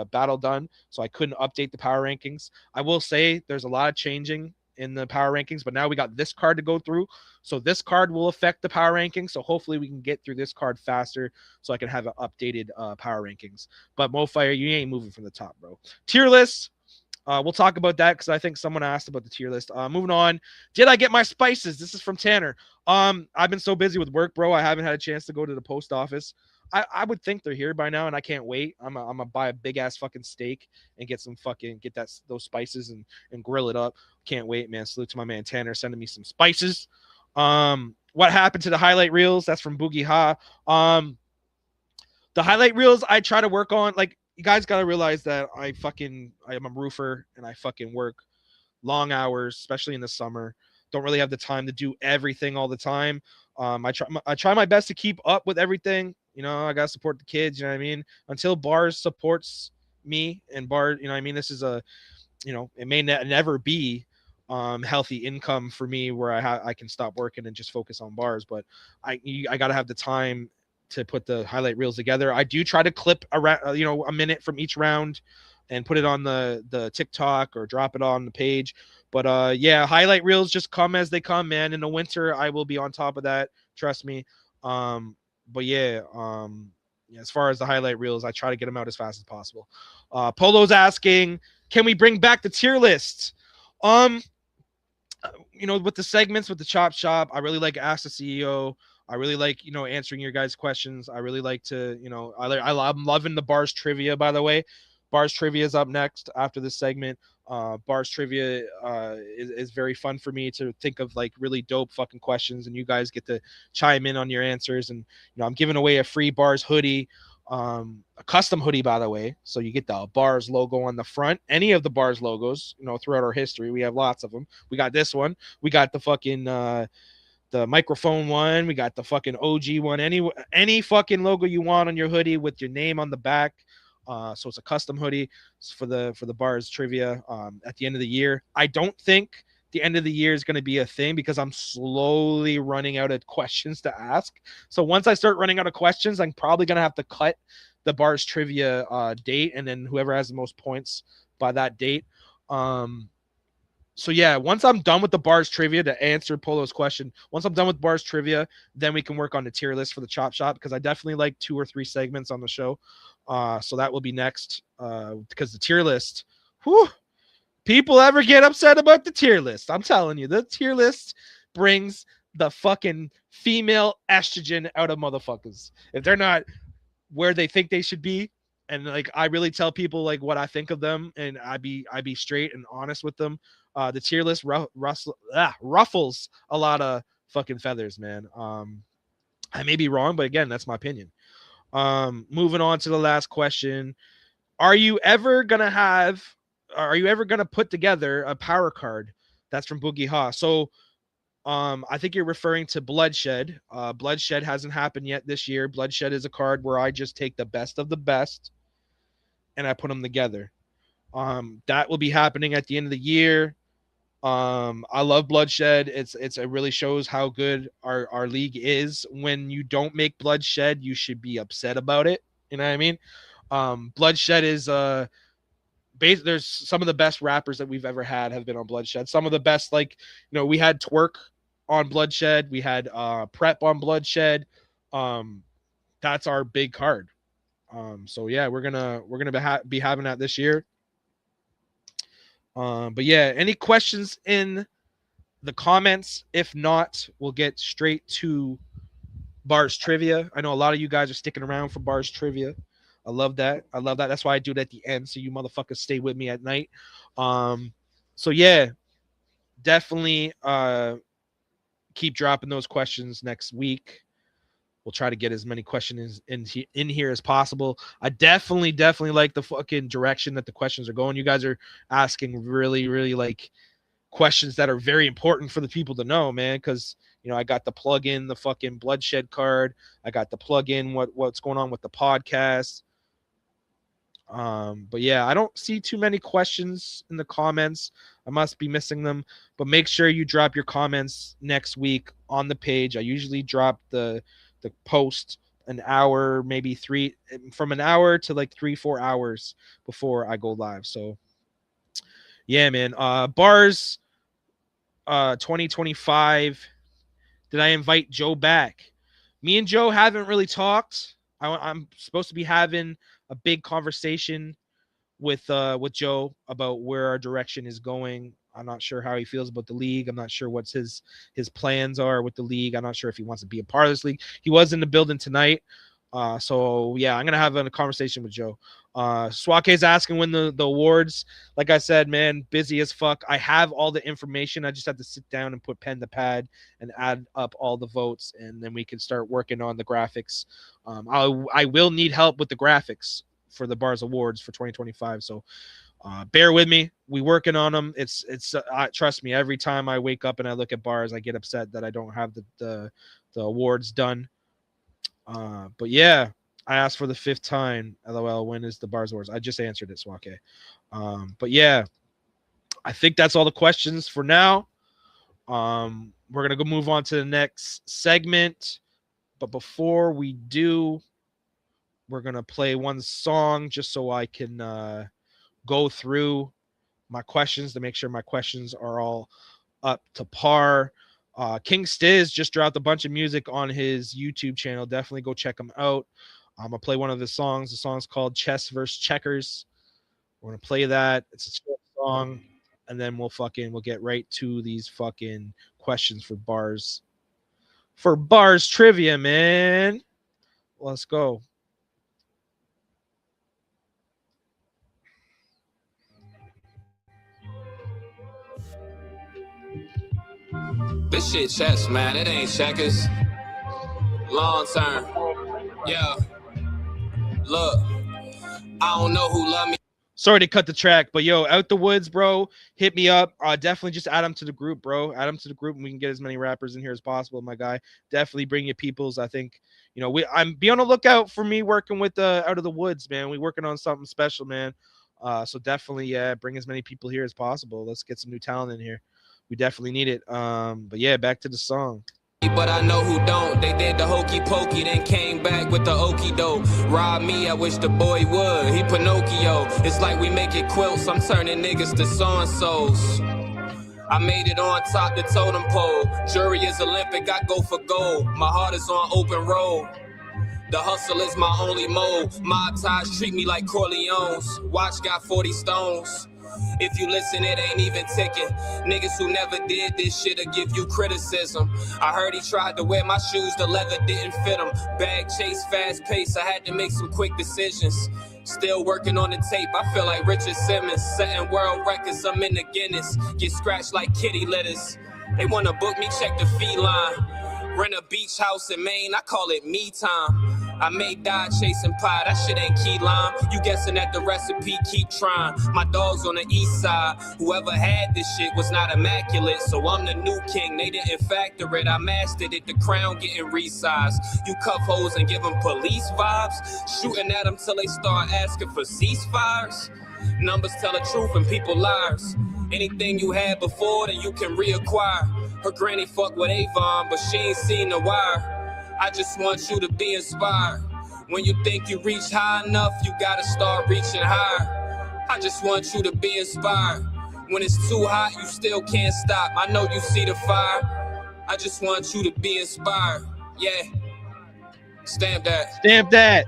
battle done, so I couldn't update the power rankings. I will say there's a lot of changing in the power rankings, but now we got this card to go through, so this card will affect the power rankings. So hopefully we can get through this card faster, so I can have an updated power rankings. But MoFire, you ain't moving from the top, bro. Tier list. We'll talk about that because I think someone asked about the tier list. Moving on. Did I get my spices? This is from Tanner. I've been so busy with work, bro. I haven't had a chance to go to the post office. I would think they're here by now, and I can't wait. I'm gonna buy a big ass fucking steak and get those spices and grill it up. Can't wait, man. Salute to my man Tanner sending me some spices. What happened to the highlight reels? That's from Boogie Ha. The highlight reels I try to work on, like, you guys got to realize that I am a roofer and I fucking work long hours, especially in the summer. Don't really have the time to do everything all the time. I try my best to keep up with everything. I got to support the kids, you know what I mean? Until B.A.R.Z supports me and B.A.R.Z, you know what I mean? This is it may never be healthy income for me where I can stop working and just focus on B.A.R.Z, but I got to have the time to put the highlight reels together. I do try to clip around, a minute from each round and put it on the TikTok or drop it on the page. But yeah, highlight reels just come as they come, man. In the winter, I will be on top of that. Trust me. But yeah, as far as the highlight reels, I try to get them out as fast as possible. Polo's asking, can we bring back the tier list? With the segments with the Chop Shop, I really like Ask the CEO. I really like, answering your guys' questions. I really like to, I'm loving the B.A.R.Z Trivia, by the way. B.A.R.Z Trivia is up next after this segment. B.A.R.Z Trivia is very fun for me to think of, like, really dope fucking questions, and you guys get to chime in on your answers. And, I'm giving away a free B.A.R.Z hoodie, a custom hoodie, by the way. So you get the B.A.R.Z logo on the front, any of the B.A.R.Z logos, throughout our history. We have lots of them. We got this one. We got the fucking, the microphone one. We got the fucking OG one. Any fucking logo you want on your hoodie with your name on the back. So it's a custom hoodie for the B.A.R.Z Trivia at the end of the year. I don't think the end of the year is going to be a thing because I'm slowly running out of questions to ask. So once I start running out of questions, I'm probably going to have to cut the B.A.R.Z Trivia date, and then whoever has the most points by that date. So yeah, once I'm done with the B.A.R.Z Trivia, to answer Polo's question, once I'm done with B.A.R.Z Trivia, then we can work on the tier list for the Chop Shop, because I definitely like 2 or 3 segments on the show. So that will be next, because the tier list, people ever get upset about the tier list? I'm telling you, the tier list brings the fucking female estrogen out of motherfuckers. If they're not where they think they should be, and, like, I really tell people, like, what I think of them, and I be straight and honest with them. The tier list ruffles a lot of fucking feathers, man. I may be wrong, but again, that's my opinion. Moving on to the last question. Are you ever gonna put together a power card? That's from Boogie Ha. So I think you're referring to Bloodshed. Bloodshed hasn't happened yet this year. Bloodshed is a card where I just take the best of the best and I put them together. That will be happening at the end of the year. I love Bloodshed. It really shows how good our league is. When you don't make Bloodshed, you should be upset about it. You know what I mean? Bloodshed is there's some of the best rappers that we've ever had have been on Bloodshed. Some of the best, like, we had Twerk on Bloodshed, we had Prep on Bloodshed. That's our big card. So yeah, we're gonna be having that this year. But yeah, any questions in the comments? If not, we'll get straight to B.A.R.Z Trivia. I know a lot of you guys are sticking around for B.A.R.Z Trivia. I love that. That's why I do it at the end, so you motherfuckers stay with me at night. So yeah, definitely keep dropping those questions next week. We'll try to get as many questions in here as possible. I definitely like the fucking direction that the questions are going. You guys are asking really like questions that are very important for the people to know, man, because I got the plug in the fucking Bloodshed card. I got the plug in what's going on with the podcast. But yeah, I don't see too many questions in the comments. I must be missing them, but make sure you drop your comments next week on the page. I usually drop the post an hour, maybe from an hour to like 3-4 hours before I go live. So yeah, man. B.A.R.Z 2025. Did I invite Joe back? Me and Joe haven't really talked. I'm supposed to be having a big conversation with Joe about where our direction is going. I'm not sure how he feels about the league. I'm not sure what his plans are with the league. I'm not sure if he wants to be a part of this league. He was in the building tonight. So yeah, I'm gonna have a conversation with Joe. Swake is asking when the awards. Like I said, man, busy as fuck. I have all the information. I just have to sit down and put pen to pad and add up all the votes, and then we can start working on the graphics. I will need help with the graphics for the B.A.R.Z awards for 2025. So bear with me. We working on them. It's trust me. Every time I wake up and I look at B.A.R.Z, I get upset that I don't have the awards done. But yeah, I asked for the 5th time. LOL, when is the B.A.R.Z awards? I just answered it, Swake. But yeah, I think that's all the questions for now. We're gonna go move on to the next segment. But before we do, we're gonna play one song just so I can go through my questions to make sure my questions are all up to par. King Stiz just dropped a bunch of music on his YouTube channel. Definitely go check him out. I'm gonna play one of his songs. The song's called Chess vs. Checkers. We're gonna play that. It's a short song, and then we'll get right to these fucking questions for B.A.R.Z. For B.A.R.Z Trivia, man. Let's go. This shit chess, man. It ain't checkers. Long term. Yeah. Look, I don't know who love me. Sorry to cut the track, but yo, Out the Woods, bro, hit me up. Definitely just add them to the group, bro. Add them to the group, and we can get as many rappers in here as possible, my guy. Definitely bring your peoples. I think, I'm be on the lookout for me working with Out of the Woods, man. We working on something special, man. So definitely, yeah, bring as many people here as possible. Let's get some new talent in here. We definitely need it. But yeah, back to the song. But I know who don't. They did the hokey pokey, then came back with the okie doke. Rob me, I wish the boy would. He Pinocchio. It's like we make it quilts. I'm turning niggas to so-and-sos. I made it on top the totem pole. Jury is Olympic, I go for gold. My heart is on open road. The hustle is my only mode. Mob ties treat me like Corleone's. Watch got 40 stones. If you listen, it ain't even ticking. Niggas who never did this shit'll give you criticism. I heard he tried to wear my shoes, the leather didn't fit him. Bag chase, fast pace, I had to make some quick decisions. Still working on the tape, I feel like Richard Simmons. Setting world records, I'm in the Guinness. Get scratched like kitty litters. They wanna book me, check the fee line. Rent a beach house in Maine, I call it me time. I may die chasing pie, that shit ain't key lime. You guessing at the recipe, keep trying. My dog's on the east side. Whoever had this shit was not immaculate, so I'm the new king. They didn't factor it, I mastered it. The crown getting resized. You cuff hoes and give them police vibes. Shooting at them till they start asking for ceasefires. Numbers tell the truth and people liars. Anything you had before, then you can reacquire. Her granny fuck with Avon, but she ain't seen The Wire. I just want you to be inspired. When you think you reach high enough, you gotta start reaching higher. I just want you to be inspired. When it's too hot, you still can't stop. I know you see the fire. I just want you to be inspired. Yeah. Stamp that. Stamp that.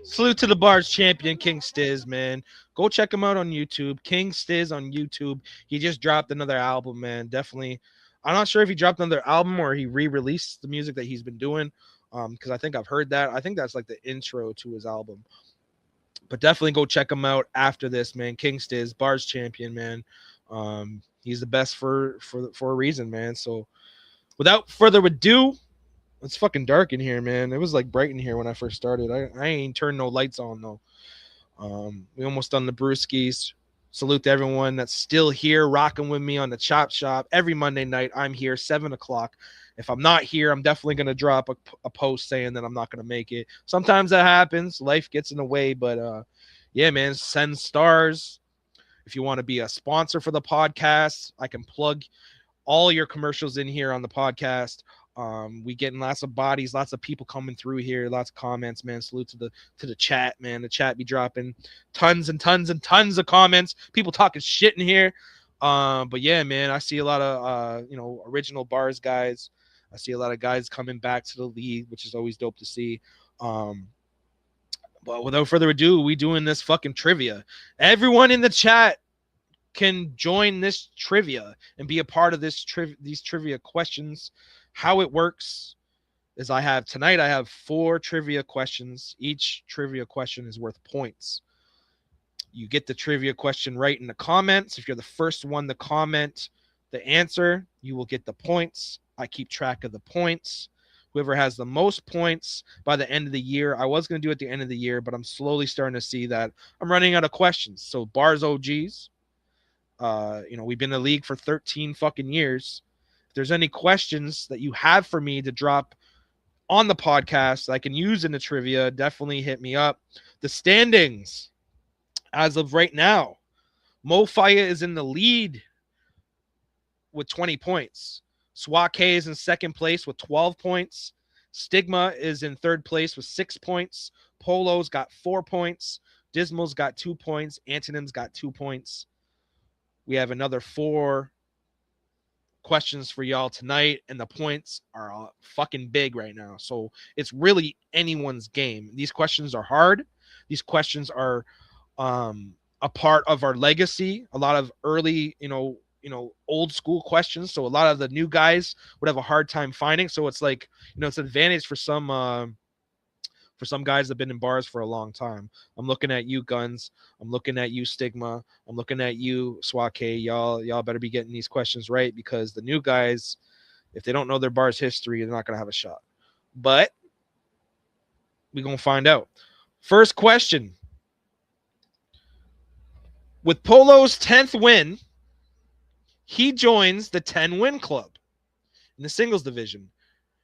Salute to the B.A.R.Z champion, King Stiz, man. Go check him out on YouTube. King Stiz on YouTube. He just dropped another album, man. Definitely. I'm not sure if he dropped another album or he re-released the music that he's been doing. Because I think I've heard that. I think that's like the intro to his album. But definitely go check him out after this, man. King Stiz, B.A.R.Z champion, man. He's the best for a reason, man. So without further ado, it's fucking dark in here, man. It was like bright in here when I first started. I ain't turned no lights on though. We almost done the brewskis. Salute to everyone that's still here rocking with me on the Chop Shop every Monday night. I'm here 7 o'clock. If I'm not here, I'm definitely gonna drop a post saying that I'm not gonna make it. Sometimes that happens. Life gets in the way, but yeah, man. Send stars. If you want to be a sponsor for the podcast, I can plug all your commercials in here on the podcast. We getting lots of bodies, lots of people coming through here, lots of comments, man. Salute to the chat, man. The chat be dropping tons and tons and tons of comments. People talking shit in here. But yeah, man, I see a lot of original B.A.R.Z guys. I see a lot of guys coming back to the league, which is always dope to see. But without further ado, we doing this fucking trivia. Everyone in the chat can join this trivia and be a part of this these trivia questions. How it works is I have 4 trivia questions. Each trivia question is worth points. You get the trivia question right in the comments. If you're the first one to comment the answer, you will get the points. I keep track of the points. Whoever has the most points by the end of the year, I was going to do it at the end of the year, but I'm slowly starting to see that I'm running out of questions. So B.A.R.Z OGs, we've been in the league for 13 fucking years. If there's any questions that you have for me to drop on the podcast I can use in the trivia, definitely hit me up. The standings as of right now, Mo Faya is in the lead with 20 points. Swake is in second place with 12 points. Stigma is in third place with 6 points. Polo's got 4 points. Dismal's got 2 points. Antonym's got 2 points. We have another 4 questions for y'all tonight, and the points are fucking big right now. So it's really anyone's game. These questions are hard. These questions are a part of our legacy. A lot of early, old school questions. So a lot of the new guys would have a hard time finding. So it's like, it's an advantage for some guys that have been in bars for a long time. I'm looking at you, Guns. I'm looking at you, Stigma. I'm looking at you, Swake. Y'all better be getting these questions right, because the new guys, if they don't know their bars history, they're not going to have a shot. But we're going to find out. First question. With Polo's 10th win, he joins the 10-win club in the singles division.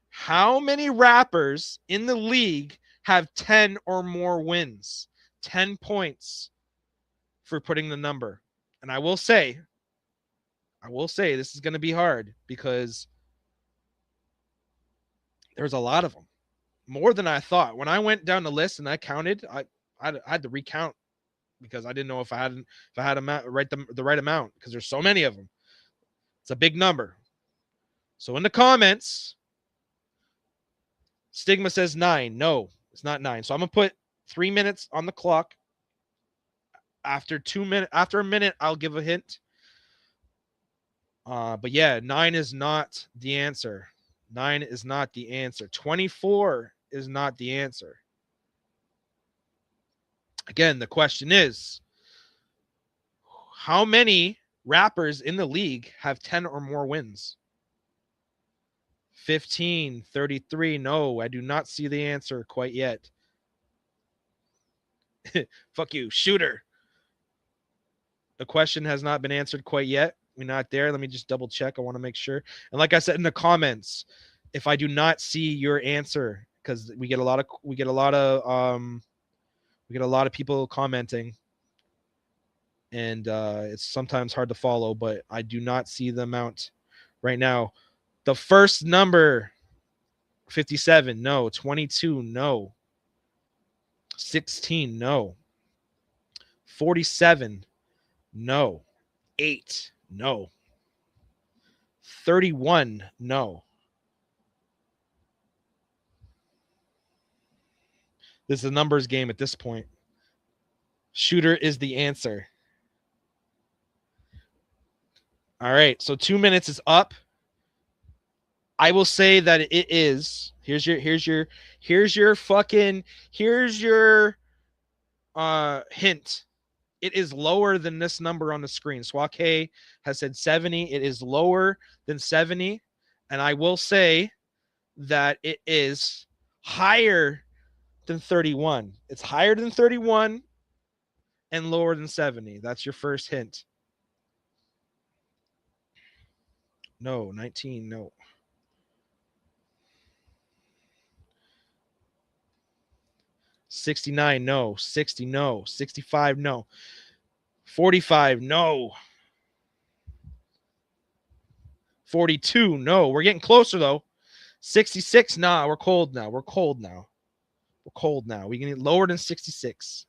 How many rappers in the league have 10 or more wins? 10 points for putting the number. And I will say this is going to be hard, because there's a lot of them. More than I thought. When I went down the list and I counted, I had to recount, because I didn't know if I had the right amount, because there's so many of them. It's a big number. So in the comments, Stigma says 9. No, it's not 9. So I'm going to put 3 minutes on the clock. After a minute, I'll give a hint. But yeah, 9 is not the answer. 9 is not the answer. 24 is not the answer. Again, the question is, how many rappers in the league have 10 or more wins? 15, 33. No, I do not see the answer quite yet. Fuck you, shooter. The question has not been answered quite yet. We're not there. Let me just double check. I want to make sure. And like I said in the comments, if I do not see your answer, because we get a lot of people commenting, and it's sometimes hard to follow, but I do not see the amount right now. The first number 57, no. 22, no. 16, no. 47, no. 8, no. 31, no. This is a numbers game at this point. Shooter is the answer. All right, so 2 minutes is up. I will say that it is. Here's your hint. It is lower than this number on the screen. Swake has said 70. It is lower than 70. And I will say that it is higher than 31. It's higher than 31 and lower than 70. That's your first hint. No, 19, no. 69, no. 60, no. 65, no. 45, no. 42, no. We're getting closer, though. 66, nah. We're cold now. We're cold now. We're cold now. We can get lower than 66.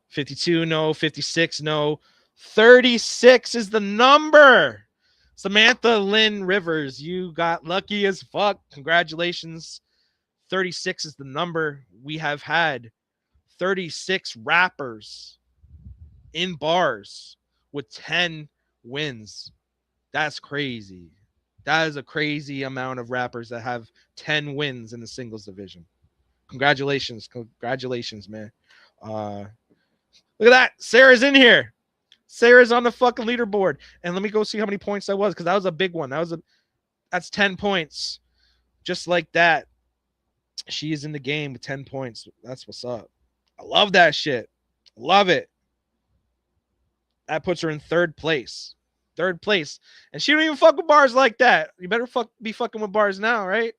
52, no. 56, no. 36 is the number. Samantha Lynn Rivers, you got lucky as fuck. Congratulations. 36 is the number. We have had 36 rappers in bars with 10 wins. That's crazy. That is a crazy amount of rappers that have 10 wins in the singles division. Congratulations. Congratulations, man. Look at that. Sarah's in here. Sarah's on the fucking leaderboard. And let me go see how many points that was, because that was a big one. That's 10 points. Just like that. She is in the game with 10 points. That's what's up. I love that shit. Love it. That puts her in third place. Third place. And she don't even fuck with bars like that. You better be fucking with bars now, right?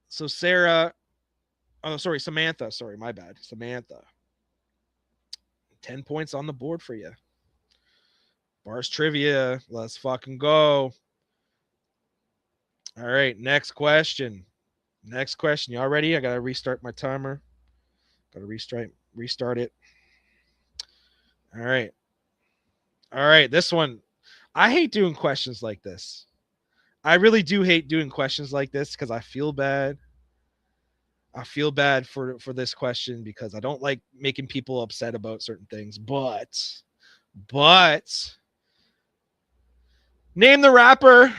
So Sarah. Oh, sorry, Samantha. Sorry, my bad. Samantha. 10 points on the board for you. B.A.R.Z trivia. Let's fucking go. All right, next question. Next question. Y'all ready? I got to restart my timer. Got to restart it. All right. All right, this one. I hate doing questions like this. I really do hate doing questions like this because I feel bad. I feel bad for this question because I don't like making people upset about certain things. But name the rapper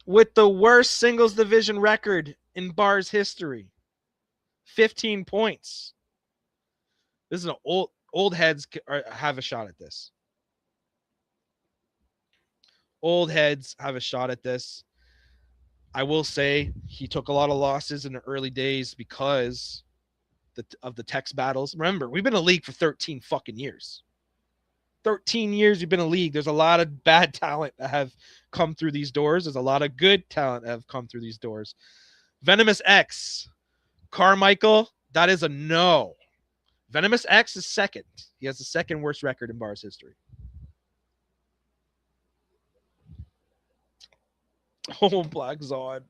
with the worst singles division record in B.A.R.Z history. 15 points. This is an old heads have a shot at this. Old heads have a shot at this. I will say he took a lot of losses in the early days because of the text battles. Remember, we've been in a league for 13 fucking years. 13 years we've been in a league. There's a lot of bad talent that have come through these doors. There's a lot of good talent that have come through these doors. Venomous X. Carmichael, that is a no. Venomous X is second. He has the second worst record in B.A.R.Z history. Oh, Black Zod.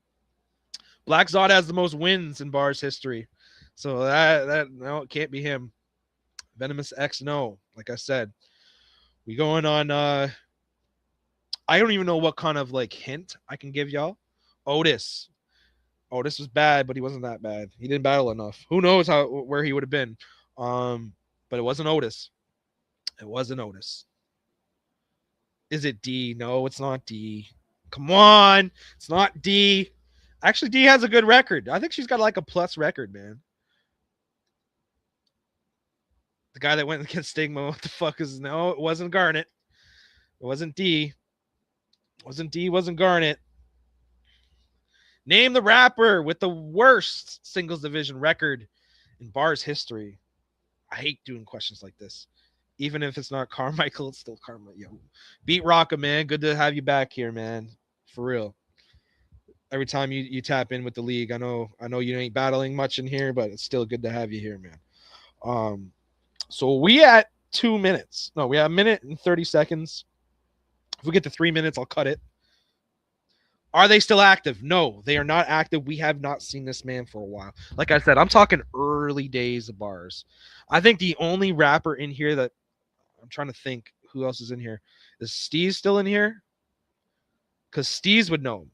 Black Zod has the most wins in B.A.R.Z history. So that no, it can't be him. Venomous X, no. Like I said. We going on I don't even know what kind of like hint I can give y'all. Otis. Otis was bad, but he wasn't that bad. He didn't battle enough. Who knows where he would have been. But it wasn't Otis. It wasn't Otis. Is it D? No, it's not D. Come on. It's not D. Actually, D has a good record. I think she's got like a plus record, man. The guy that went against Stigma, what the fuck is... No, it wasn't Garnet. It wasn't D. It wasn't D, wasn't Garnet. Name the rapper with the worst singles division record in B.A.R.Z history. I hate doing questions like this. Even if it's not Carmichael, it's still Carmichael. Yo, Beat Rocka, man. Good to have you back here, man. For real. Every time you tap in with the league, I know you ain't battling much in here, but it's still good to have you here, man. So we at 2 minutes. No, we have a minute and 30 seconds. If we get to 3 minutes, I'll cut it. Are they still active? No, they are not active. We have not seen this man for a while. Like I said, I'm talking early days of bars. I think the only rapper in here that I'm trying to think who else is in here. Is Steez still in here? Because Steez would know him.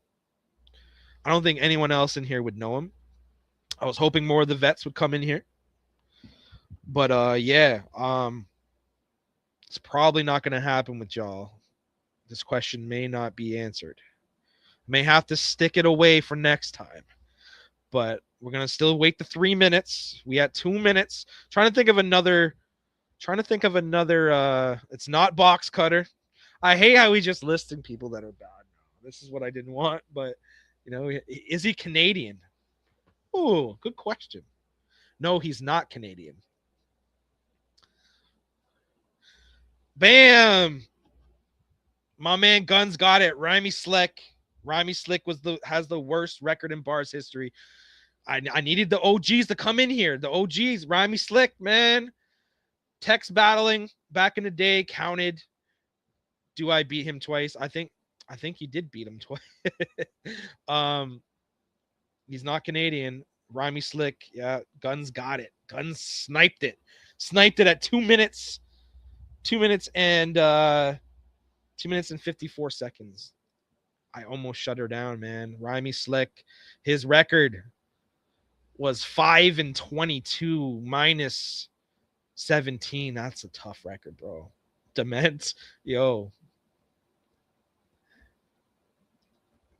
I don't think anyone else in here would know him. I was hoping more of the vets would come in here. But yeah, it's probably not going to happen with y'all. This question may not be answered. May have to stick it away for next time. But we're going to still wait the 3 minutes. We had 2 minutes. Trying to think of another. It's not Box Cutter. I hate how we just listing people that are bad. This is what I didn't want. But, you know, is he Canadian? Ooh, good question. No, he's not Canadian. Bam! My man Guns got it. Rhymy Slick. Rhymy Slick has the worst record in bars history. I needed the OGs to come in here. The OGs, Rhymy Slick, man. Text battling back in the day counted. Do I beat him twice? I think he did beat him twice. He's not Canadian. Rhymy Slick, yeah. Guns got it. Guns sniped it. Sniped it at 2 minutes. 2 minutes and 2 minutes and 54 seconds. I almost shut her down, man. Rhymy Slick, his record was 5-22 minus 17. That's a tough record, bro. Dement, yo.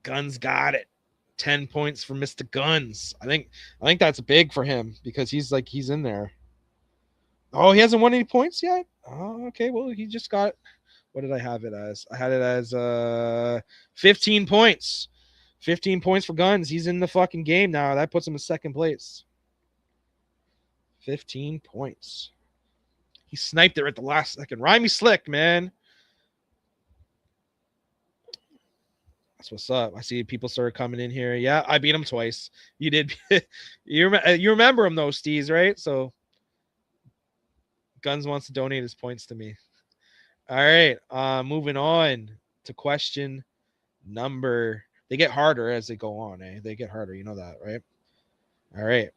Guns got it. 10 points for Mr. Guns. I think that's big for him because he's in there. Oh, he hasn't won any points yet? Oh, okay. Well, he just got, what did I have it as? I had it as 15 points. 15 points for Guns. He's in the fucking game now. That puts him in second place. 15 points. He sniped it at the last second. Rhymy Slick, man. That's what's up. I see people started coming in here. Yeah, I beat him twice. You did. You remember him though, Steez, right? So Guns wants to donate his points to me. All right. Moving on to question number. They get harder as they go on, eh? They get harder. You know that, right? All right.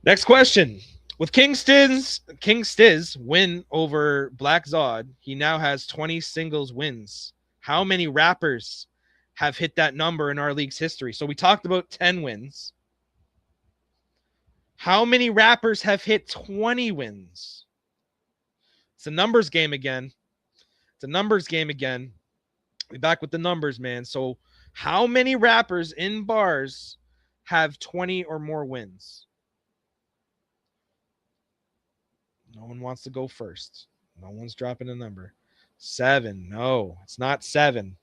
Next question. With King Stiz win over Black Zod, he now has 20 singles wins. How many rappers have hit that number in our league's history? So we talked about 10 wins. How many rappers have hit 20 wins? It's a numbers game again. We're back with the numbers, man. So how many rappers in bars have 20 or more wins? No one wants to go first. No one's dropping a number. 7. No, it's not 7.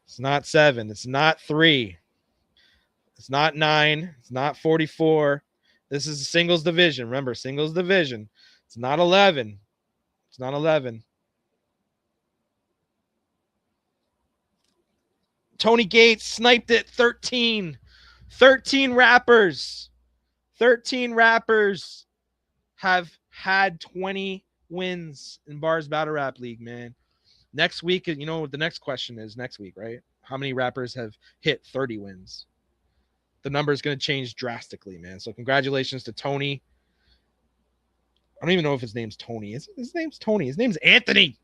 It's not 7. It's not 3. It's not 9. It's not 44. This is a singles division. Remember, singles division. It's not 11. It's not 11. Tony Gates sniped it. 13. 13 rappers. 13 rappers have had 20 wins in Bars Battle Rap League, man. Next week, you know what the next question is next week, right? How many rappers have hit 30 wins? The number is going to change drastically, man. So congratulations to Tony. I don't even know if his name's Tony. His name's Tony. His name's Anthony.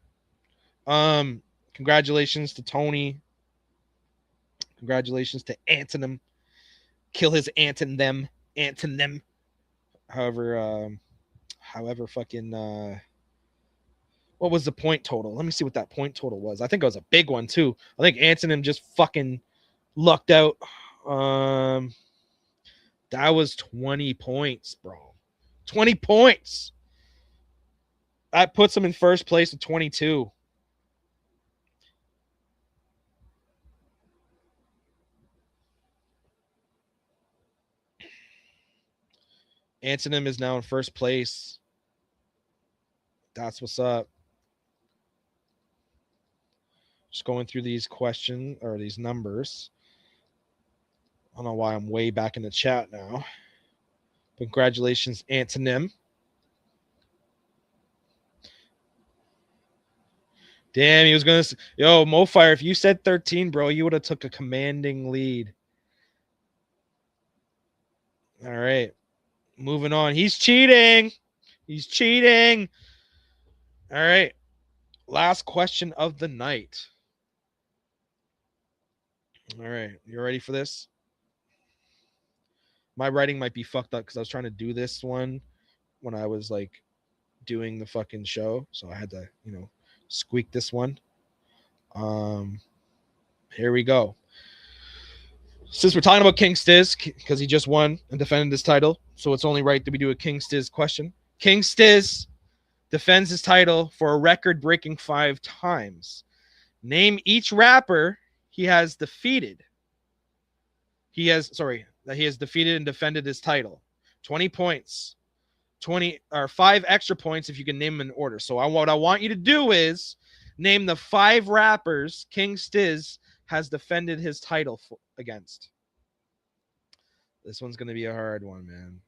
Congratulations to Tony. Congratulations to Antonym. Kill his Antonym. However, fucking what was the point total? Let me see what that point total was. I think it was a big one too. I think Antonym just fucking lucked out. That was 20 points, bro. 20 points. That puts him in first place with 22. Antonym is now in first place. That's what's up. Just going through these questions or these numbers. I don't know why I'm way back in the chat now. Congratulations, Antonym. Damn, he was gonna. Yo, Mofire, if you said 13, bro, you would have took a commanding lead. All right, moving on. He's cheating. He's cheating. All right, last question of the night. All right, you ready for this? My writing might be fucked up because I was trying to do this one when I was like doing the fucking show, so I had to, squeak this one. Here we go. Since we're talking about King Stiz, because he just won and defended his title, so it's only right that we do a King Stiz question. King Stiz defends his title for a record-breaking 5 times. Name each rapper he has defeated. That he has defeated and defended his title. 20 points. 20 or 5 extra points if you can name them in order. So what I want you to do is name the 5 rappers King Stiz has defended his title against. This one's going to be a hard one, man.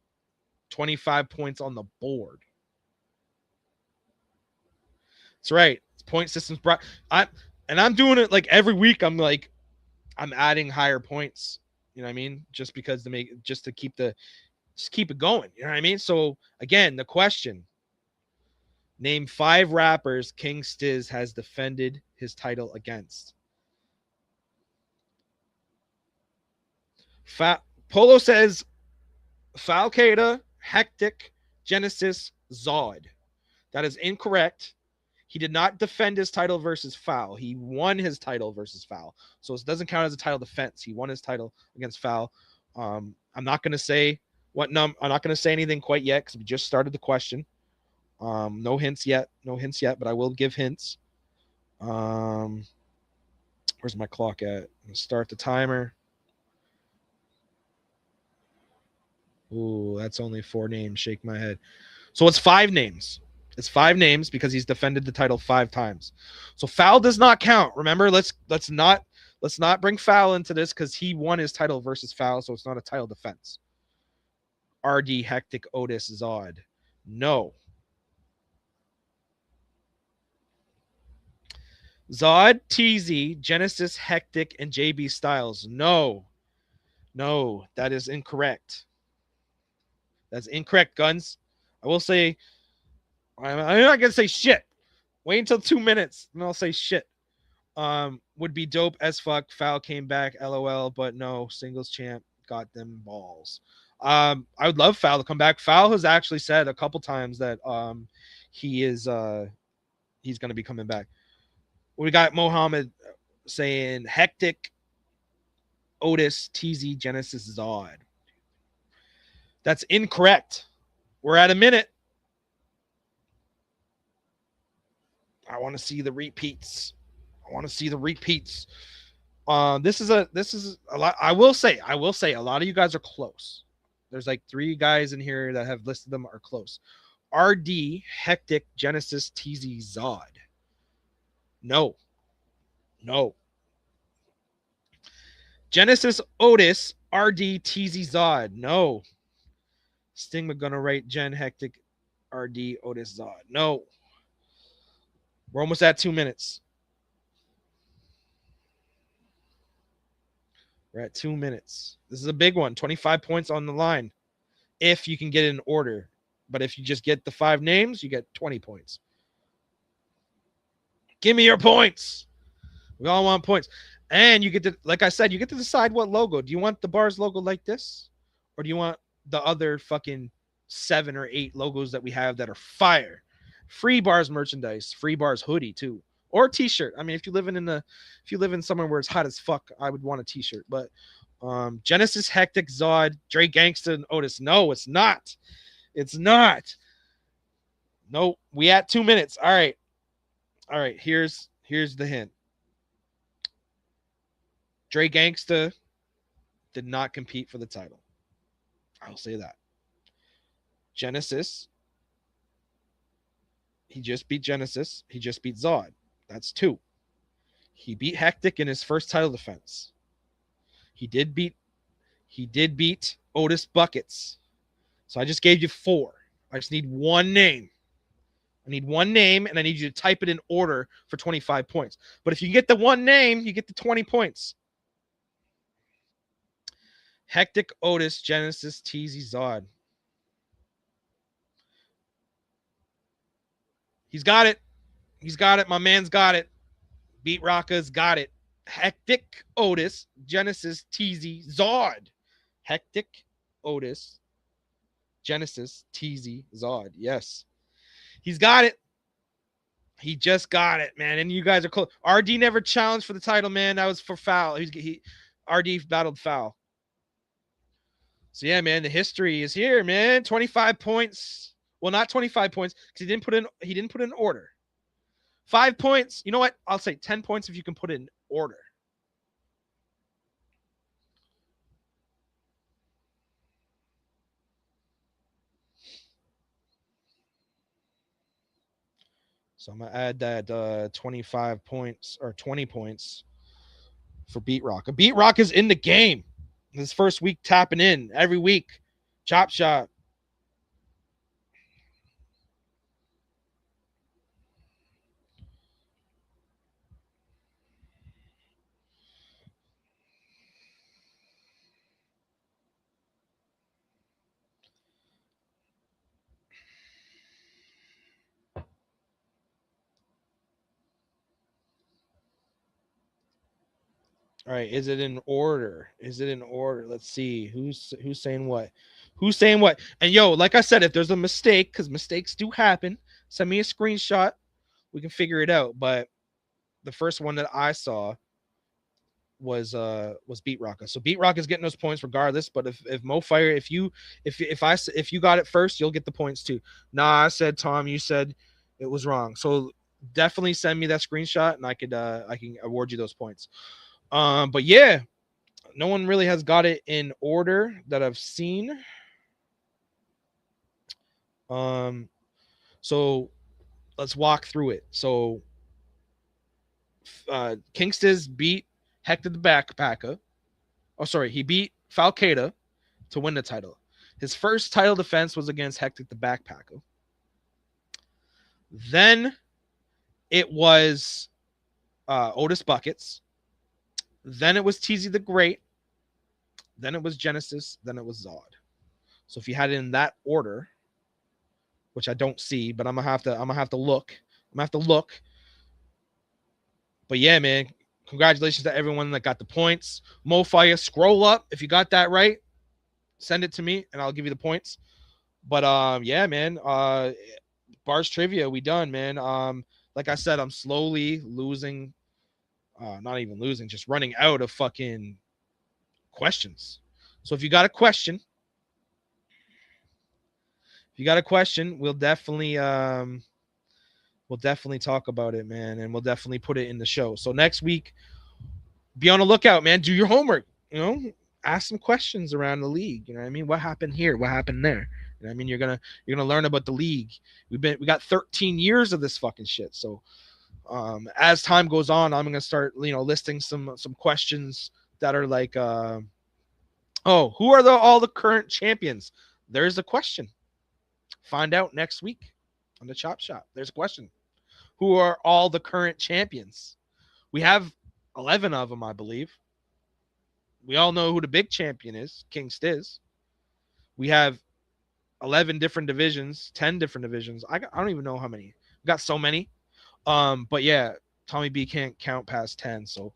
25 points on the board. That's right. It's point systems brought. I'm doing it like every week. I'm adding higher points. You know what I mean? Just because to keep it going. You know what I mean? So again, the question: name 5 rappers King Stiz has defended his title against. Polo says Falcada, Hectic, Genesis, Zod. That is incorrect. He did not defend his title versus Foul. He won his title versus Foul. So it doesn't count as a title defense. He won his title against Foul. I'm not going to say I'm not going to say anything quite yet because we just started the question. No hints yet, but I will give hints. Where's my clock at? I'm going to start the timer. Ooh, that's only 4 names. Shake my head. So it's 5 names. It's 5 names because he's defended the title 5 times. So Foul does not count. Remember, let's not bring Foul into this because he won his title versus Foul, so it's not a title defense. RD, Hectic, Otis, Zod. No. Zod, TZ, Genesis, Hectic, and JB Styles. No. No, that is incorrect. That's incorrect, Guns. I will say, I'm not going to say shit. Wait until 2 minutes, and I'll say shit. Would be dope as fuck. Foul came back, LOL, but no, singles champ got them balls. I would love Foul to come back. Foul has actually said a couple times that he's going to be coming back. We got Mohammed saying Hectic, Otis, TZ, Genesis, Zod. That's incorrect. We're at a minute. I want to see the repeats. This is a lot. I will say a lot of you guys are close. There's like 3 guys in here that have listed them are close. RD, Hectic, Genesis, TZ, Zod. No. Genesis, Otis, RD, TZ, Zod. No. Stigma gonna write Gen, Hectic, RD, Otis, Zod. No. We're almost at 2 minutes. We're at 2 minutes. This is a big one. 25 points on the line. If you can get it in order. But if you just get the 5 names, you get 20 points. Give me your points. We all want points. And you get to, like I said, you get to decide what logo. Do you want the B.A.R.Z logo like this? Or do you want the other fucking 7 or 8 logos that we have that are fire? Free B.A.R.Z merchandise. Free B.A.R.Z hoodie too. Or a t-shirt. I mean, if you live in somewhere where it's hot as fuck, I would want a t-shirt. But Genesis, Hectic, Zod, Dre Gangsta, and Otis. No, it's not. It's not. No, we at 2 minutes. All right. Here's the hint. Dre Gangsta did not compete for the title. I'll say that. Genesis. He just beat Genesis. He just beat Zod. That's 2. He beat Hectic in his first title defense. He did beat Otis Buckets. So I just gave you 4. I just need 1 name. I need one name, and I need you to type it in order for 25 points. But if you get the one name, you get the 20 points. Hectic, Otis, Genesis, Teasy, Zod. He's got it. He's got it. My man's got it. Beat Rocka's got it. Hectic, Otis, Genesis, Teasy, Zod. Hectic, Otis, Genesis, Teasy, Zod. Yes. He's got it. He just got it, man. And you guys are close. RD never challenged for the title, man. That was for foul. RD battled foul. So yeah, man, the history is here, man. 25 points. Well, not 25 points because he didn't put in order. 5 points. You know what? I'll say 10 points if you can put it in order. So I'm gonna add that 25 points or 20 points for Beat Rock. Beat Rock is in the game. His first week tapping in every week. Chop shop. All right, is it in order? Is it in order? Let's see who's saying what. Who's saying what? And yo, like I said, if there's a mistake, because mistakes do happen, send me a screenshot. We can figure it out. But the first one that I saw was Beat Rocka. So Beat Rock is getting those points regardless. But if Mo Fire, if you got it first, you'll get the points too. Nah, I said Tom, you said it was wrong. So definitely send me that screenshot, and I can award you those points. But yeah, no one really has got it in order that I've seen. So let's walk through it. So Kingstiz beat Hector the Backpacker. Oh, sorry, he beat Falcada to win the title. His first title defense was against Hector the Backpacker. Then it was Otis Buckets. Then it was Teasy the Great. Then it was Genesis. Then it was Zod. So if you had it in that order, which I don't see, but I'm gonna have to look. I'm gonna have to look. But yeah, man, congratulations to everyone that got the points. Mo Fire, scroll up if you got that right. Send it to me and I'll give you the points. But yeah, man. B.A.R.Z Trivia, we done, man. Like I said, I'm slowly losing. Not even losing, just running out of fucking questions. So if you got a question, we'll definitely talk about it, man, and we'll definitely put it in the show. So next week, be on the lookout, man. Do your homework, ask some questions around the league. You know what I mean? What happened here? What happened there? You know what I mean? You're gonna learn about the league. We got 13 years of this fucking shit. So as time goes on, I'm gonna start, listing some questions that are like, who are all the current champions? There's a question. Find out next week on the Chop Shop. There's a question. Who are all the current champions? We have 11 of them, I believe. We all know who the big champion is, King Stiz. We have 11 different divisions, 10 different divisions. I don't even know how many. We got so many. But yeah, Tommy B can't count past 10. So,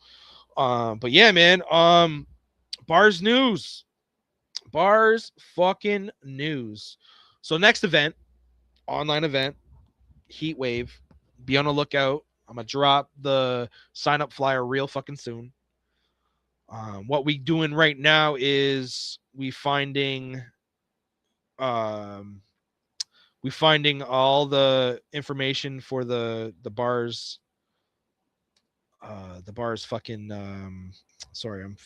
but yeah, man. B.A.R.Z news. B.A.R.Z fucking news. So next event, online event, Heat Wave. Be on the lookout. I'm gonna drop the sign up flyer real fucking soon. What we doing right now is we finding all the information for the B.A.R.Z fucking sorry, I'm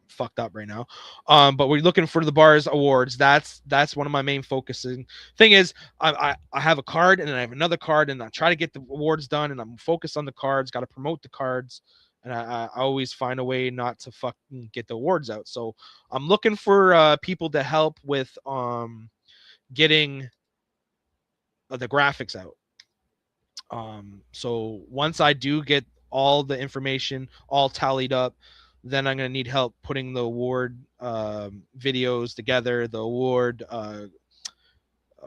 fucked up right now. But we're looking for the B.A.R.Z awards. That's one of my main focusing. Thing is, I have a card and then I have another card and I try to get the awards done and I'm focused on the cards, got to promote the cards, and I always find a way not to fucking get the awards out. So I'm looking for people to help with getting the graphics out. So once I do get all the information all tallied up, then I'm going to need help putting the award videos together, the award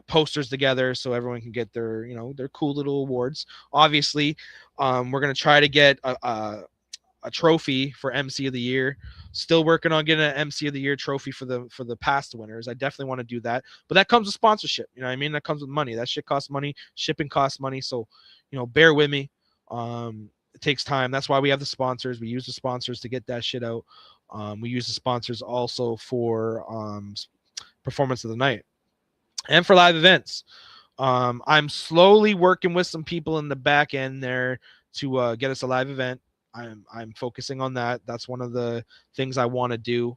posters together, so everyone can get their, you know, their cool little awards. Obviously, we're going to try to get a trophy for MC of the Year. Still working on getting an MC of the Year trophy for the past winners. I definitely want to do that, but that comes with sponsorship. You know what I mean? That comes with money. That shit costs money. Shipping costs money. So, you know, bear with me. It takes time. That's why we have the sponsors. We use the sponsors to get that shit out. We use the sponsors also for performance of the night and for live events. I'm slowly working with some people in the back end there to get us a live event. I'm focusing on that. That's one of the things I want to do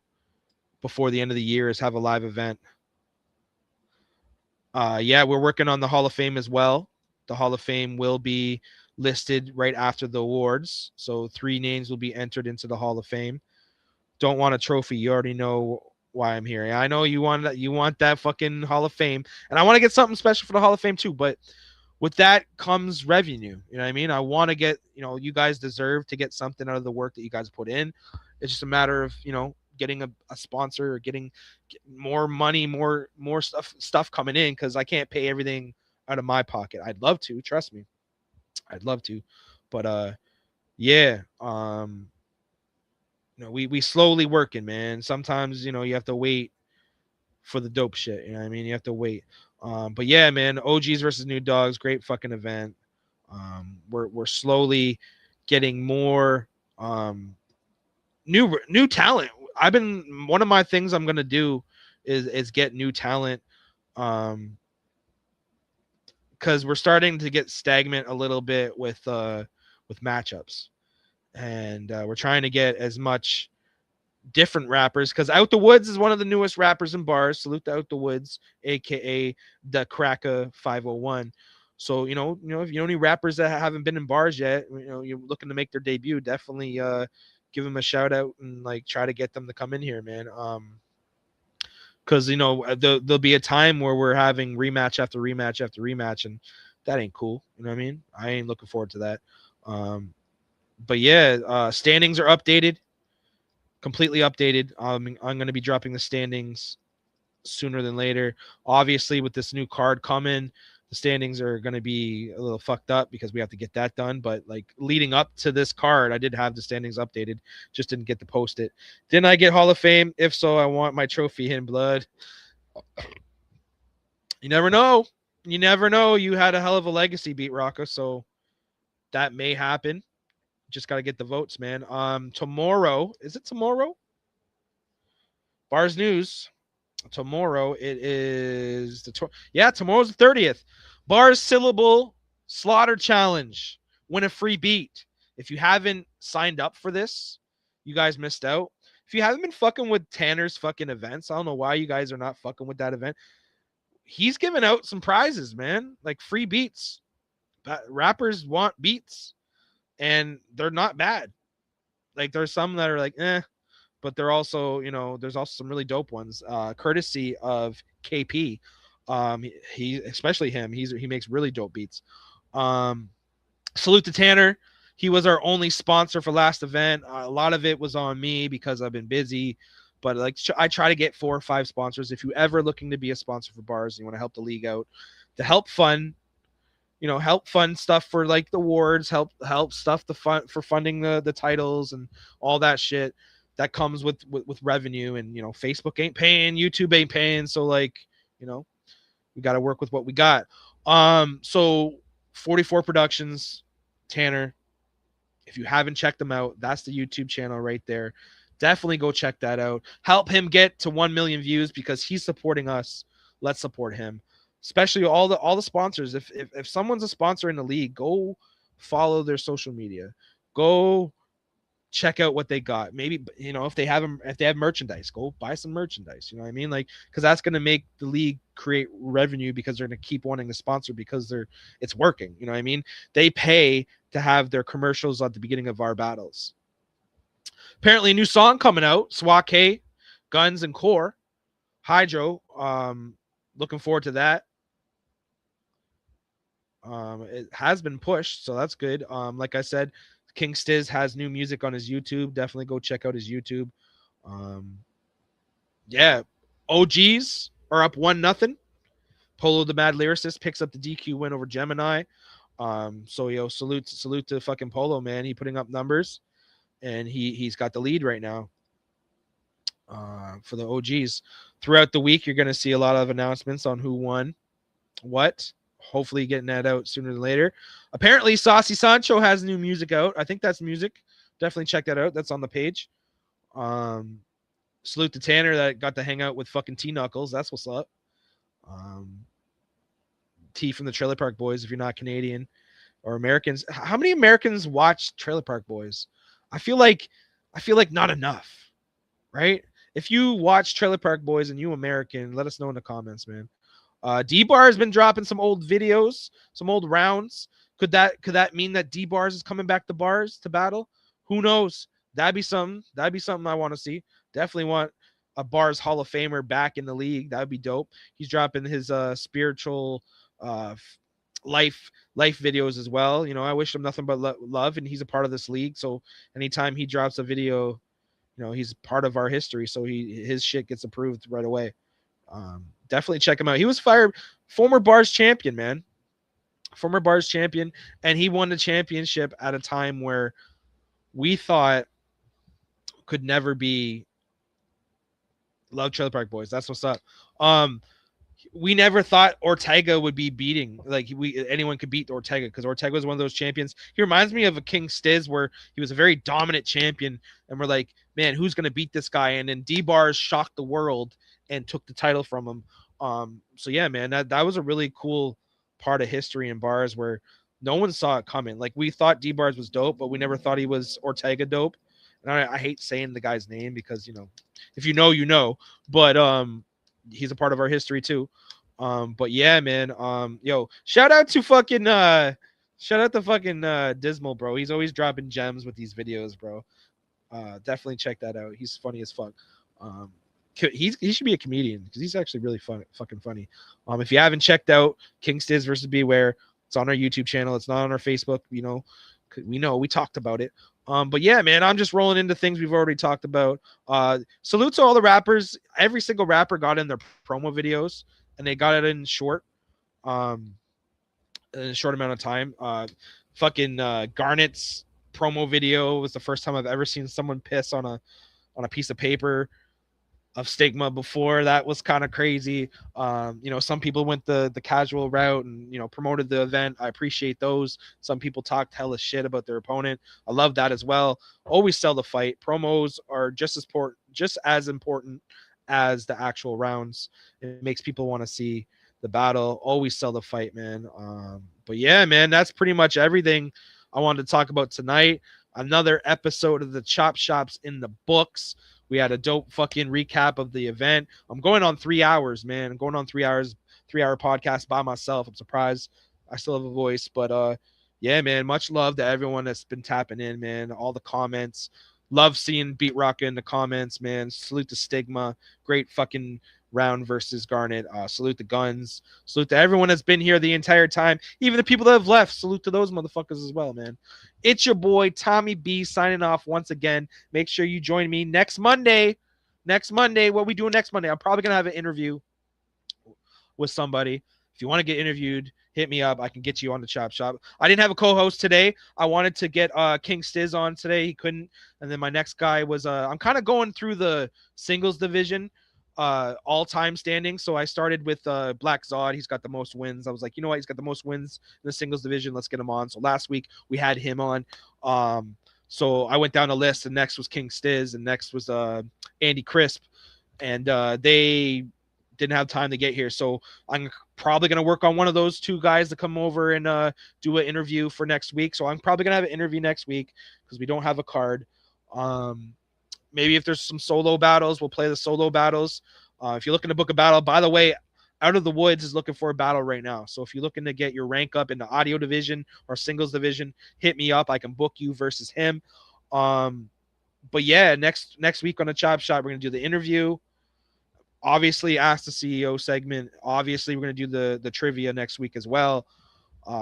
before the end of the year, is have a live event. Yeah, we're working on the Hall of Fame as well. The Hall of Fame will be listed right after the awards. So 3 names will be entered into the Hall of Fame. Don't want a trophy. You already know why I'm here. I know you want that fucking Hall of Fame, and I want to get something special for the Hall of Fame too, but with that comes revenue. You know what I mean? I want to get, you know, you guys deserve to get something out of the work that you guys put in. It's just a matter of, you know, getting a sponsor or getting more money, more stuff coming in, because I can't pay everything out of my pocket. I'd love to, trust me. I'd love to. But yeah, you know, we slowly working, man. Sometimes, you know, you have to wait for the dope shit. You know what I mean? You have to wait. But yeah, man, OGs versus New Dogs, great fucking event. We're slowly getting more new talent. One of my things I'm gonna do is get new talent, because we're starting to get stagnant a little bit with matchups, and we're trying to get as much different rappers, because Out the Woods is one of the newest rappers in bars. Salute to Out the Woods, aka the Cracker 501. So you know if you know any rappers that haven't been in bars yet, you know, you're looking to make their debut, definitely give them a shout out and like try to get them to come in here, man. Because you know there'll be a time where we're having rematch after rematch after rematch, and that ain't cool. You know what I mean? I ain't looking forward to that. But yeah, standings are updated. Completely updated. I'm going to be dropping the standings sooner than later. Obviously, with this new card coming, the standings are going to be a little fucked up because we have to get that done. But like leading up to this card, I did have the standings updated, just didn't get to post it. Didn't I get Hall of Fame? If so, I want my trophy in blood. You never know. You never know. You had a hell of a legacy, Beat Rocka, so that may happen. Just got to get the votes, man. Tomorrow, is it tomorrow? B.A.R.Z News. Tomorrow it is tomorrow's the 30th. B.A.R.Z Syllable Slaughter Challenge. Win a free beat. If you haven't signed up for this, you guys missed out. If you haven't been fucking with Tanner's fucking events, I don't know why you guys are not fucking with that event. He's giving out some prizes, man, like free beats. Rappers want beats, and they're not bad. Like there's some that are like, but they're also, you know, there's also some really dope ones, courtesy of KP. He especially him, he makes really dope beats. Salute to Tanner. He was our only sponsor for last event. A lot of it was on me because I've been busy, but like I try to get 4 or 5 sponsors. If you ever looking to be a sponsor for B.A.R.Z, you want to help the league out, to help fund, you know, help fund stuff for like the awards, help stuff for funding the titles and all that shit. That comes with revenue, and you know, Facebook ain't paying, YouTube ain't paying, so like, you know, we got to work with what we got. So 44 Productions, Tanner, if you haven't checked them out, that's the YouTube channel right there. Definitely go check that out. Help him get to 1 million views because he's supporting us. Let's support him, especially all the sponsors. If someone's a sponsor in the league, go follow their social media. Go check out what they got. Maybe, you know, if they have merchandise, go buy some merchandise. You know what I mean? Like, because that's going to make the league create revenue, because they're going to keep wanting to sponsor because it's working. You know what I mean? They pay to have their commercials at the beginning of our battles. Apparently, a new song coming out. Swake, Guns and Core, Hydro. Looking forward to that. It has been pushed, so that's good. Like I said, King Stiz has new music on his YouTube. Definitely go check out his YouTube. Um, yeah, OGs are up 1-0. Polo the Mad Lyricist picks up the DQ win over Gemini. So salute to fucking Polo, man. He putting up numbers, and he's got the lead right now. For the OGs, throughout the week, you're gonna see a lot of announcements on who won what. Hopefully, getting that out sooner than later. Apparently, Saucy Sancho has new music out. I think that's music. Definitely check that out. That's on the page. Salute to Tanner that got to hang out with fucking T Knuckles. That's what's up. T from the Trailer Park Boys. If you're not Canadian or Americans, how many Americans watch Trailer Park Boys? I feel like not enough, right? If you watch Trailer Park Boys and you American, let us know in the comments, man. D-Bar has been dropping some old videos, some old rounds. Could that mean that D-Bars is coming back to bars to battle? Who knows? That'd be something I want to see. Definitely want a Bars Hall of Famer back in the league. That'd be dope. He's dropping his spiritual life videos as well. You know, I wish him nothing but love, and he's a part of this league. So anytime he drops a video, you know, he's part of our history. So his shit gets approved right away. Definitely check him out. He was former B.A.R.Z champion, man. Former B.A.R.Z champion, and he won the championship at a time where we thought could never be. Love Trailer Park Boys. That's what's up. We never thought Ortega would be beating, like anyone could beat Ortega, because Ortega was one of those champions. He reminds me of a King Stiz, where he was a very dominant champion, and we're like, man, who's gonna beat this guy? And then D-Bars shocked the world and took the title from him. So yeah, man, that was a really cool part of history in bars where no one saw it coming. Like, we thought D-Bars was dope, but we never thought he was Ortega dope. And I hate saying the guy's name because, you know, if you know, you know. But he's a part of our history too. But yeah, man. Yo, shout out to fucking Dismal, bro. He's always dropping gems with these videos, bro. Definitely check that out. He's funny as fuck. He should be a comedian because he's actually really fucking funny. If you haven't checked out King Stiz versus Beware, it's on our YouTube channel. It's not on our Facebook. You know, we talked about it. But yeah, man, I'm just rolling into things we've already talked about. Salute to all the rappers. Every single rapper got in their promo videos, and they got it in short, in a short amount of time. Garnet's promo video was the first time I've ever seen someone piss on a piece of paper of stigma before. That was kind of crazy. You know, some people went the casual route and, you know, promoted the event. I appreciate those. Some people talked hella shit about their opponent. I love that as well. Always sell the fight. Promos are just as important as the actual rounds. It makes people want to see the battle. Always sell the fight, man. But yeah, man, that's pretty much everything I wanted to talk about tonight. Another episode of the Chop Shops in the books. We had a dope fucking recap of the event. I'm going on 3 hours, man. I'm going on 3 hours, 3-hour podcast by myself. I'm surprised I still have a voice, but yeah, man, much love to everyone that's been tapping in, man. All the comments. Love seeing Beat Rock in the comments, man. Salute to Stigma. Great fucking round versus Garnet. Salute to Guns. Salute to everyone that's been here the entire time. Even the people that have left. Salute to those motherfuckers as well, man. It's your boy Tommy B signing off once again. Make sure you join me next Monday. What we doing next Monday? I'm probably gonna have an interview with somebody. If you want to get interviewed, hit me up. I can get you on the Chop Shop. I didn't have a co-host today. I wanted to get King Stiz on today. He couldn't. And then my next guy was I'm kind of going through the singles division all-time standing. So I started with Black Zod. He's got the most wins. I was like, you know what? He's got the most wins in the singles division. Let's get him on. So last week we had him on. So I went down the list, and next was King Stiz, and next was Andy Crisp. And they didn't have time to get here. So I'm probably going to work on one of those two guys to come over and do an interview for next week. So I'm probably going to have an interview next week because we don't have a card. Maybe if there's some solo battles, we'll play the solo battles. If you're looking to book a battle, by the way, Out of the Woods is looking for a battle right now. So if you're looking to get your rank up in the audio division or singles division, hit me up. I can book you versus him. But yeah, next week on the Chop Shop, we're going to do the interview. Obviously, Ask the CEO segment. Obviously, we're going to do the trivia next week as well.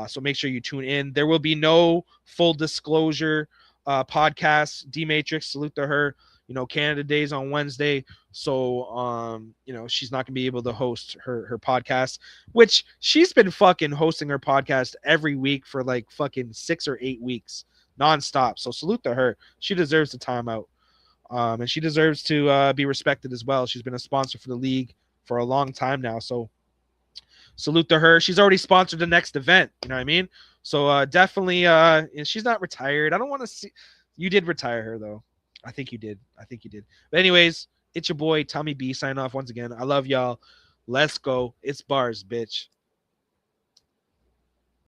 So make sure you tune in. There will be no full disclosure podcast. D Matrix, salute to her. You know, Canada Day's on Wednesday, so you know, she's not gonna be able to host her podcast, which she's been fucking hosting her podcast every week for like fucking 6 or 8 weeks nonstop. So salute to her. She deserves the time out, and she deserves to be respected as well. She's been a sponsor for the league for a long time now, so salute to her. She's already sponsored the next event. You know what I mean? So definitely, she's not retired. I don't want to see. You did retire her though. I think you did. But anyways, it's your boy Tommy B. Sign off once again. I love y'all. Let's go. It's B.A.R.Z, bitch.